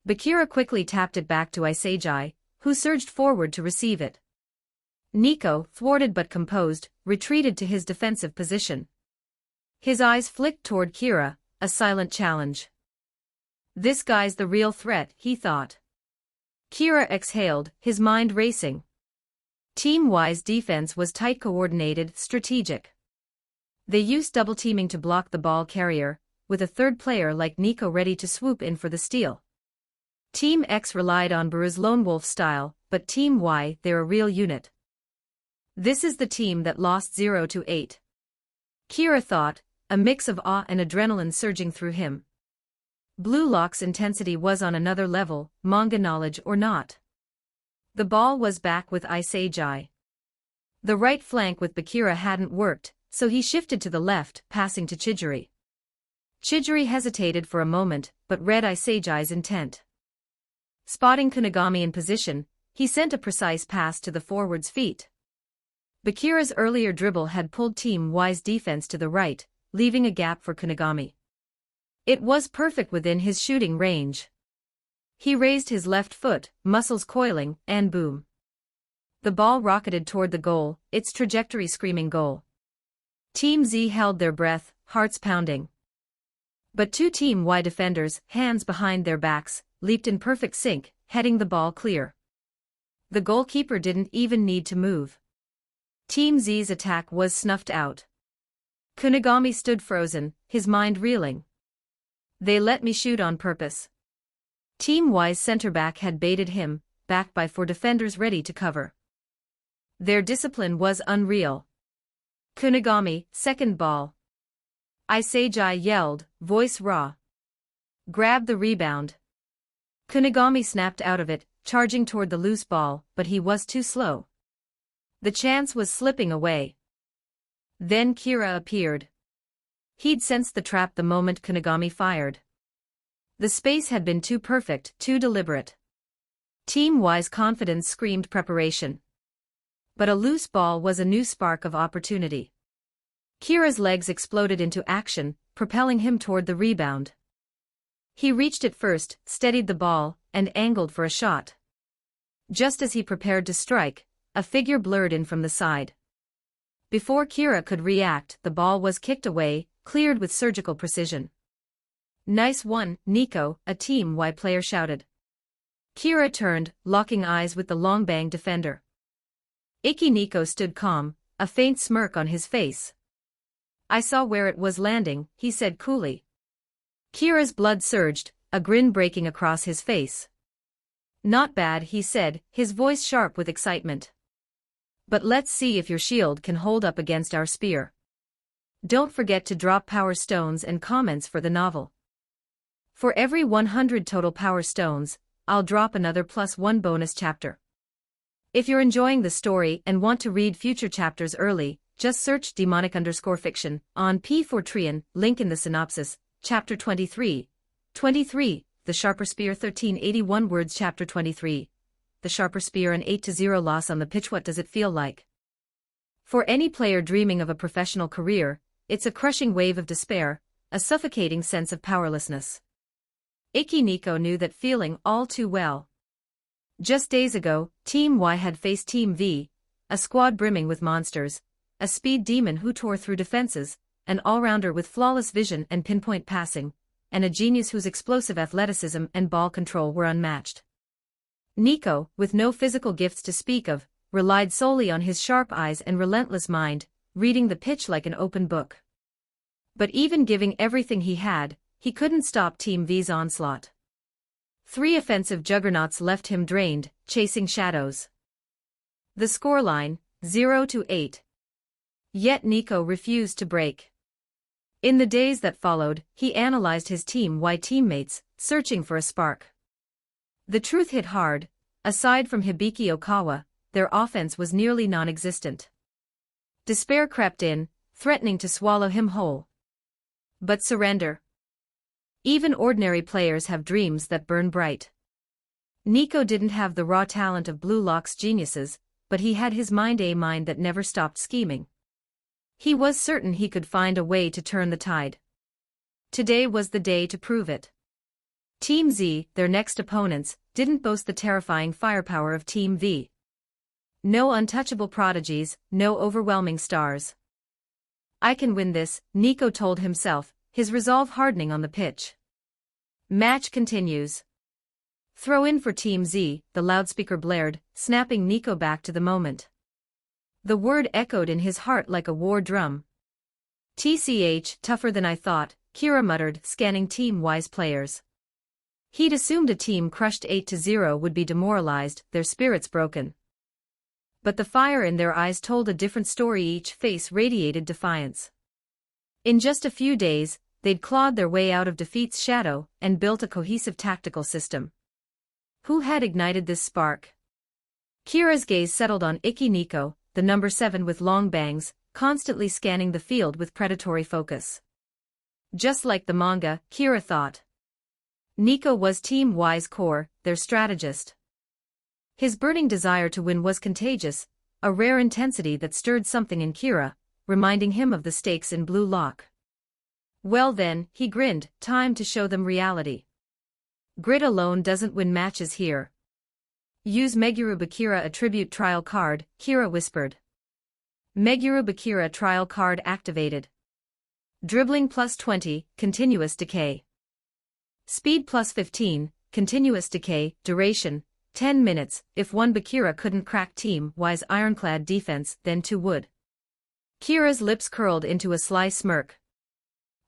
[SPEAKER 2] Bakira quickly tapped it back to Isagai, who surged forward to receive it. Nico, thwarted but composed, retreated to his defensive position. His eyes flicked toward Kira, a silent challenge. This guy's the real threat, he thought. Kira exhaled, his mind racing. Team Y's defense was tight, coordinated, strategic. They used double-teaming to block the ball carrier, with a third player like Nico ready to swoop in for the steal. Team X relied on Baru's lone wolf style, but Team Y, they're a real unit. This is the team that lost 0-8. Kira thought, a mix of awe and adrenaline surging through him. Blue Lock's intensity was on another level, manga knowledge or not. The ball was back with Isagi. The right flank with Bakira hadn't worked, so he shifted to the left, passing to Chijiri. Chijiri hesitated for a moment, but read Isagi's intent. Spotting Kunigami in position, he sent a precise pass to the forward's feet. Bakira's earlier dribble had pulled Team Y's defense to the right, leaving a gap for Kunigami. It was perfect within his shooting range. He raised his left foot, muscles coiling, and boom. The ball rocketed toward the goal, its trajectory screaming goal. Team Z held their breath, hearts pounding. But two Team Y defenders, hands behind their backs, leaped in perfect sync, heading the ball clear. The goalkeeper didn't even need to move. Team Z's attack was snuffed out. Kunigami stood frozen, his mind reeling. They let me shoot on purpose. Team Y's center-back had baited him, backed by 4 defenders ready to cover. Their discipline was unreal. Kunigami, second ball. Isagi yelled, voice raw. Grab the rebound. Kunigami snapped out of it, charging toward the loose ball, but he was too slow. The chance was slipping away. Then Kira appeared. He'd sensed the trap the moment Kunigami fired. The space had been too perfect, too deliberate. Team Y's confidence screamed preparation. But a loose ball was a new spark of opportunity. Kira's legs exploded into action, propelling him toward the rebound. He reached it first, steadied the ball, and angled for a shot. Just as he prepared to strike, a figure blurred in from the side. Before Kira could react, the ball was kicked away, cleared with surgical precision. Nice one, Nico, a Team Y player shouted. Kira turned, locking eyes with the long-banged defender. Iki Nico stood calm, a faint smirk on his face. I saw where it was landing, he said coolly. Kira's blood surged, a grin breaking across his face. Not bad, he said, his voice sharp with excitement. But let's see if your shield can hold up against our spear. Don't forget to drop power stones and comments for the novel. For every 100 total power stones, I'll drop another +1 bonus chapter. If you're enjoying the story and want to read future chapters early, just search demonic_fiction on P4trian, link in the synopsis, Chapter 23. 23, The Sharper Spear 1381 words Chapter 23. The Sharper Spear an 8-0 loss on the pitch. What does it feel like? For any player dreaming of a professional career, it's a crushing wave of despair, a suffocating sense of powerlessness. Iki Nico knew that feeling all too well. Just days ago, Team Y had faced Team V, a squad brimming with monsters, a speed demon who tore through defenses, an all-rounder with flawless vision and pinpoint passing, and a genius whose explosive athleticism and ball control were unmatched. Nico, with no physical gifts to speak of, relied solely on his sharp eyes and relentless mind, reading the pitch like an open book. But even giving everything he had, he couldn't stop Team V's onslaught. 3 offensive juggernauts left him drained, chasing shadows. The scoreline, 0-8. Yet Nico refused to break. In the days that followed, he analyzed his Team Y teammates, searching for a spark. The truth hit hard. Aside from Hibiki Okawa, their offense was nearly non-existent. Despair crept in, threatening to swallow him whole. But surrender. Even ordinary players have dreams that burn bright. Nico didn't have the raw talent of Blue Lock's geniuses, but he had his mind, a mind that never stopped scheming. He was certain he could find a way to turn the tide. Today was the day to prove it. Team Z, their next opponents, didn't boast the terrifying firepower of Team V. No untouchable prodigies, no overwhelming stars. I can win this, Nico told himself, his resolve hardening on the pitch. Match continues. Throw in for Team Z, the loudspeaker blared, snapping Nico back to the moment. The word echoed in his heart like a war drum. TCH, tougher than I thought, Kira muttered, scanning Team Y's players. He'd assumed a team crushed 8-0 would be demoralized, their spirits broken. But the fire in their eyes told a different story. Each face radiated defiance. In just a few days, they'd clawed their way out of defeat's shadow and built a cohesive tactical system. Who had ignited this spark? Kira's gaze settled on Iki Nico, the number 7 with long bangs, constantly scanning the field with predatory focus. Just like the manga, Kira thought. Nico was Team Y's core, their strategist. His burning desire to win was contagious, a rare intensity that stirred something in Kira, reminding him of the stakes in Blue Lock. Well then, he grinned, time to show them reality. Grit alone doesn't win matches here. Use Meguru Bakira attribute trial card, Kira whispered. Meguru Bakira trial card activated. Dribbling +20, continuous decay. Speed +15, continuous decay, duration, 10 minutes. If one Bakira couldn't crack Team Y's ironclad defense, then 2 would. Kira's lips curled into a sly smirk.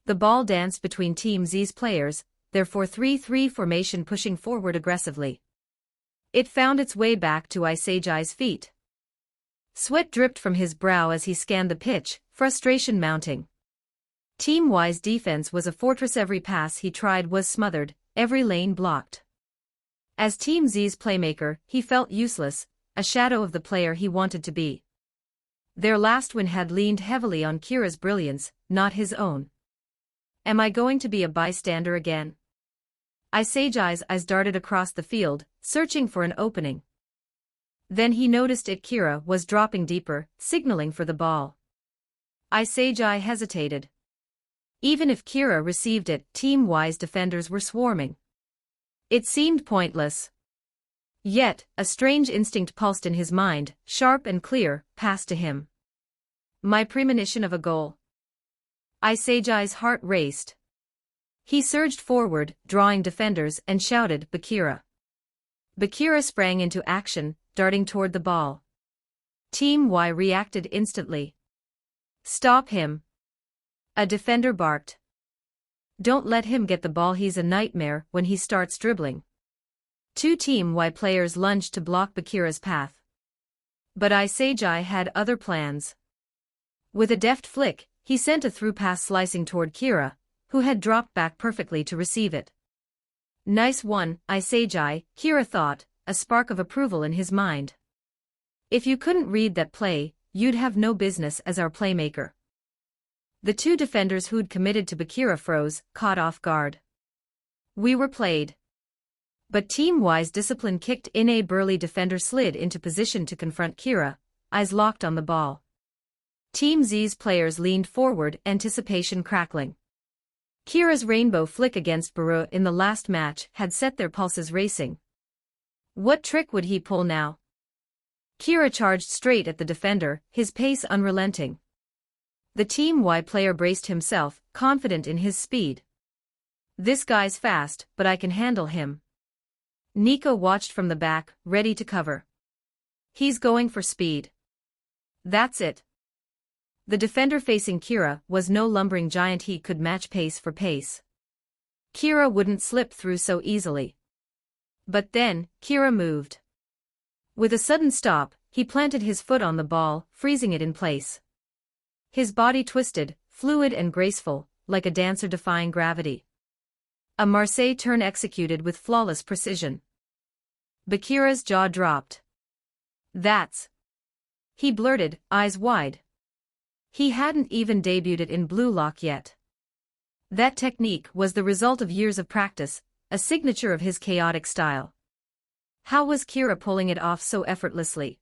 [SPEAKER 2] The ball danced between Team Z's players, their 4-3-3 formation pushing forward aggressively. It found its way back to Isagai's feet. Sweat dripped from his brow as he scanned the pitch, frustration mounting. Team Y's defense was a fortress. Every pass he tried was smothered, every lane blocked. As Team Z's playmaker, he felt useless, a shadow of the player he wanted to be. Their last win had leaned heavily on Kira's brilliance, not his own. Am I going to be a bystander again? Isagai's eyes darted across the field, searching for an opening. Then he noticed Kira was dropping deeper, signaling for the ball. Isagai hesitated. Even if Kira received it, Team Y's defenders were swarming. It seemed pointless. Yet, a strange instinct pulsed in his mind, sharp and clear, pass to him. My premonition of a goal. Isagai's heart raced. He surged forward, drawing defenders, and shouted, Bakira. Bakira sprang into action, darting toward the ball. Team Y reacted instantly. Stop him. A defender barked. Don't let him get the ball, he's a nightmare when he starts dribbling. 2 Team Y players lunged to block Bakira's path. But Isagai had other plans. With a deft flick, he sent a through pass slicing toward Kira, who had dropped back perfectly to receive it. Nice one, Isagai, Kira thought, a spark of approval in his mind. If you couldn't read that play, you'd have no business as our playmaker. The 2 defenders who'd committed to Bakira froze, caught off guard. We were played. But Team Y's discipline kicked in. A burly defender slid into position to confront Kira, eyes locked on the ball. Team Z's players leaned forward, anticipation crackling. Kira's rainbow flick against Baru in the last match had set their pulses racing. What trick would he pull now? Kira charged straight at the defender, his pace unrelenting. The Team Y player braced himself, confident in his speed. This guy's fast, but I can handle him. Nico watched from the back, ready to cover. He's going for speed. That's it. The defender facing Kira was no lumbering giant. He could match pace for pace. Kira wouldn't slip through so easily. But then, Kira moved. With a sudden stop, he planted his foot on the ball, freezing it in place. His body twisted, fluid and graceful, like a dancer defying gravity. A Marseille turn executed with flawless precision. Bakira's jaw dropped. That's... He blurted, eyes wide. He hadn't even debuted it in Blue Lock yet. That technique was the result of years of practice, a signature of his chaotic style. How was Kira pulling it off so effortlessly?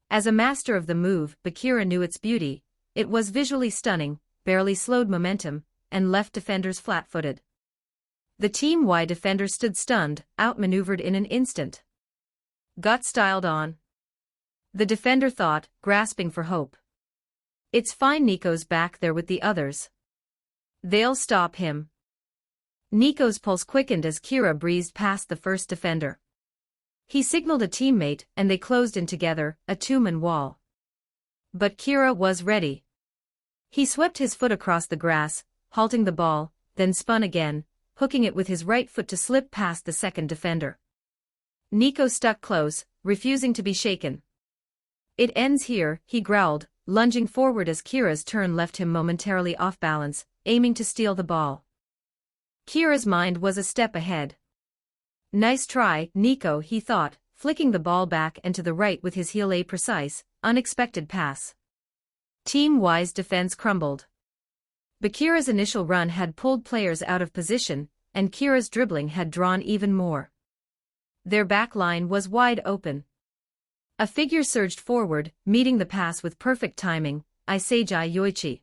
[SPEAKER 2] As a master of the move, Bakira knew its beauty. It was visually stunning, barely slowed momentum, and left defenders flat-footed. The Team Y defender stood stunned, outmaneuvered in an instant. Got styled on. The defender thought, grasping for hope. It's fine, Nico's back there with the others. They'll stop him. Nico's pulse quickened as Kira breezed past the first defender. He signaled a teammate and they closed in together, a two-man wall. But Kira was ready. He swept his foot across the grass, halting the ball, then spun again, hooking it with his right foot to slip past the second defender. Nico stuck close, refusing to be shaken. It ends here, he growled, lunging forward as Kira's turn left him momentarily off balance, aiming to steal the ball. Kira's mind was a step ahead. Nice try, Nico, he thought, flicking the ball back and to the right with his heel. A precise, unexpected pass. Team-wise defense crumbled. Bakira's initial run had pulled players out of position, and Kira's dribbling had drawn even more. Their back line was wide open. A figure surged forward, meeting the pass with perfect timing, Iseji Yoichi.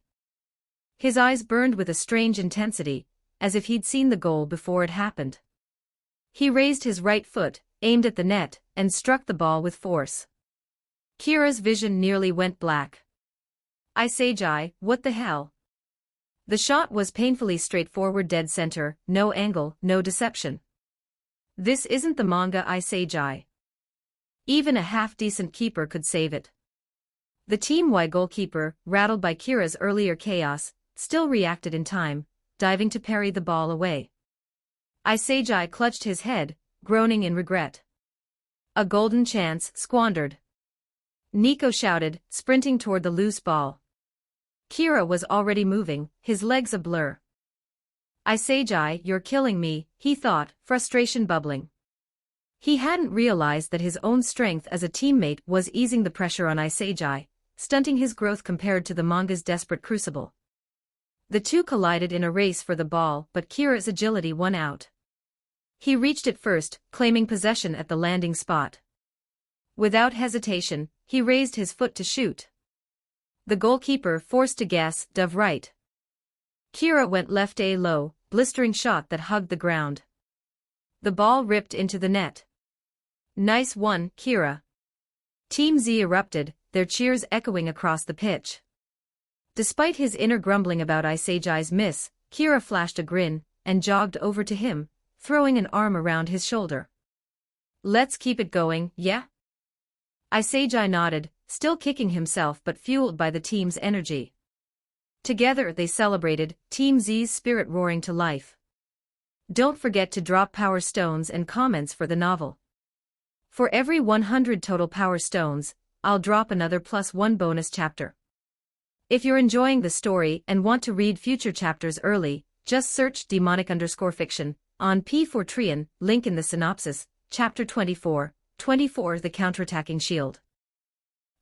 [SPEAKER 2] His eyes burned with a strange intensity, as if he'd seen the goal before it happened. He raised his right foot, aimed at the net, and struck the ball with force. Kira's vision nearly went black. Iseji, what the hell? The shot was painfully straightforward, dead center, no angle, no deception. This isn't the manga, Iseji. Even a half-decent keeper could save it. The Team Y goalkeeper, rattled by Kira's earlier chaos, still reacted in time, diving to parry the ball away. Iseji clutched his head, groaning in regret. A golden chance squandered. Nico shouted, sprinting toward the loose ball. Kira was already moving, his legs a blur. Iseji, you're killing me, he thought, frustration bubbling. He hadn't realized that his own strength as a teammate was easing the pressure on Iseji, stunting his growth compared to the manga's desperate crucible. The two collided in a race for the ball, but Kira's agility won out. He reached it first, claiming possession at the landing spot. Without hesitation, he raised his foot to shoot. The goalkeeper forced to guess, dove right. Kira went left, a low, blistering shot that hugged the ground. The ball ripped into the net. Nice one, Kira. Team Z erupted, their cheers echoing across the pitch. Despite his inner grumbling about Iseji's miss, Kira flashed a grin, and jogged over to him, throwing an arm around his shoulder. Let's keep it going, yeah? Iseji nodded, still kicking himself but fueled by the team's energy. Together they celebrated, Team Z's spirit roaring to life. Don't forget to drop power stones and comments for the novel. For every 100 total power stones, I'll drop another +1 bonus chapter. If you're enjoying the story and want to read future chapters early, just search demonic_fiction on P4trian, link in the synopsis, chapter 24, The Counterattacking Shield.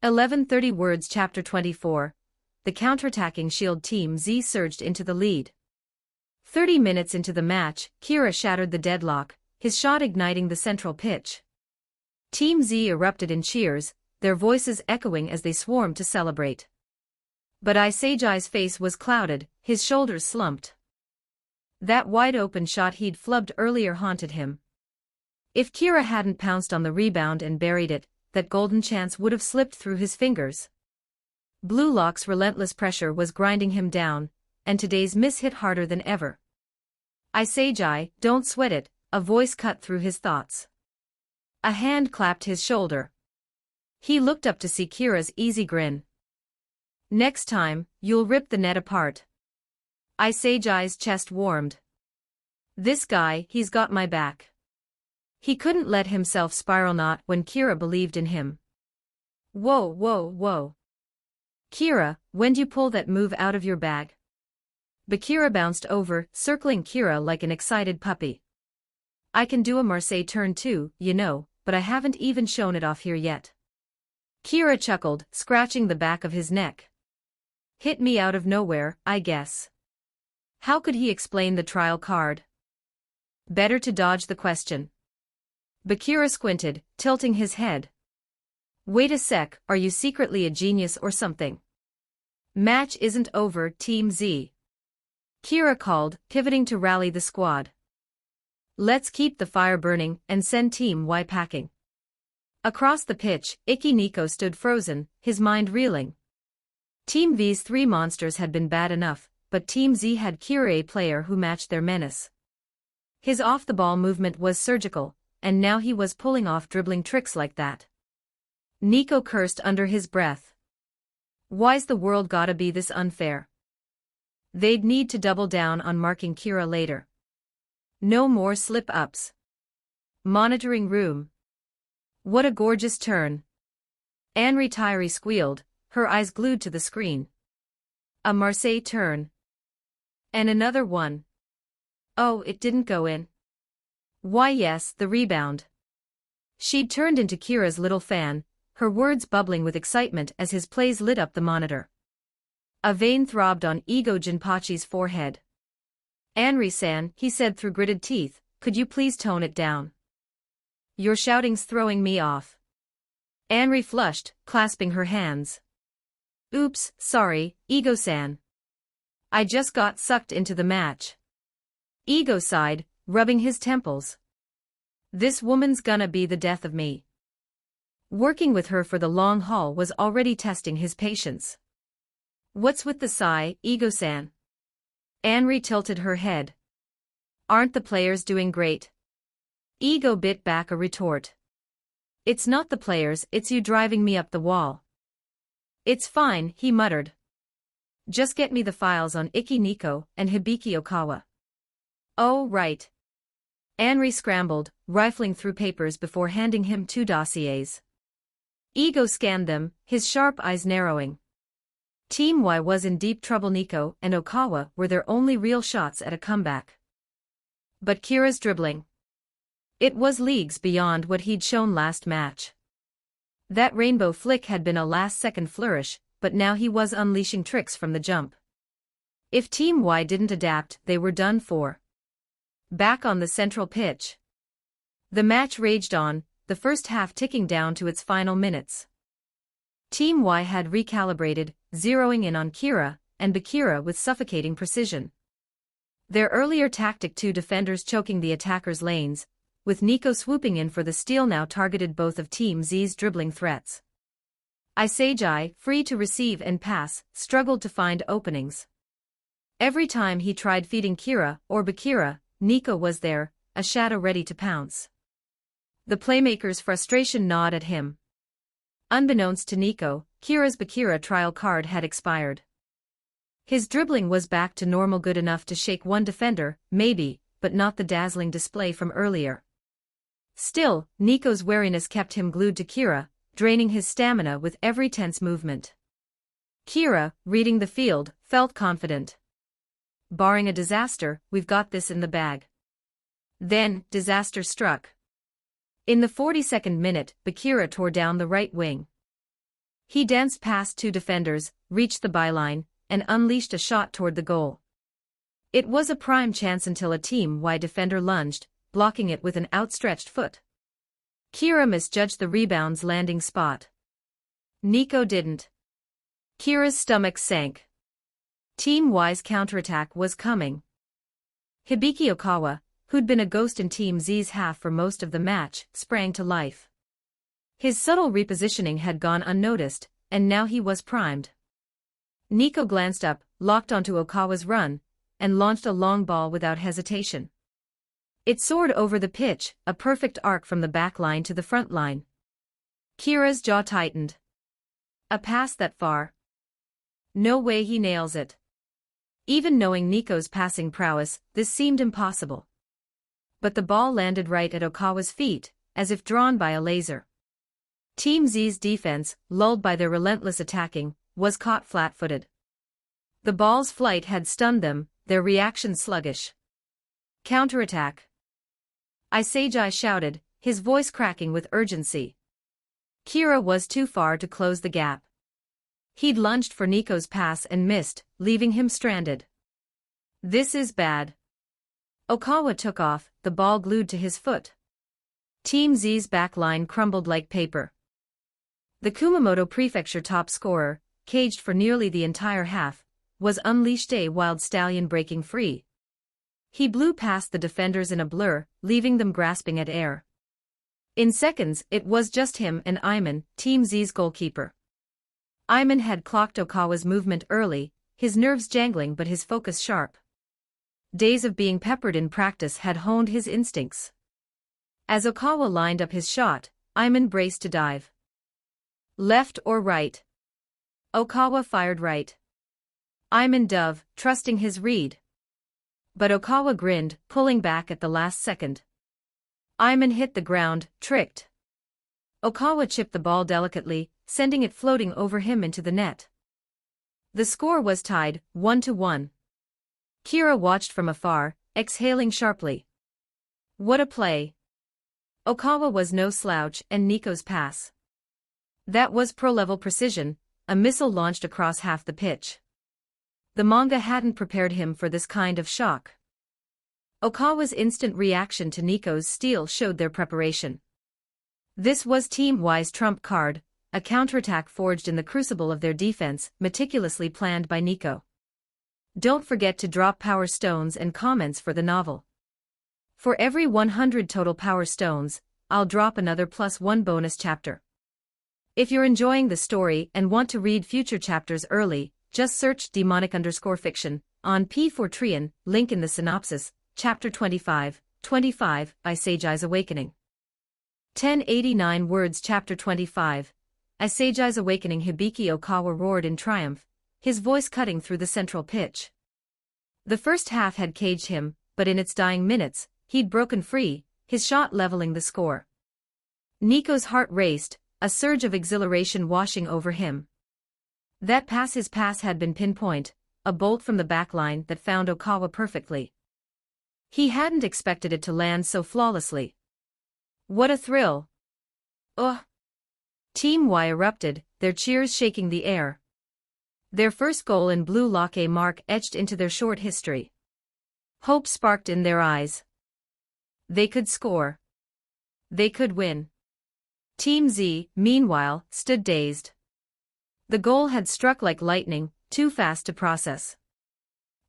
[SPEAKER 2] 1130 words. Chapter 24, The Counterattacking Shield. Team Z surged into the lead. 30 minutes into the match, Kira shattered the deadlock, his shot igniting the central pitch. Team Z erupted in cheers, their voices echoing as they swarmed to celebrate. But Iseji's face was clouded, his shoulders slumped. That wide-open shot he'd flubbed earlier haunted him. If Kira hadn't pounced on the rebound and buried it, that golden chance would have slipped through his fingers. Blue Lock's relentless pressure was grinding him down, and today's miss hit harder than ever. Iseji, don't sweat it, a voice cut through his thoughts. A hand clapped his shoulder. He looked up to see Kira's easy grin. Next time, you'll rip the net apart. Iseji's chest warmed. This guy, he's got my back. He couldn't let himself spiral, not when Kira believed in him. Whoa, whoa, whoa. Kira, when'd you pull that move out of your bag? Bakira bounced over, circling Kira like an excited puppy. I can do a Marseille turn too, you know, but I haven't even shown it off here yet. Kira chuckled, scratching the back of his neck. Hit me out of nowhere, I guess. How could he explain the trial card? Better to dodge the question. Bakira squinted, tilting his head. Wait a sec, are you secretly a genius or something? Match isn't over, Team Z. Kira called, pivoting to rally the squad. Let's keep the fire burning and send Team Y packing. Across the pitch, Iki Nico stood frozen, his mind reeling. Team V's three monsters had been bad enough, but Team Z had Kira, a player who matched their menace. His off-the-ball movement was surgical, and now he was pulling off dribbling tricks like that. Nico cursed under his breath. Why's the world gotta be this unfair? They'd need to double down on marking Kira later. No more slip-ups. Monitoring room. What a gorgeous turn. Henri Thierry squealed, her eyes glued to the screen. A Marseille turn. And another one. Oh, it didn't go in. Why yes, the rebound. She'd turned into Kira's little fan, her words bubbling with excitement as his plays lit up the monitor. A vein throbbed on Igo Jinpachi's forehead. Henri-san, he said through gritted teeth, could you please tone it down? Your shouting's throwing me off. Henri flushed, clasping her hands. Oops, sorry, Igo-san. I just got sucked into the match. Igo sighed, rubbing his temples. This woman's gonna be the death of me. Working with her for the long haul was already testing his patience. What's with the sigh, Igo-san? Henri tilted her head. Aren't the players doing great? Igo bit back a retort. It's not the players, it's you driving me up the wall. It's fine, he muttered. Just get me the files on Iki Nico and Hibiki Okawa. Oh, right. Henri scrambled, rifling through papers before handing him 2 dossiers. Igo scanned them, his sharp eyes narrowing. Team Y was in deep trouble. Nico and Okawa were their only real shots at a comeback. But Kira's dribbling. It was leagues beyond what he'd shown last match. That rainbow flick had been a last-second flourish, but now he was unleashing tricks from the jump. If Team Y didn't adapt, they were done for. Back on the central pitch. The match raged on, the first half ticking down to its final minutes. Team Y had recalibrated, zeroing in on Kira and Bakira with suffocating precision. Their earlier tactic, 2 defenders choking the attackers' lanes, with Nico swooping in for the steal, now targeted both of Team Z's dribbling threats. Isagi, free to receive and pass, struggled to find openings. Every time he tried feeding Kira or Bakira, Nico was there, a shadow ready to pounce. The playmaker's frustration gnawed at him. Unbeknownst to Nico, Kira's Bakira trial card had expired. His dribbling was back to normal, good enough to shake one defender, maybe, but not the dazzling display from earlier. Still, Nico's wariness kept him glued to Kira, draining his stamina with every tense movement. Kira, reading the field, felt confident. Barring a disaster, we've got this in the bag. Then, disaster struck. In the 42nd minute, Bakira tore down the right wing. He danced past 2 defenders, reached the byline, and unleashed a shot toward the goal. It was a prime chance until a Team Y defender lunged, blocking it with an outstretched foot. Kira misjudged the rebound's landing spot. Nico didn't. Kira's stomach sank. Team Y's counterattack was coming. Hibiki Okawa, who'd been a ghost in Team Z's half for most of the match, sprang to life. His subtle repositioning had gone unnoticed, and now he was primed. Nico glanced up, locked onto Okawa's run, and launched a long ball without hesitation. It soared over the pitch, a perfect arc from the back line to the front line. Kira's jaw tightened. A pass that far? No way he nails it. Even knowing Nico's passing prowess, this seemed impossible. But the ball landed right at Okawa's feet, as if drawn by a laser. Team Z's defense, lulled by their relentless attacking, was caught flat-footed. The ball's flight had stunned them, their reaction sluggish. Counterattack. Isagi shouted, his voice cracking with urgency. Kira was too far to close the gap. He'd lunged for Nico's pass and missed, leaving him stranded. This is bad. Okawa took off, the ball glued to his foot. Team Z's back line crumbled like paper. The Kumamoto Prefecture top scorer, caged for nearly the entire half, was unleashed, a wild stallion breaking free. He blew past the defenders in a blur, leaving them grasping at air. In seconds, it was just him and Iman, Team Z's goalkeeper. Iman had clocked Okawa's movement early, his nerves jangling but his focus sharp. Days of being peppered in practice had honed his instincts. As Okawa lined up his shot, Iman braced to dive. Left or right? Okawa fired right. Iman dove, trusting his read. But Okawa grinned, pulling back at the last second. Iman hit the ground, tricked. Okawa chipped the ball delicately, sending it floating over him into the net. The score was tied, 1-1. Kira watched from afar, exhaling sharply. What a play! Okawa was no slouch, and Nico's pass. That was pro-level precision, a missile launched across half the pitch. The manga hadn't prepared him for this kind of shock. Okawa's instant reaction to Nico's steal showed their preparation. This was team-wise trump card, a counterattack forged in the crucible of their defense, meticulously planned by Nico. Don't forget to drop power stones and comments for the novel. For every 100 total power stones, I'll drop another +1 bonus chapter. If you're enjoying the story and want to read future chapters early, just search demonic_fiction on P4Trian, link in the synopsis, Chapter 25, 25, Iseiji's Awakening. 1089 words. Chapter 25, Iseiji's Awakening. Hibiki Okawa roared in triumph, his voice cutting through the central pitch. The first half had caged him, but in its dying minutes, he'd broken free, his shot leveling the score. Nico's heart raced, a surge of exhilaration washing over him. His pass had been pinpoint, a bolt from the backline that found Okawa perfectly. He hadn't expected it to land so flawlessly. What a thrill! Ugh! Team Y erupted, their cheers shaking the air. Their first goal in blue lock, a mark etched into their short history. Hope sparked in their eyes. They could score. They could win. Team Z, meanwhile, stood dazed. The goal had struck like lightning, too fast to process.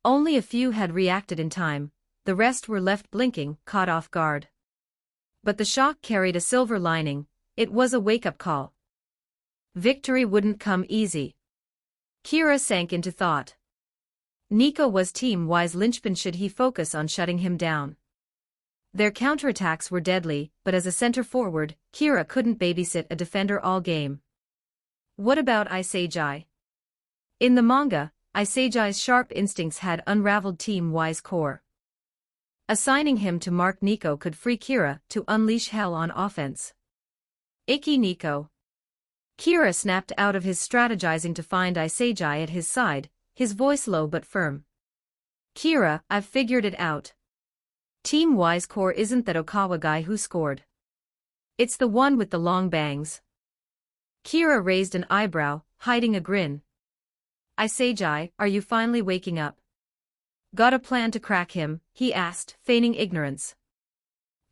[SPEAKER 2] Only a few had reacted in time, the rest were left blinking, caught off guard. But the shock carried a silver lining, it was a wake-up call. Victory wouldn't come easy. Kira sank into thought. Nico was Team Y's linchpin should he focus on shutting him down. Their counterattacks were deadly, but as a center forward, Kira couldn't babysit a defender all game. What about Iseiji? In the manga, Iseiji's sharp instincts had unraveled Team Y's core. Assigning him to mark Nico could free Kira to unleash hell on offense. Icky Nico. Kira snapped out of his strategizing to find Iseiji at his side, his voice low but firm. Kira, I've figured it out. Team Y's core isn't that Okawa guy who scored. It's the one with the long bangs. Kira raised an eyebrow, hiding a grin. Iseiji, are you finally waking up? Got a plan to crack him? He asked, feigning ignorance.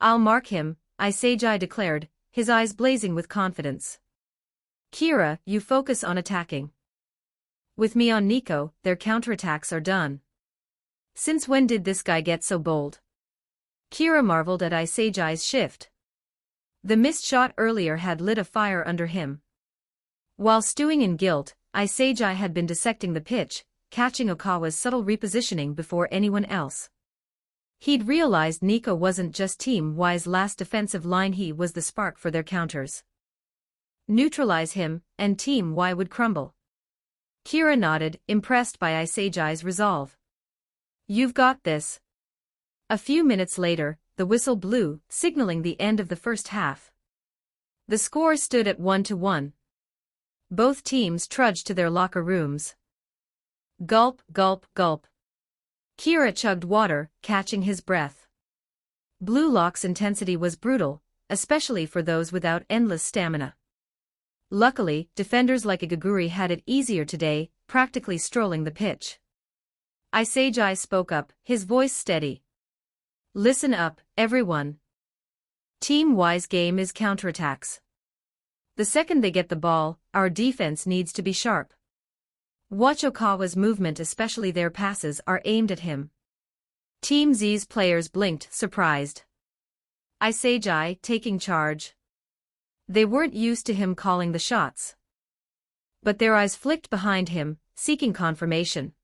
[SPEAKER 2] I'll mark him, Iseiji declared, his eyes blazing with confidence. Kira, you focus on attacking. With me on Nico, their counterattacks are done. Since when did this guy get so bold? Kira marveled at Iseiji's shift. The missed shot earlier had lit a fire under him. While stewing in guilt, Iseiji had been dissecting the pitch, catching Okawa's subtle repositioning before anyone else. He'd realized Nico wasn't just Team Y's last defensive line, he was the spark for their counters. Neutralize him, and Team Y would crumble. Kira nodded, impressed by Iseiji's resolve. You've got this. A few minutes later, the whistle blew, signaling the end of the first half. The score stood at 1-1. Both teams trudged to their locker rooms. Gulp, gulp, gulp. Kira chugged water, catching his breath. Blue Lock's intensity was brutal, especially for those without endless stamina. Luckily, defenders like Igaguri had it easier today, practically strolling the pitch. Iseiji spoke up, his voice steady. Listen up, everyone. Team Y's game is counterattacks. The second they get the ball, our defense needs to be sharp. Watch Okawa's movement, especially their passes are aimed at him. Team Z's players blinked, surprised. Iseiji taking charge. They weren't used to him calling the shots. But their eyes flicked behind him, seeking confirmation.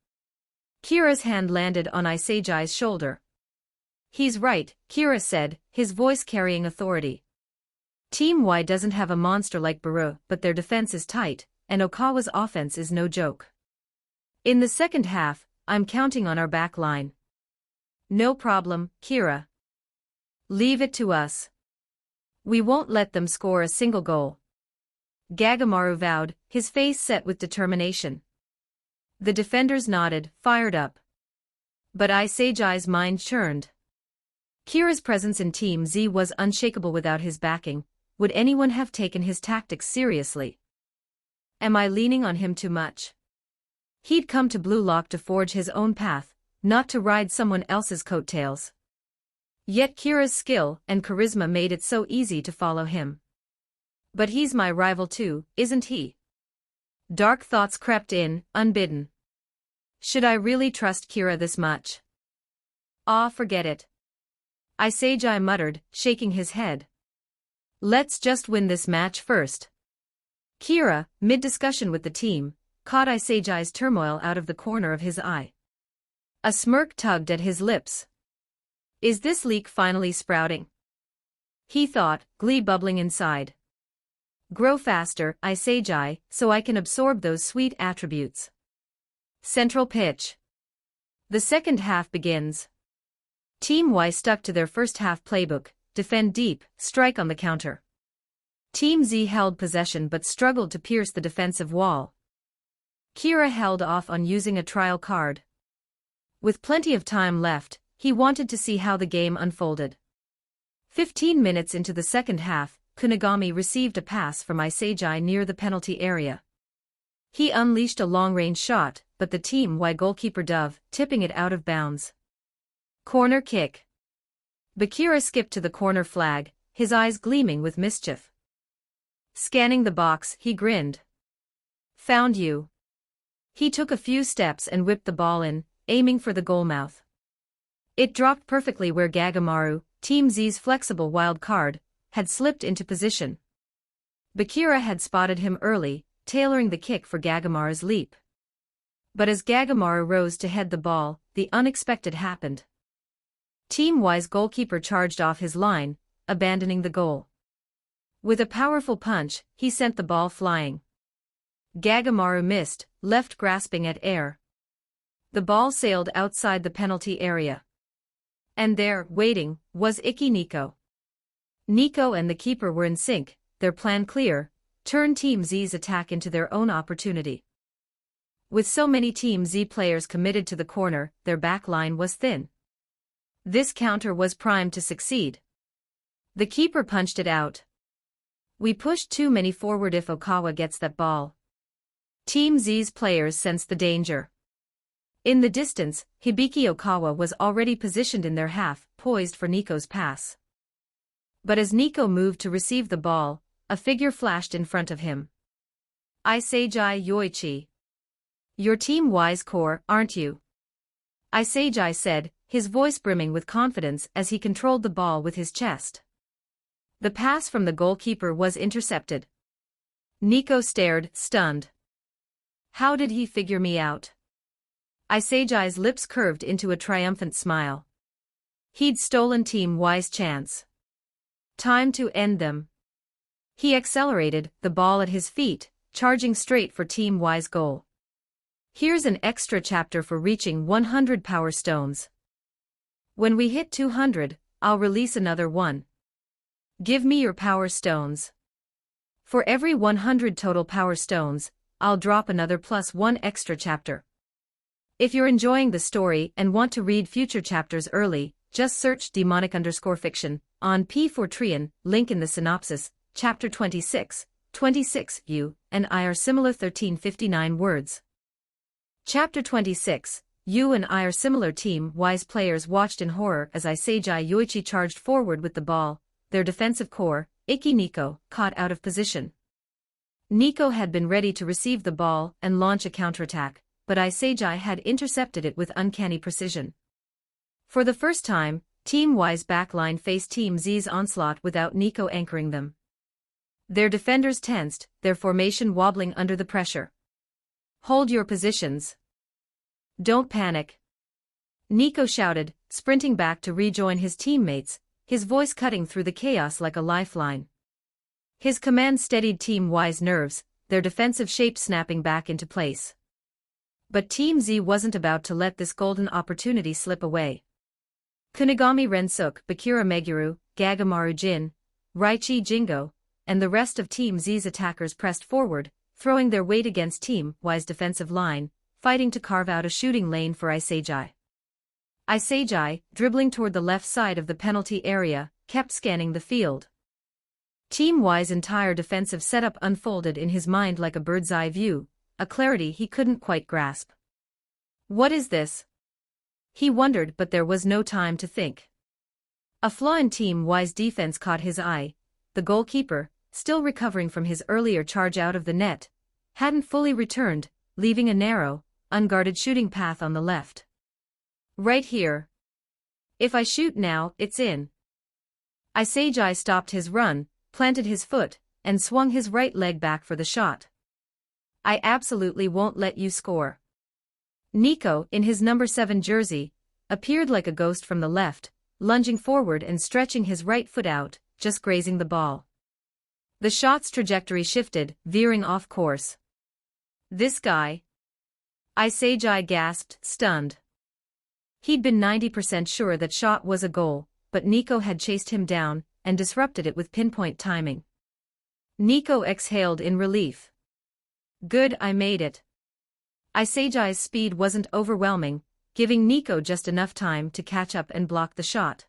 [SPEAKER 2] Kira's hand landed on Isagai's shoulder. He's right, Kira said, his voice carrying authority. Team Y doesn't have a monster like Baru, but their defense is tight, and Okawa's offense is no joke. In the second half, I'm counting on our back line. No problem, Kira. Leave it to us. We won't let them score a single goal. Gagamaru vowed, his face set with determination. The defenders nodded, fired up. But Isagai's mind churned. Kira's presence in Team Z was unshakable without his backing. Would anyone have taken his tactics seriously? Am I leaning on him too much? He'd come to Blue Lock to forge his own path, not to ride someone else's coattails. Yet Kira's skill and charisma made it so easy to follow him. But he's my rival too, isn't he? Dark thoughts crept in, unbidden. Should I really trust Kira this much? Ah, forget it. Isagai muttered, shaking his head. Let's just win this match first. Kira, mid-discussion with the team, caught Isagai's turmoil out of the corner of his eye. A smirk tugged at his lips. Is this leak finally sprouting? He thought, glee bubbling inside. Grow faster, Isagai, so I can absorb those sweet attributes. Central pitch. The second half begins. Team Y stuck to their first half playbook, defend deep, strike on the counter. Team Z held possession but struggled to pierce the defensive wall. Kira held off on using a trial card. With plenty of time left, he wanted to see how the game unfolded. 15 minutes into the second half, Kunigami received a pass from Isagai near the penalty area. He unleashed a long-range shot, but the Team Y goalkeeper dove, tipping it out of bounds. Corner kick. Bakira skipped to the corner flag, his eyes gleaming with mischief. Scanning the box, he grinned. Found you. He took a few steps and whipped the ball in, aiming for the goalmouth. It dropped perfectly where Gagamaru, Team Z's flexible wild card, had slipped into position. Bakira had spotted him early, tailoring the kick for Gagamaru's leap. But as Gagamaru rose to head the ball, the unexpected happened. Team Y's goalkeeper charged off his line, abandoning the goal. With a powerful punch, he sent the ball flying. Gagamaru missed, left grasping at air. The ball sailed outside the penalty area. And there, waiting, was Iki Nico. Nico and the keeper were in sync, their plan clear: turn Team Z's attack into their own opportunity. With so many Team Z players committed to the corner, their back line was thin. This counter was primed to succeed. The keeper punched it out. We pushed too many forward if Okawa gets that ball. Team Z's players sensed the danger. In the distance, Hibiki Okawa was already positioned in their half, poised for Nico's pass. But as Nico moved to receive the ball, a figure flashed in front of him. Isagai Yoichi. You're Team Y's core, aren't you? Isagai said, his voice brimming with confidence as he controlled the ball with his chest. The pass from the goalkeeper was intercepted. Nico stared, stunned. How did he figure me out? Isagai's lips curved into a triumphant smile. He'd stolen Team Y's chance. Time to end them. He accelerated, the ball at his feet, charging straight for Team Y's goal. Here's an extra chapter for reaching 100 power stones. When we hit 200, I'll release another one. Give me your power stones. For every 100 total power stones, I'll drop another +1 extra chapter. If you're enjoying the story and want to read future chapters early, just search demonic_fiction on P4trian, link in the synopsis. Chapter 26, 26, you and I are similar 1359 words. Chapter 26, you and I are similar. Team Y's players watched in horror as Isagai Yoichi charged forward with the ball, their defensive core, Iki Nico, caught out of position. Nico had been ready to receive the ball and launch a counterattack, but Isagai had intercepted it with uncanny precision. For the first time, Team Y's backline faced Team Z's onslaught without Nico anchoring them. Their defenders tensed, their formation wobbling under the pressure. Hold your positions. Don't panic. Nico shouted, sprinting back to rejoin his teammates, his voice cutting through the chaos like a lifeline. His command steadied Team Y's nerves, their defensive shape snapping back into place. But Team Z wasn't about to let this golden opportunity slip away. Kunigami Rensook, Bakura Meguru, Gagamaru Jin, Raichi Jingo, and the rest of Team Z's attackers pressed forward, throwing their weight against Team Y's defensive line, fighting to carve out a shooting lane for Isagi. Isagi, dribbling toward the left side of the penalty area, kept scanning the field. Team Y's entire defensive setup unfolded in his mind like a bird's-eye view, a clarity he couldn't quite grasp. What is this? He wondered, but there was no time to think. A flaw in Team Y's defense caught his eye. The goalkeeper, still recovering from his earlier charge out of the net, hadn't fully returned, leaving a narrow, unguarded shooting path on the left. Right here. If I shoot now, it's in. Isagi stopped his run, planted his foot, and swung his right leg back for the shot. I absolutely won't let you score. Nico, in his number 7 jersey, appeared like a ghost from the left, lunging forward and stretching his right foot out, just grazing the ball. The shot's trajectory shifted, veering off course. This guy? Isagi gasped, stunned. He'd been 90% sure that shot was a goal, but Nico had chased him down and disrupted it with pinpoint timing. Nico exhaled in relief. Good, I made it. Isagi's speed wasn't overwhelming, giving Nico just enough time to catch up and block the shot.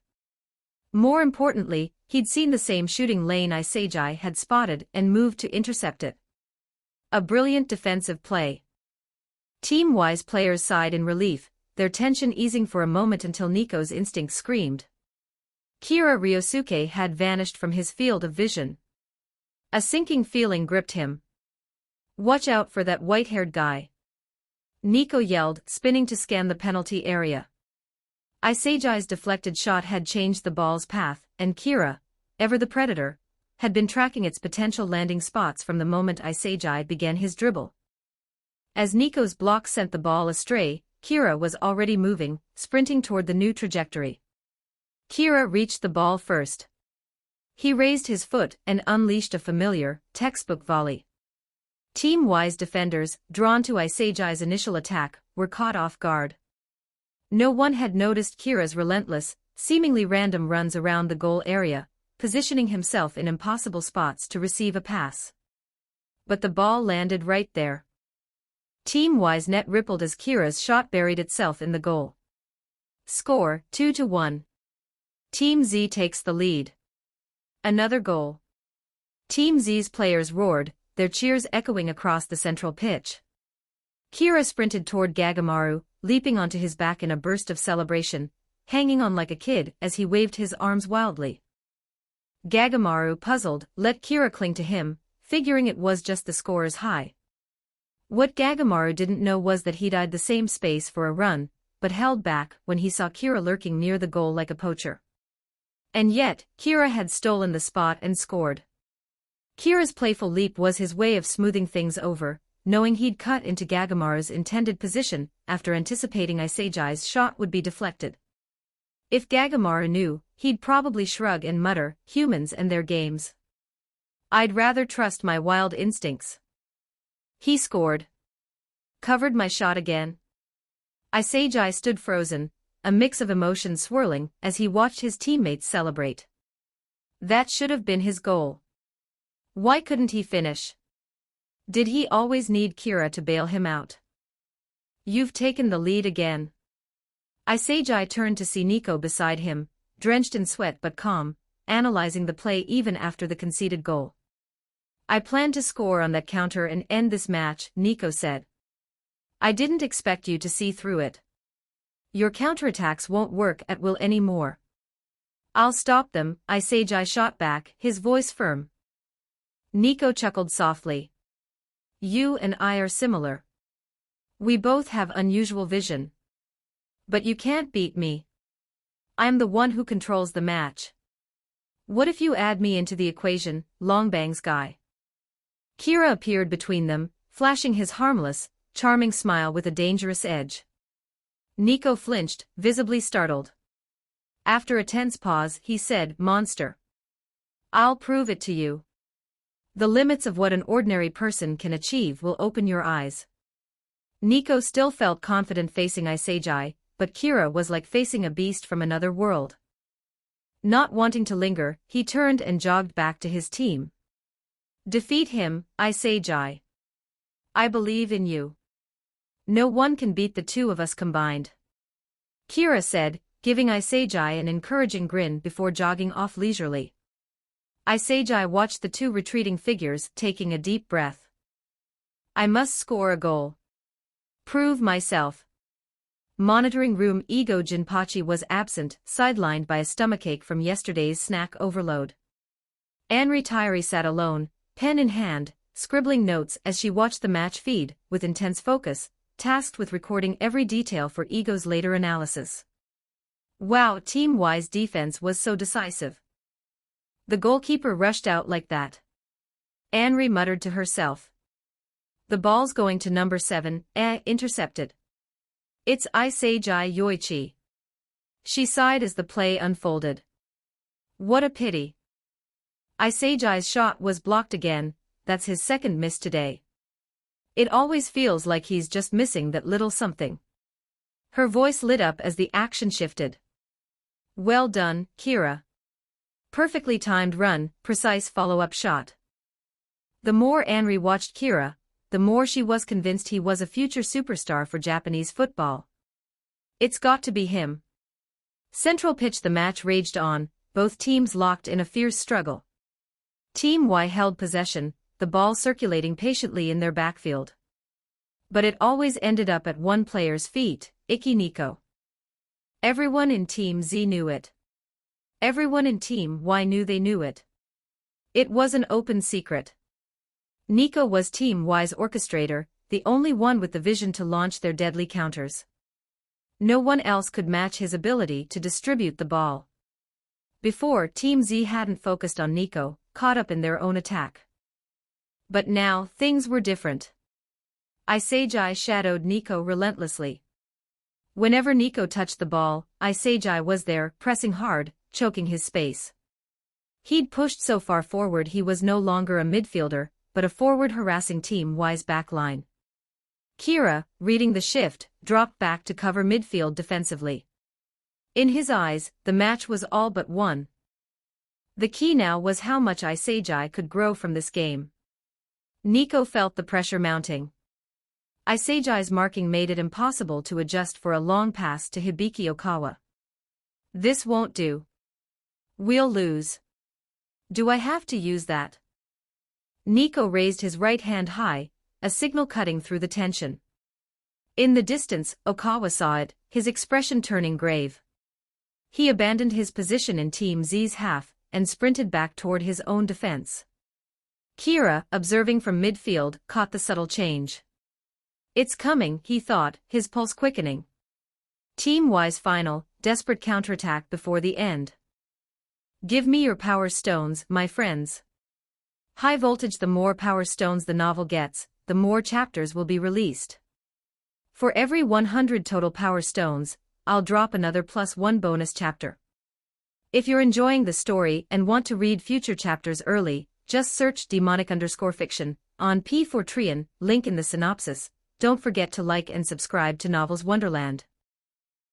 [SPEAKER 2] More importantly, he'd seen the same shooting lane Isagi had spotted and moved to intercept it. A brilliant defensive play. Team Y's players sighed in relief, their tension easing for a moment until Nico's instinct screamed. Kira Ryosuke had vanished from his field of vision. A sinking feeling gripped him. Watch out for that white-haired guy. Nico yelled, spinning to scan the penalty area. Isagi's deflected shot had changed the ball's path, and Kira, ever the predator, had been tracking its potential landing spots from the moment Isagi began his dribble. As Nico's block sent the ball astray, Kira was already moving, sprinting toward the new trajectory. Kira reached the ball first. He raised his foot and unleashed a familiar, textbook volley. Team Y's defenders, drawn to Isagi's initial attack, were caught off guard. No one had noticed Kira's relentless, seemingly random runs around the goal area, positioning himself in impossible spots to receive a pass. But the ball landed right there. Team Y's net rippled as Kira's shot buried itself in the goal. Score, 2-1. Team Z takes the lead. Another goal. Team Z's players roared, their cheers echoing across the central pitch. Kira sprinted toward Gagamaru, leaping onto his back in a burst of celebration, hanging on like a kid as he waved his arms wildly. Gagamaru, puzzled, let Kira cling to him, figuring it was just the scorer's high. What Gagamaru didn't know was that he'd eyed the same space for a run, but held back when he saw Kira lurking near the goal like a poacher. And yet, Kira had stolen the spot and scored. Kira's playful leap was his way of smoothing things over, knowing he'd cut into Gagamaru's intended position after anticipating Isagi's shot would be deflected. If Gagamaru knew, he'd probably shrug and mutter, humans and their games. I'd rather trust my wild instincts. He scored. Covered my shot again. Isagi stood frozen, a mix of emotions swirling as he watched his teammates celebrate. That should have been his goal. Why couldn't he finish? Did he always need Kira to bail him out? You've taken the lead again. Isagi turned to see Nico beside him, drenched in sweat but calm, analyzing the play even after the conceded goal. I plan to score on that counter and end this match, Nico said. I didn't expect you to see through it. Your counterattacks won't work at will anymore. I'll stop them, Isagi shot back, his voice firm. Nico chuckled softly. You and I are similar. We both have unusual vision. But you can't beat me. I'm the one who controls the match. What if you add me into the equation, Longbang's guy? Kira appeared between them, flashing his harmless, charming smile with a dangerous edge. Nico flinched, visibly startled. After a tense pause, he said, "Monster. I'll prove it to you. The limits of what an ordinary person can achieve will open your eyes." Nico still felt confident facing Isagi, but Kira was like facing a beast from another world. Not wanting to linger, he turned and jogged back to his team. "Defeat him, Isagi. I believe in you. No one can beat the two of us combined," Kira said, giving Isagi an encouraging grin before jogging off leisurely. Isagi watched the two retreating figures, taking a deep breath. "I must score a goal. Prove myself." Monitoring room Ego Jinpachi was absent, sidelined by a stomachache from yesterday's snack overload. Anri Tairi sat alone, pen in hand, scribbling notes as she watched the match feed, with intense focus, tasked with recording every detail for Ego's later analysis. Wow, Team Y's defense was so decisive. The goalkeeper rushed out like that. Anri muttered to herself. The ball's going to number 7, intercepted. It's Isagi Yoichi. She sighed as the play unfolded. What a pity. Isagi's shot was blocked again, that's his second miss today. It always feels like he's just missing that little something. Her voice lit up as the action shifted. Well done, Kira. Perfectly timed run, precise follow-up shot. The more Anri watched Kira, the more she was convinced he was a future superstar for Japanese football. It's got to be him. Central pitch. The match raged on, both teams locked in a fierce struggle. Team Y held possession, the ball circulating patiently in their backfield. But it always ended up at one player's feet, Iki Nico. Everyone in Team Z knew it. Everyone in Team Y knew they knew it. It was an open secret. Nico was Team Y's orchestrator, the only one with the vision to launch their deadly counters. No one else could match his ability to distribute the ball. Before, Team Z hadn't focused on Nico, caught up in their own attack. But now, things were different. Isagi shadowed Nico relentlessly. Whenever Nico touched the ball, Isagi was there, pressing hard, choking his space. He'd pushed so far forward he was no longer a midfielder, but a forward harassing Team Y's backline. Kira, reading the shift, dropped back to cover midfield defensively. In his eyes, the match was all but won. The key now was how much Isagi could grow from this game. Nico felt the pressure mounting. Isagi's marking made it impossible to adjust for a long pass to Hibiki Okawa. This won't do. We'll lose. Do I have to use that? Nico raised his right hand high, a signal cutting through the tension. In the distance, Okawa saw it, his expression turning grave. He abandoned his position in Team Z's half, and sprinted back toward his own defense. Kira, observing from midfield, caught the subtle change. It's coming, he thought, his pulse quickening. Team Y's final, desperate counterattack before the end. Give me your power stones, my friends. High voltage. The more power stones the novel gets, the more chapters will be released. For every 100 total power stones, I'll drop another +1 bonus chapter. If you're enjoying the story and want to read future chapters early, just search demonic_fiction on P4Trian, link in the synopsis. Don't forget to like and subscribe to Novels Wonderland.